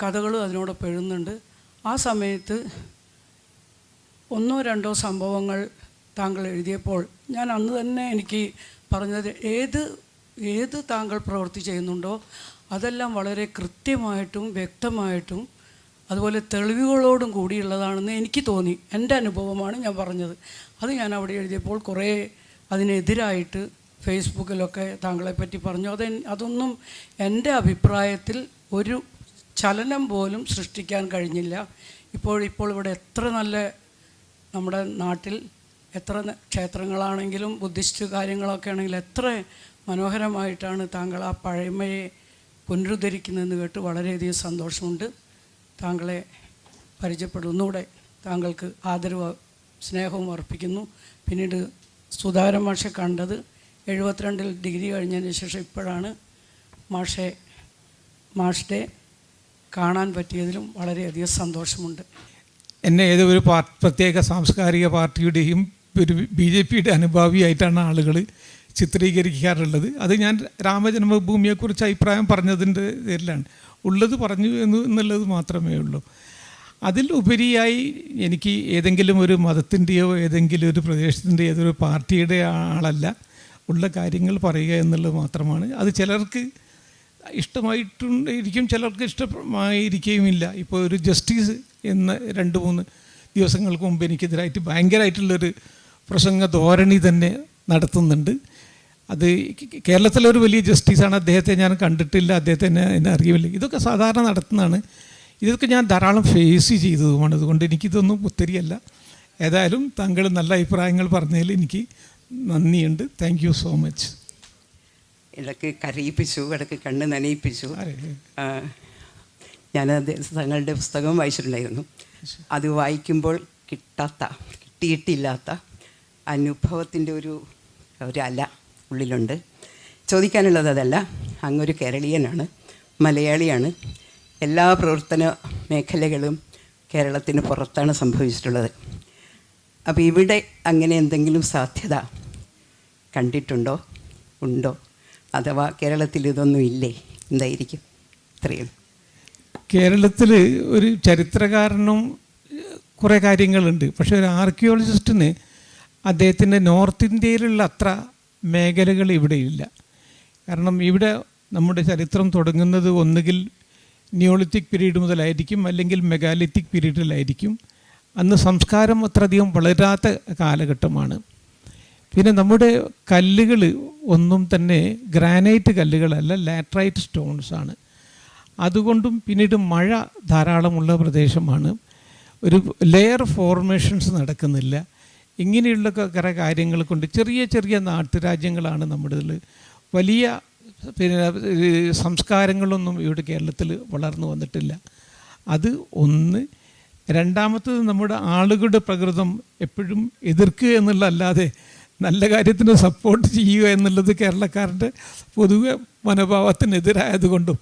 കഥകളും അതിനോടൊപ്പം എഴുതുന്നുണ്ട്. ആ സമയത്ത് 1-2 സംഭവങ്ങൾ താങ്കൾ എഴുതിയപ്പോൾ ഞാൻ അന്ന് തന്നെ എനിക്ക് പറഞ്ഞത്, ഏത് താങ്കൾ പ്രവൃത്തി ചെയ്യുന്നുണ്ടോ അതെല്ലാം വളരെ കൃത്യമായിട്ടും വ്യക്തമായിട്ടും അതുപോലെ തെളിവുകളോടും കൂടിയുള്ളതാണെന്ന് എനിക്ക് തോന്നി. എൻ്റെ അനുഭവമാണ് ഞാൻ പറഞ്ഞത്. അത് ഞാൻ അവിടെ എഴുതിയപ്പോൾ കുറേ അതിനെതിരായിട്ട് ഫേസ്ബുക്കിലൊക്കെ താങ്കളെപ്പറ്റി പറഞ്ഞു. അതൊന്നും എൻ്റെ അഭിപ്രായത്തിൽ ഒരു ചലനം പോലും സൃഷ്ടിക്കാൻ കഴിഞ്ഞില്ല. ഇപ്പോൾ ഇവിടെ എത്ര നല്ല നമ്മുടെ നാട്ടിൽ എത്ര ക്ഷേത്രങ്ങളാണെങ്കിലും ബുദ്ധിസ്റ്റ് കാര്യങ്ങളൊക്കെ ആണെങ്കിലും എത്ര മനോഹരമായിട്ടാണ് താങ്കൾ ആ പഴമയെ പുനരുദ്ധരിക്കുന്നതെന്ന് കേട്ട് വളരെയധികം സന്തോഷമുണ്ട്. താങ്കളെ പരിചയപ്പെടുന്നൂടെ താങ്കൾക്ക് ആദരവ് സ്നേഹവും അർപ്പിക്കുന്നു. പിന്നീട് സുധാകരൻ മാഷെ കണ്ടത് 72 ഡിഗ്രി കഴിഞ്ഞതിന് ശേഷം ഇപ്പോഴാണ് മാഷെ കാണാൻ പറ്റിയതിലും വളരെയധികം സന്തോഷമുണ്ട്. എന്നെ ഏതോ ഒരു പ്രത്യേക സാംസ്കാരിക പാർട്ടിയുടെയും ഒരു BJPയുടെ അനുഭാവിയായിട്ടാണ് ആളുകൾ ചിത്രീകരിക്കാറുള്ളത്. അത് ഞാൻ രാമജന്മഭൂമിയെക്കുറിച്ച് അഭിപ്രായം പറഞ്ഞതിൻ്റെ പേരിലാണ്. ഉള്ളത് പറഞ്ഞു എന്നുള്ളത് മാത്രമേ ഉള്ളൂ. അതിൽ ഉപരിയായി എനിക്ക് ഏതെങ്കിലും ഒരു മതത്തിൻ്റെയോ ഏതെങ്കിലും ഒരു പ്രദേശത്തിൻ്റെയോ ഏതൊരു പാർട്ടിയുടെ ആളല്ല, ഉള്ള കാര്യങ്ങൾ പറയുക എന്നുള്ളത് മാത്രമാണ്. അത് ചിലർക്ക് ഇഷ്ടമായിട്ടുണ്ടായിരിക്കും, ചിലർക്ക് ഇഷ്ടമായിരിക്കുകയുമില്ല. ഇപ്പോൾ ഒരു ജസ്റ്റിസ് എന്ന 2-3 ദിവസങ്ങൾക്ക് മുമ്പ് എനിക്കെതിരായിട്ട് ഭയങ്കരമായിട്ടുള്ളൊരു പ്രസംഗ ധോരണി തന്നെ നടത്തുന്നുണ്ട്. അത് കേരളത്തിലൊരു വലിയ ജസ്റ്റിസാണ്. അദ്ദേഹത്തെ ഞാൻ കണ്ടിട്ടില്ല, അദ്ദേഹത്തെ എന്നെ അറിയില്ല. ഇതൊക്കെ സാധാരണ നടത്തുന്നതാണ്. ഇതൊക്കെ ഞാൻ ധാരാളം ഫേസ് ചെയ്തതുമാണ്. അതുകൊണ്ട് എനിക്കിതൊന്നും ഒത്തിരിയല്ല. ഏതായാലും താങ്കൾ നല്ല അഭിപ്രായങ്ങൾ പറഞ്ഞതിൽ എനിക്ക് നന്ദിയുണ്ട്. Thank you so much. ഇടയ്ക്ക് കരയിപ്പിച്ചു, ഇടയ്ക്ക് കണ്ണ് നനയിപ്പിച്ചു. ഞാൻ തങ്ങളുടെ പുസ്തകം വായിച്ചിട്ടുണ്ടായിരുന്നു. അത് വായിക്കുമ്പോൾ കിട്ടിയിട്ടില്ലാത്ത അനുഭവത്തിൻ്റെ ഒരു അല ഉള്ളിലുണ്ട്. ചോദിക്കാനുള്ളത് അതല്ല, അങ്ങൊരു കേരളീയനാണ്, മലയാളിയാണ്. എല്ലാ പ്രവർത്തന മേഖലകളും കേരളത്തിന് പുറത്താണ് സംഭവിച്ചിട്ടുള്ളത്. അപ്പോൾ ഇവിടെ അങ്ങനെ എന്തെങ്കിലും സാധ്യത കണ്ടിട്ടുണ്ടോ, ഉണ്ടോ? അഥവാ കേരളത്തിൽ ഇതൊന്നും ഇല്ലേ? എന്തായിരിക്കും? ഇത്രയും കേരളത്തിൽ ഒരു ചരിത്രകാരനും കുറേ കാര്യങ്ങളുണ്ട്. പക്ഷേ ഒരു ആർക്കിയോളജിസ്റ്റിന് അദ്ദേഹത്തിൻ്റെ നോർത്ത് ഇന്ത്യയിലുള്ള അത്ര മേഖലകൾ ഇവിടെയില്ല. കാരണം ഇവിടെ നമ്മുടെ ചരിത്രം തുടങ്ങുന്നത് ഒന്നുകിൽ നിയോളിത്തിക് പീരീഡ് മുതലായിരിക്കും, അല്ലെങ്കിൽ മെഗാലിത്തിക് പീരീഡിലായിരിക്കും. അന്ന് സംസ്കാരം അത്രയധികം വളരാത്ത കാലഘട്ടമാണ്. പിന്നെ നമ്മുടെ കല്ലുകൾ ഒന്നും തന്നെ ഗ്രാനൈറ്റ് കല്ലുകളല്ല, ലാറ്ററൈറ്റ് സ്റ്റോൺസാണ്. അതുകൊണ്ടും പിന്നീട് മഴ ധാരാളമുള്ള പ്രദേശമാണ്. ഒരു ലെയർ ഫോർമേഷൻസ് നടക്കുന്നില്ല. ഇങ്ങനെയുള്ള കുറേ കാര്യങ്ങൾ കൊണ്ട് ചെറിയ ചെറിയ നാട്ടുരാജ്യങ്ങളാണ് നമ്മുടെ. വലിയ സംസ്കാരങ്ങളൊന്നും ഇവിടെ കേരളത്തിൽ വളർന്നു വന്നിട്ടില്ല. അത് ഒന്ന്. രണ്ടാമത്തത്, നമ്മുടെ ആളുകളുടെ പ്രകൃതം എപ്പോഴും എതിർക്കുക എന്നുള്ളതല്ലാതെ നല്ല കാര്യത്തിന് സപ്പോർട്ട് ചെയ്യുക എന്നുള്ളത് കേരളക്കാരുടെ പൊതുവെ മനോഭാവത്തിനെതിരായതുകൊണ്ടും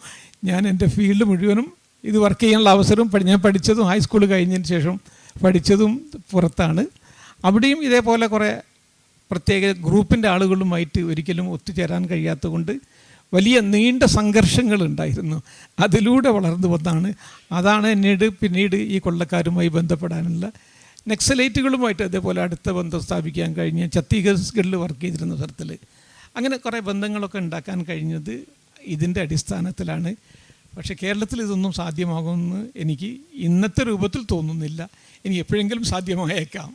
ഞാൻ എൻ്റെ ഫീൽഡ് മുഴുവനും ഇത് വർക്ക് ചെയ്യാനുള്ള അവസരം ഞാൻ പഠിച്ചതും ഹൈസ്കൂൾ കഴിഞ്ഞതിന് ശേഷം പഠിച്ചതും പുറത്താണ്. അവിടെയും ഇതേപോലെ കുറേ പ്രത്യേക ഗ്രൂപ്പിൻ്റെ ആളുകളുമായിട്ട് ഒരിക്കലും ഒത്തുചേരാൻ കഴിയാത്തതുകൊണ്ട് വലിയ നീണ്ട സംഘർഷങ്ങൾ ഉണ്ടായിരുന്നു. അതിലൂടെ വളർന്നു വന്നാണ്. അതാണ് എന്നോട് പിന്നീട് ഈ കൊള്ളക്കാരുമായി ബന്ധപ്പെടാനുള്ള, നക്സലൈറ്റുകളുമായിട്ട് അതേപോലെ അടുത്ത ബന്ധം സ്ഥാപിക്കാൻ കഴിഞ്ഞ, ഛത്തീസ്ഗഡിൽ വർക്ക് ചെയ്തിരുന്ന സ്ഥലത്തിൽ അങ്ങനെ കുറേ ബന്ധങ്ങളൊക്കെ ഉണ്ടാക്കാൻ കഴിഞ്ഞത് ഇതിൻ്റെ അടിസ്ഥാനത്തിലാണ്. പക്ഷേ കേരളത്തിൽ ഇതൊന്നും സാധ്യമാകുമെന്ന് എനിക്ക് ഇന്നത്തെ രൂപത്തിൽ തോന്നുന്നില്ല. ഇനി എപ്പോഴെങ്കിലും സാധ്യമായേക്കാം.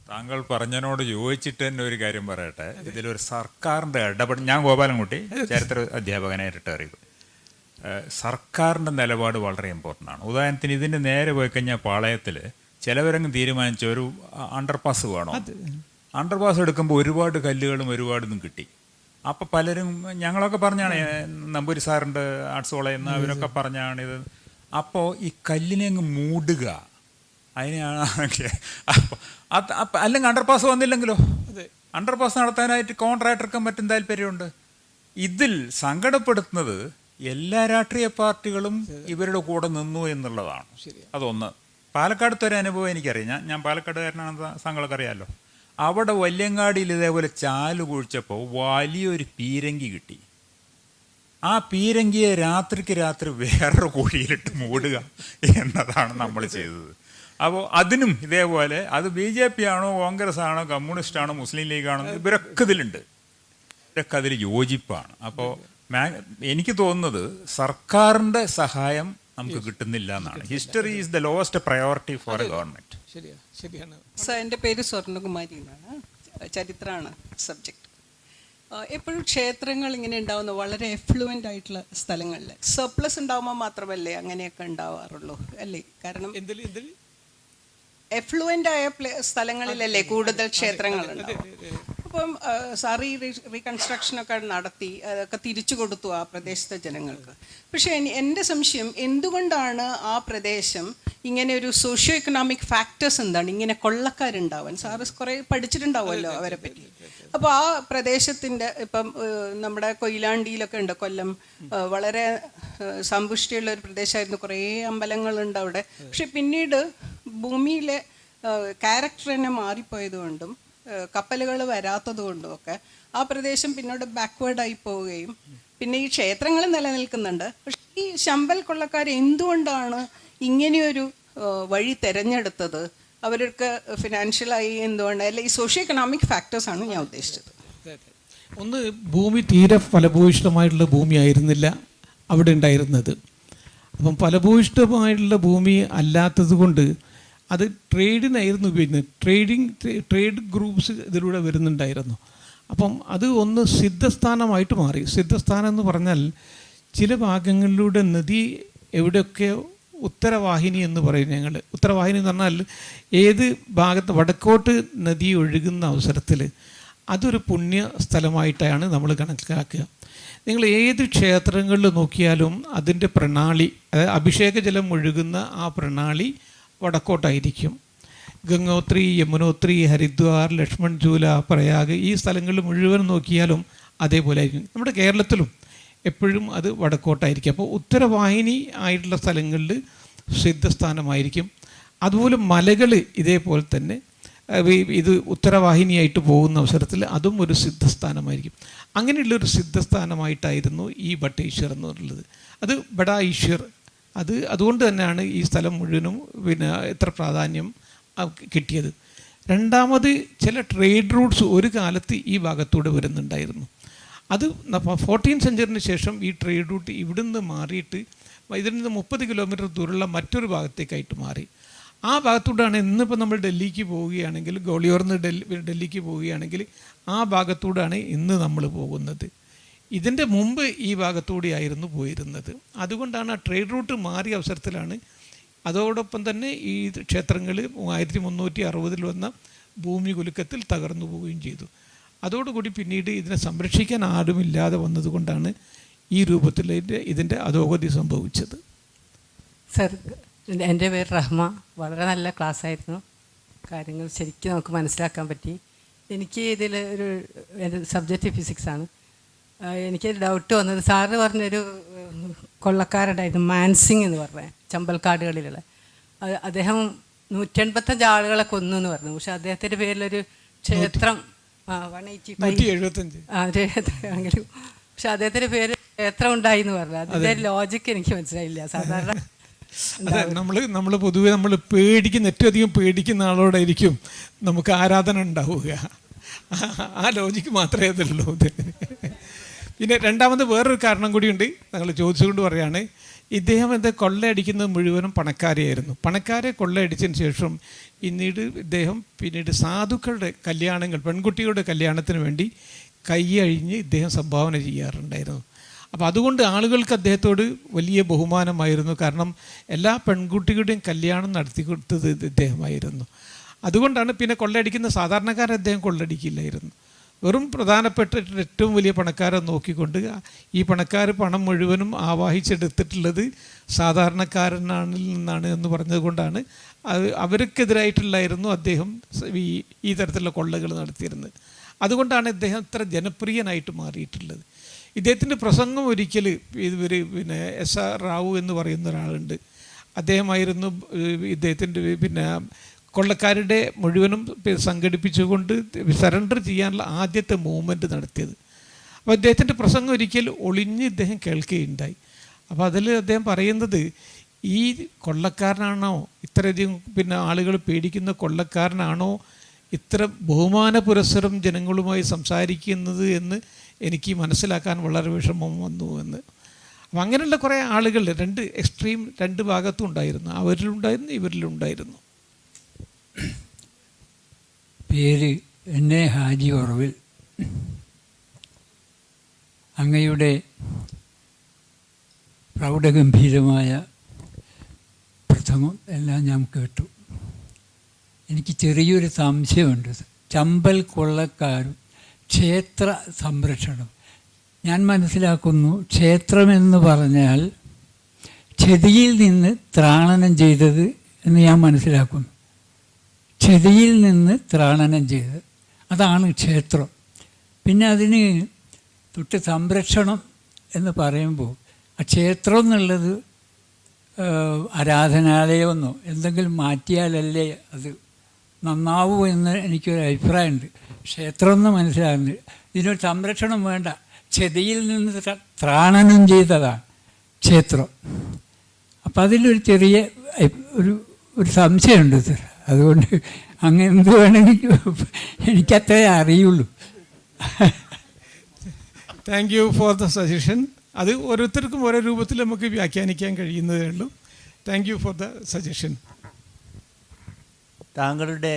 താങ്കൾ പറഞ്ഞതിനോട് യോജിച്ചിട്ട് തന്നെ ഒരു കാര്യം പറയട്ടെ. ഇതിലൊരു സർക്കാരിൻ്റെ ഇടപെടൽ, ഞാൻ ഗോപാലൻകുട്ടി ചരിത്ര അധ്യാപകനായി റിട്ടയർ ചെയ്തു. സർക്കാരിൻ്റെ നിലപാട് വളരെ ഇമ്പോർട്ടൻ്റ് ആണ്. ഉദാഹരണത്തിന് ഇതിൻ്റെ നേരെ പോയി കഴിഞ്ഞാൽ പാളയത്തിൽ ചിലവരങ്ങ് തീരുമാനിച്ച ഒരു അണ്ടർപാസ് വേണോ, അണ്ടർപാസ് എടുക്കുമ്പോൾ ഒരുപാട് കല്ലുകളും ഒരുപാടൊന്നും കിട്ടി. അപ്പോൾ പലരും, ഞങ്ങളൊക്കെ പറഞ്ഞാണ്, നമ്പൂരി സാറിൻ്റെ ആർട്സ് കോളേജ് എന്ന് അവരൊക്കെ പറഞ്ഞാണിത്. അപ്പോൾ ഈ കല്ലിനെ അങ്ങ് മൂടുക, അതിനെയാണ്. അപ്പോൾ അല്ലെങ്കിൽ അണ്ടർപാസ് വന്നില്ലെങ്കിലോ, അണ്ടർപാസ് നടത്താനായിട്ട് കോൺട്രാക്ടർക്കും മറ്റും താല്പര്യമുണ്ട്. ഇതിൽ സങ്കടപ്പെടുത്തുന്നത് എല്ലാ രാഷ്ട്രീയ പാർട്ടികളും ഇവരുടെ കൂടെ നിന്നു എന്നുള്ളതാണ്. അതൊന്ന്. പാലക്കാടത്തെ ഒരു അനുഭവം എനിക്കറിയാം. ഞാൻ പാലക്കാടുകാരനാണെന്ന് താങ്കൾക്ക് അറിയാമല്ലോ. അവിടെ വല്യങ്ങാടിയിൽ ഇതേപോലെ ചാല് കുഴിച്ചപ്പോൾ വലിയൊരു പീരങ്കി കിട്ടി. ആ പീരങ്കിയെ രാത്രിക്ക് രാത്രി വേറൊരു കുഴിയിലിട്ട് മൂടുക എന്നതാണ് നമ്മൾ ചെയ്തത്. അപ്പോൾ അതിനും ഇതേപോലെ, അത് BJP ആണോ കോൺഗ്രസ് ആണോ കമ്മ്യൂണിസ്റ്റ് ആണോ മുസ്ലിം ലീഗാണോ, ഇവരൊക്കെ ഇതിലുണ്ട്, ഇവരൊക്കെ അതിൽ യോജിപ്പാണ്. അപ്പോൾ എനിക്ക് തോന്നുന്നത് സർക്കാരിൻ്റെ സഹായം നമുക്ക് കിട്ടുന്നില്ല എന്നാണ്. History is the lowest priority four A government. ശരിയാണ് സർ, എൻ്റെ പേര് സ്വർണ്ണകുമാരി എന്നാണ്. ചരിത്രമാണ് സബ്ജക്റ്റ്. എപ്പോഴും ക്ഷേത്രങ്ങൾ ഇങ്ങനെ ഉണ്ടാവുന്ന വളരെ എഫ്ലുവൻ്റ് ആയിട്ടുള്ള സ്ഥലങ്ങളിൽ സർപ്ലസ് ഉണ്ടാവുമ്പോൾ മാത്രമല്ലേ അങ്ങനെയൊക്കെ ഉണ്ടാവാറുള്ളൂ അല്ലേ? കാരണം എഫ്ലുവൻ്റ് ആയ സ്ഥലങ്ങളിലല്ലേ കൂടുതൽ ക്ഷേത്രങ്ങൾ ഉണ്ടാവും. അപ്പം സാർ ഈ റീകൺസ്ട്രക്ഷനൊക്കെ നടത്തി അതൊക്കെ തിരിച്ചു കൊടുത്തു ആ പ്രദേശത്തെ ജനങ്ങൾക്ക്. പക്ഷേ എൻ്റെ സംശയം, എന്തുകൊണ്ടാണ് ആ പ്രദേശം ഇങ്ങനെ ഒരു സോഷ്യോ എക്കണോമിക് ഫാക്ടേഴ്സ് എന്താണ് ഇങ്ങനെ കൊള്ളക്കാരുണ്ടാവാൻ? സാറ് കുറേ പഠിച്ചിട്ടുണ്ടാവുമല്ലോ അവരെ പറ്റി. അപ്പോൾ ആ പ്രദേശത്തിൻ്റെ, ഇപ്പം നമ്മുടെ കൊയിലാണ്ടിയിലൊക്കെ ഉണ്ട്, കൊല്ലം വളരെ സമ്പുഷ്ടിയുള്ള ഒരു പ്രദേശമായിരുന്നു. കുറേ അമ്പലങ്ങളുണ്ട് അവിടെ. പക്ഷെ പിന്നീട് ഭൂമിയിലെ ക്യാരക്ടർ തന്നെ മാറിപ്പോയതുകൊണ്ടും കപ്പലുകൾ വരാത്തതുകൊണ്ടും ഒക്കെ ആ പ്രദേശം പിന്നീട് ബാക്ക്വേർഡായി പോവുകയും, പിന്നെ ഈ ക്ഷേത്രങ്ങൾ നിലനിൽക്കുന്നുണ്ട്. പക്ഷേ ഈ ശമ്പൽ കൊള്ളക്കാർ എന്തുകൊണ്ടാണ് ഇങ്ങനെയൊരു വഴി തിരഞ്ഞെടുത്തത്? അവർക്ക് ഫിനാൻഷ്യലായി എന്തുകൊണ്ട്, അല്ലെ ഈ സോഷ്യോ എക്കണോമിക് ഫാക്ടേഴ്സാണ് ഞാൻ ഉദ്ദേശിച്ചത്. ഒന്ന്, ഭൂമി തീരെ ഫലഭൂയിഷ്ഠമായിട്ടുള്ള ഭൂമി ആയിരുന്നില്ല അവിടെ ഉണ്ടായിരുന്നത്. അപ്പം ഫലഭൂയിഷ്ഠമായിട്ടുള്ള ഭൂമി അല്ലാത്തത് കൊണ്ട് അത് ട്രേഡിനായിരുന്നു ഉപയോഗിക്കുന്നത്. ട്രേഡ് ഗ്രൂപ്പ്സ് ഇതിലൂടെ വരുന്നുണ്ടായിരുന്നു. അപ്പം അത് ഒന്ന് സിദ്ധസ്ഥാനമായിട്ട് മാറി. സിദ്ധസ്ഥാനം എന്ന് പറഞ്ഞാൽ ചില ഭാഗങ്ങളിലൂടെ നദി എവിടെയൊക്കെ ഉത്തരവാഹിനി എന്ന് പറയും ഞങ്ങൾ. ഉത്തരവാഹിനി എന്ന് പറഞ്ഞാൽ ഏത് ഭാഗത്ത് വടക്കോട്ട് നദി ഒഴുകുന്ന അവസരത്തിൽ അതൊരു പുണ്യ സ്ഥലമായിട്ടാണ് നമ്മൾ കണക്കാക്കുക. നിങ്ങൾ ഏത് ക്ഷേത്രങ്ങളിൽ നോക്കിയാലും അതിൻ്റെ പ്രണാളി, അതായത് അഭിഷേക ജലം ഒഴുകുന്ന ആ പ്രണാളി വടക്കോട്ടായിരിക്കും. ഗംഗോത്രി, യമുനോത്രി, ഹരിദ്വാർ, ലക്ഷ്മൺ ഝൂല, പ്രയാഗ്, ഈ സ്ഥലങ്ങളിൽ മുഴുവൻ നോക്കിയാലും അതേപോലെ ആയിരിക്കും. നമ്മുടെ കേരളത്തിലും എപ്പോഴും അത് വടക്കോട്ടായിരിക്കും. അപ്പോൾ ഉത്തരവാഹിനി ആയിട്ടുള്ള സ്ഥലങ്ങളിൽ സിദ്ധസ്ഥാനമായിരിക്കും. അതുപോലെ മലകൾ ഇതേപോലെ തന്നെ ഇത് ഉത്തരവാഹിനിയായിട്ട് പോകുന്ന അവസരത്തിൽ അതും ഒരു സിദ്ധസ്ഥാനമായിരിക്കും. അങ്ങനെയുള്ളൊരു സിദ്ധസ്ഥാനമായിട്ടായിരുന്നു ഈ ബട്ടേശ്വർ എന്നുള്ളത്. അത് ബഡാ ഈശ്വർ, അതുകൊണ്ട് തന്നെയാണ് ഈ സ്ഥലം മുഴുവനും പിന്നെ എത്ര പ്രാധാന്യം കിട്ടിയത്. രണ്ടാമത്, ചില ട്രേഡ് റൂട്ട്സ് ഒരു കാലത്ത് ഈ ഭാഗത്തൂടെ വരുന്നുണ്ടായിരുന്നു. അത് 14th സെഞ്ച്വറിന് ശേഷം ഈ ട്രേഡ് റൂട്ട് ഇവിടുന്ന് മാറിയിട്ട് ഇതിൽ നിന്ന് 30 കിലോമീറ്റർ ദൂരമുള്ള മറ്റൊരു ഭാഗത്തേക്കായിട്ട് മാറി. ആ ഭാഗത്തൂടെയാണ് ഇന്നിപ്പോൾ നമ്മൾ ഡൽഹിക്ക് പോവുകയാണെങ്കിൽ, ഗോളിയോർന്ന് ഡൽഹിക്ക് പോവുകയാണെങ്കിൽ ആ ഭാഗത്തൂടെയാണ് ഇന്ന് നമ്മൾ പോകുന്നത്. ഇതിൻ്റെ മുമ്പ് ഈ ഭാഗത്തൂടെ ആയിരുന്നു പോയിരുന്നത്. അതുകൊണ്ടാണ് ആ ട്രേഡ് റൂട്ട് മാറിയ അവസരത്തിലാണ്. അതോടൊപ്പം തന്നെ ഈ ക്ഷേത്രങ്ങൾ 1360 വന്ന ഭൂമി കുലുക്കത്തിൽ തകർന്നു പോവുകയും ചെയ്തു. അതോടുകൂടി പിന്നീട് ഇതിനെ സംരക്ഷിക്കാൻ ആരുമില്ലാതെ വന്നതുകൊണ്ടാണ് ഈ രൂപത്തിൽ ഇതിൻ്റെ അധോഗതി സംഭവിച്ചത്. സർ, എൻ്റെ പേര് റഹ്മ. വളരെ നല്ല ക്ലാസ്സായിരുന്നു. കാര്യങ്ങൾ ശരിക്കും നമുക്ക് മനസ്സിലാക്കാൻ പറ്റി. എനിക്ക് ഇതിൽ ഒരു എൻ്റെ സബ്ജക്റ്റ് ഫിസിക്സാണ്. എനിക്കൊരു ഡൗട്ട് വന്നത്, സാറ് പറഞ്ഞൊരു കൊള്ളക്കാരുണ്ടായിരുന്നു മാൻസിങ് എന്ന് പറഞ്ഞ ചമ്പൽക്കാടുകളിലുള്ള. അദ്ദേഹം 185 ആളുകളെ കൊന്നു എന്ന് പറഞ്ഞു. പക്ഷെ അദ്ദേഹത്തിൻ്റെ പേരിലൊരു ക്ഷേത്രം 175 പക്ഷെ അദ്ദേഹത്തിൻ്റെ പേര് ക്ഷേത്രം ഉണ്ടായി എന്ന് പറഞ്ഞു. അതിൻ്റെ ലോജിക്ക് എനിക്ക് മനസ്സിലായില്ല. സാധാരണ നമ്മൾ പൊതുവെ നമ്മൾ പേടിക്കുന്ന, ഏറ്റവും അധികം പേടിക്കുന്ന ആളോടായിരിക്കും നമുക്ക് ആരാധന ഉണ്ടാവുക. ആ ലോജിക്ക് മാത്രമേ അതുള്ളൂ. പിന്നെ രണ്ടാമത് വേറൊരു കാരണം കൂടിയുണ്ട്. ഞങ്ങൾ ചോദിച്ചുകൊണ്ട് പറയുകയാണ്, ഇദ്ദേഹം എന്താ കൊള്ളയടിക്കുന്നത് മുഴുവനും പണക്കാരെയായിരുന്നു. പണക്കാരെ കൊള്ളയടിച്ചതിന് ശേഷം ഇദ്ദേഹം സാധുക്കളുടെ കല്യാണങ്ങൾ, പെൺകുട്ടികളുടെ കല്യാണത്തിന് വേണ്ടി കൈയഴിഞ്ഞ് ഇദ്ദേഹം സംഭാവന ചെയ്യാറുണ്ടായിരുന്നു. അപ്പോൾ അതുകൊണ്ട് ആളുകൾക്ക് അദ്ദേഹത്തോട് വലിയ ബഹുമാനമായിരുന്നു. കാരണം എല്ലാ പെൺകുട്ടികളുടെയും കല്യാണം നടത്തി കൊടുത്തത് ഇദ്ദേഹമായിരുന്നു. അതുകൊണ്ടാണ് പിന്നെ കൊള്ളയടിക്കുന്ന സാധാരണക്കാരെ അദ്ദേഹം കൊള്ളയടിക്കില്ലായിരുന്നു. വെറും പ്രധാനപ്പെട്ട ഏറ്റവും വലിയ പണക്കാരെ നോക്കിക്കൊണ്ട് ഈ പണക്കാർ പണം മുഴുവനും ആവാഹിച്ചെടുത്തിട്ടുള്ളത് സാധാരണക്കാരനിൽ നിന്നാണ് എന്ന് പറഞ്ഞതുകൊണ്ടാണ് അവർക്കെതിരായിട്ടുള്ളായിരുന്നു അദ്ദേഹം ഈ തരത്തിലുള്ള കൊള്ളകൾ നടത്തിയിരുന്നത്. അതുകൊണ്ടാണ് ഇദ്ദേഹം ഇത്ര ജനപ്രിയനായിട്ട് മാറിയിട്ടുള്ളത്. ഇദ്ദേഹത്തിൻ്റെ പ്രസംഗം ഒരിക്കൽ പിന്നെ SR റാവു എന്ന് പറയുന്ന ഒരാളുണ്ട്. അദ്ദേഹമായിരുന്നു ഇദ്ദേഹത്തിൻ്റെ കൊള്ളക്കാരുടെ മുഴുവനും സംഘടിപ്പിച്ചുകൊണ്ട് സറണ്ടർ ചെയ്യാനുള്ള ആദ്യത്തെ മൂവ്മെൻറ്റ് നടത്തിയത്. അപ്പോൾ അദ്ദേഹത്തിൻ്റെ പ്രസംഗം ഒരിക്കൽ ഒളിഞ്ഞ് ഇദ്ദേഹം കേൾക്കുകയുണ്ടായി. അപ്പോൾ അതിൽ അദ്ദേഹം പറയുന്നത്, ഈ കൊള്ളക്കാരനാണോ ഇത്രയധികം ആളുകൾ പേടിക്കുന്ന കൊള്ളക്കാരനാണോ ഇത്ര ബഹുമാന പുരസ്സരം ജനങ്ങളുമായി സംസാരിക്കുന്നത് എന്ന് എനിക്ക് മനസ്സിലാക്കാൻ വളരെ വിഷമം വന്നു എന്ന്. അപ്പം അങ്ങനെയുള്ള കുറേ ആളുകൾ രണ്ട് ഭാഗത്തും ഉണ്ടായിരുന്നു. അവരിലുണ്ടായിരുന്നു, ഇവരിലുണ്ടായിരുന്നു. പേര് എന്നെ ഹാജി ഉറവിൽ. അങ്ങയുടെ പ്രൗഢഗംഭീരമായ പ്രസംഗം എല്ലാം ഞാൻ കേട്ടു. എനിക്ക് ചെറിയൊരു സംശയമുണ്ട്. ചമ്പൽ കൊള്ളക്കാരും ക്ഷേത്ര സംരക്ഷണം, ഞാൻ മനസ്സിലാക്കുന്നു ക്ഷേത്രമെന്ന് പറഞ്ഞാൽ ക്ഷതിയിൽ നിന്ന് ത്രാണനം ചെയ്തത് എന്ന് ഞാൻ മനസ്സിലാക്കുന്നു. ക്ഷതിയിൽ നിന്ന് ത്രാണനം ചെയ്തത്, അതാണ് ക്ഷേത്രം. പിന്നെ അതിന് തൊട്ട് സംരക്ഷണം എന്ന് പറയുമ്പോൾ ആ ക്ഷേത്രം എന്നുള്ളത് ആരാധനാലയമൊന്നോ എന്തെങ്കിലും മാറ്റിയാലല്ലേ അത് നന്നാവൂ എന്ന് എനിക്കൊരു അഭിപ്രായമുണ്ട്. ക്ഷേത്രം എന്ന് മനസ്സിലാകുന്നത് ഇതിനൊരു സംരക്ഷണം വേണ്ട, ക്ഷതിയിൽ നിന്ന് ത്രാണനം ചെയ്തതാണ് ക്ഷേത്രം. അപ്പം അതിലൊരു ചെറിയ ഒരു സംശയമുണ്ട് സർ. അതുകൊണ്ട് അങ്ങ് എന്ത് വേണമെങ്കിൽ എനിക്കത്രേ അറിയുള്ളൂ. Thank you for the suggestion. അത് ഓരോരുത്തർക്കും ഓരോ രൂപത്തിൽ നമുക്ക് വ്യാഖ്യാനിക്കാൻ കഴിയുന്നതേ ഉള്ളൂ. Thank you for the suggestion. താങ്കളുടെ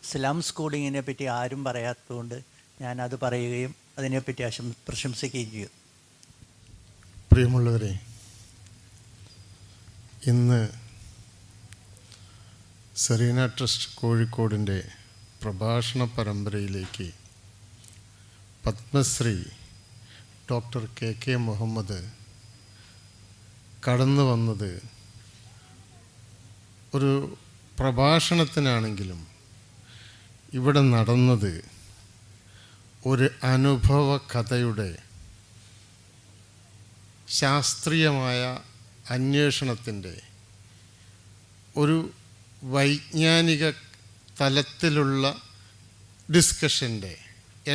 സ്ലം സ്കൂളിങ്ങിനെ പറ്റി ആരും പറയാത്തതുകൊണ്ട് ഞാനത് പറയുകയും അതിനെപ്പറ്റി പ്രശംസിക്കുകയും ചെയ്യും. പ്രിയമുള്ളവരെ, ഇന്ന് സെറീന ട്രസ്റ്റ് കോഴിക്കോടിൻ്റെ പ്രഭാഷണ പരമ്പരയിലേക്ക് പത്മശ്രീ ഡോക്ടർ KK മുഹമ്മദ് കടന്നു വന്നത് ഒരു പ്രഭാഷണത്തിനാണെങ്കിലും ഇവിടെ നടന്നത് ഒരു അനുഭവ കഥയുടെ ശാസ്ത്രീയമായ അന്വേഷണത്തിൻ്റെ ഒരു വൈജ്ഞാനിക തലത്തിലുള്ള ഡിസ്കഷൻ്റെ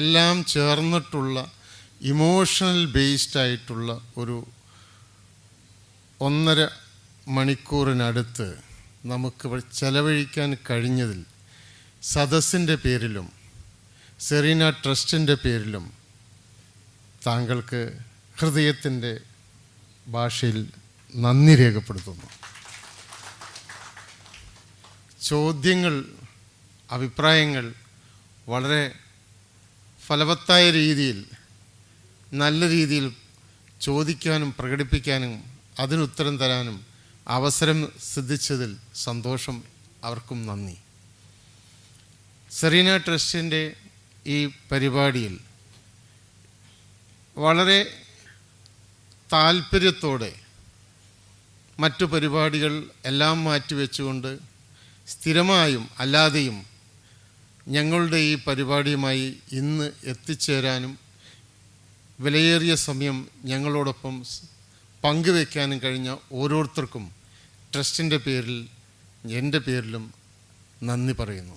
എല്ലാം ചേർന്നിട്ടുള്ള ഇമോഷണൽ ബേസ്ഡ് ആയിട്ടുള്ള ഒരു 1.5 മണിക്കൂറിനടുത്ത് നമുക്ക് ചെലവഴിക്കാൻ കഴിഞ്ഞതിൽ സദസ്സിൻ്റെ പേരിലും സെറീന ട്രസ്റ്റിൻ്റെ പേരിലും താങ്കൾക്ക് ഹൃദയത്തിൻ്റെ ഭാഷയിൽ നന്ദി രേഖപ്പെടുത്തുന്നു. ചോദ്യങ്ങൾ, അഭിപ്രായങ്ങൾ വളരെ ഫലവത്തായ രീതിയിൽ, നല്ല രീതിയിൽ ചോദിക്കാനും പ്രകടിപ്പിക്കാനും അതിനുത്തരം തരാനും അവസരം സിദ്ധിച്ചതിൽ സന്തോഷം. അവർക്കും നന്ദി. സെറീന ട്രസ്റ്റിൻ്റെ ഈ പരിപാടിയിൽ വളരെ താല്പര്യത്തോടെ മറ്റു പരിപാടികൾ എല്ലാം മാറ്റിവെച്ചുകൊണ്ട് സ്ഥിരമായും അല്ലാതെയും ഞങ്ങളുടെ ഈ പരിപാടിയുമായി ഇന്ന് എത്തിച്ചേരാനും വിലയേറിയ സമയം ഞങ്ങളോടൊപ്പം പങ്കുവയ്ക്കാനും കഴിഞ്ഞ ഓരോരുത്തർക്കും ട്രസ്റ്റിൻ്റെ പേരിൽ എൻ്റെ പേരിലും നന്ദി പറയുന്നു.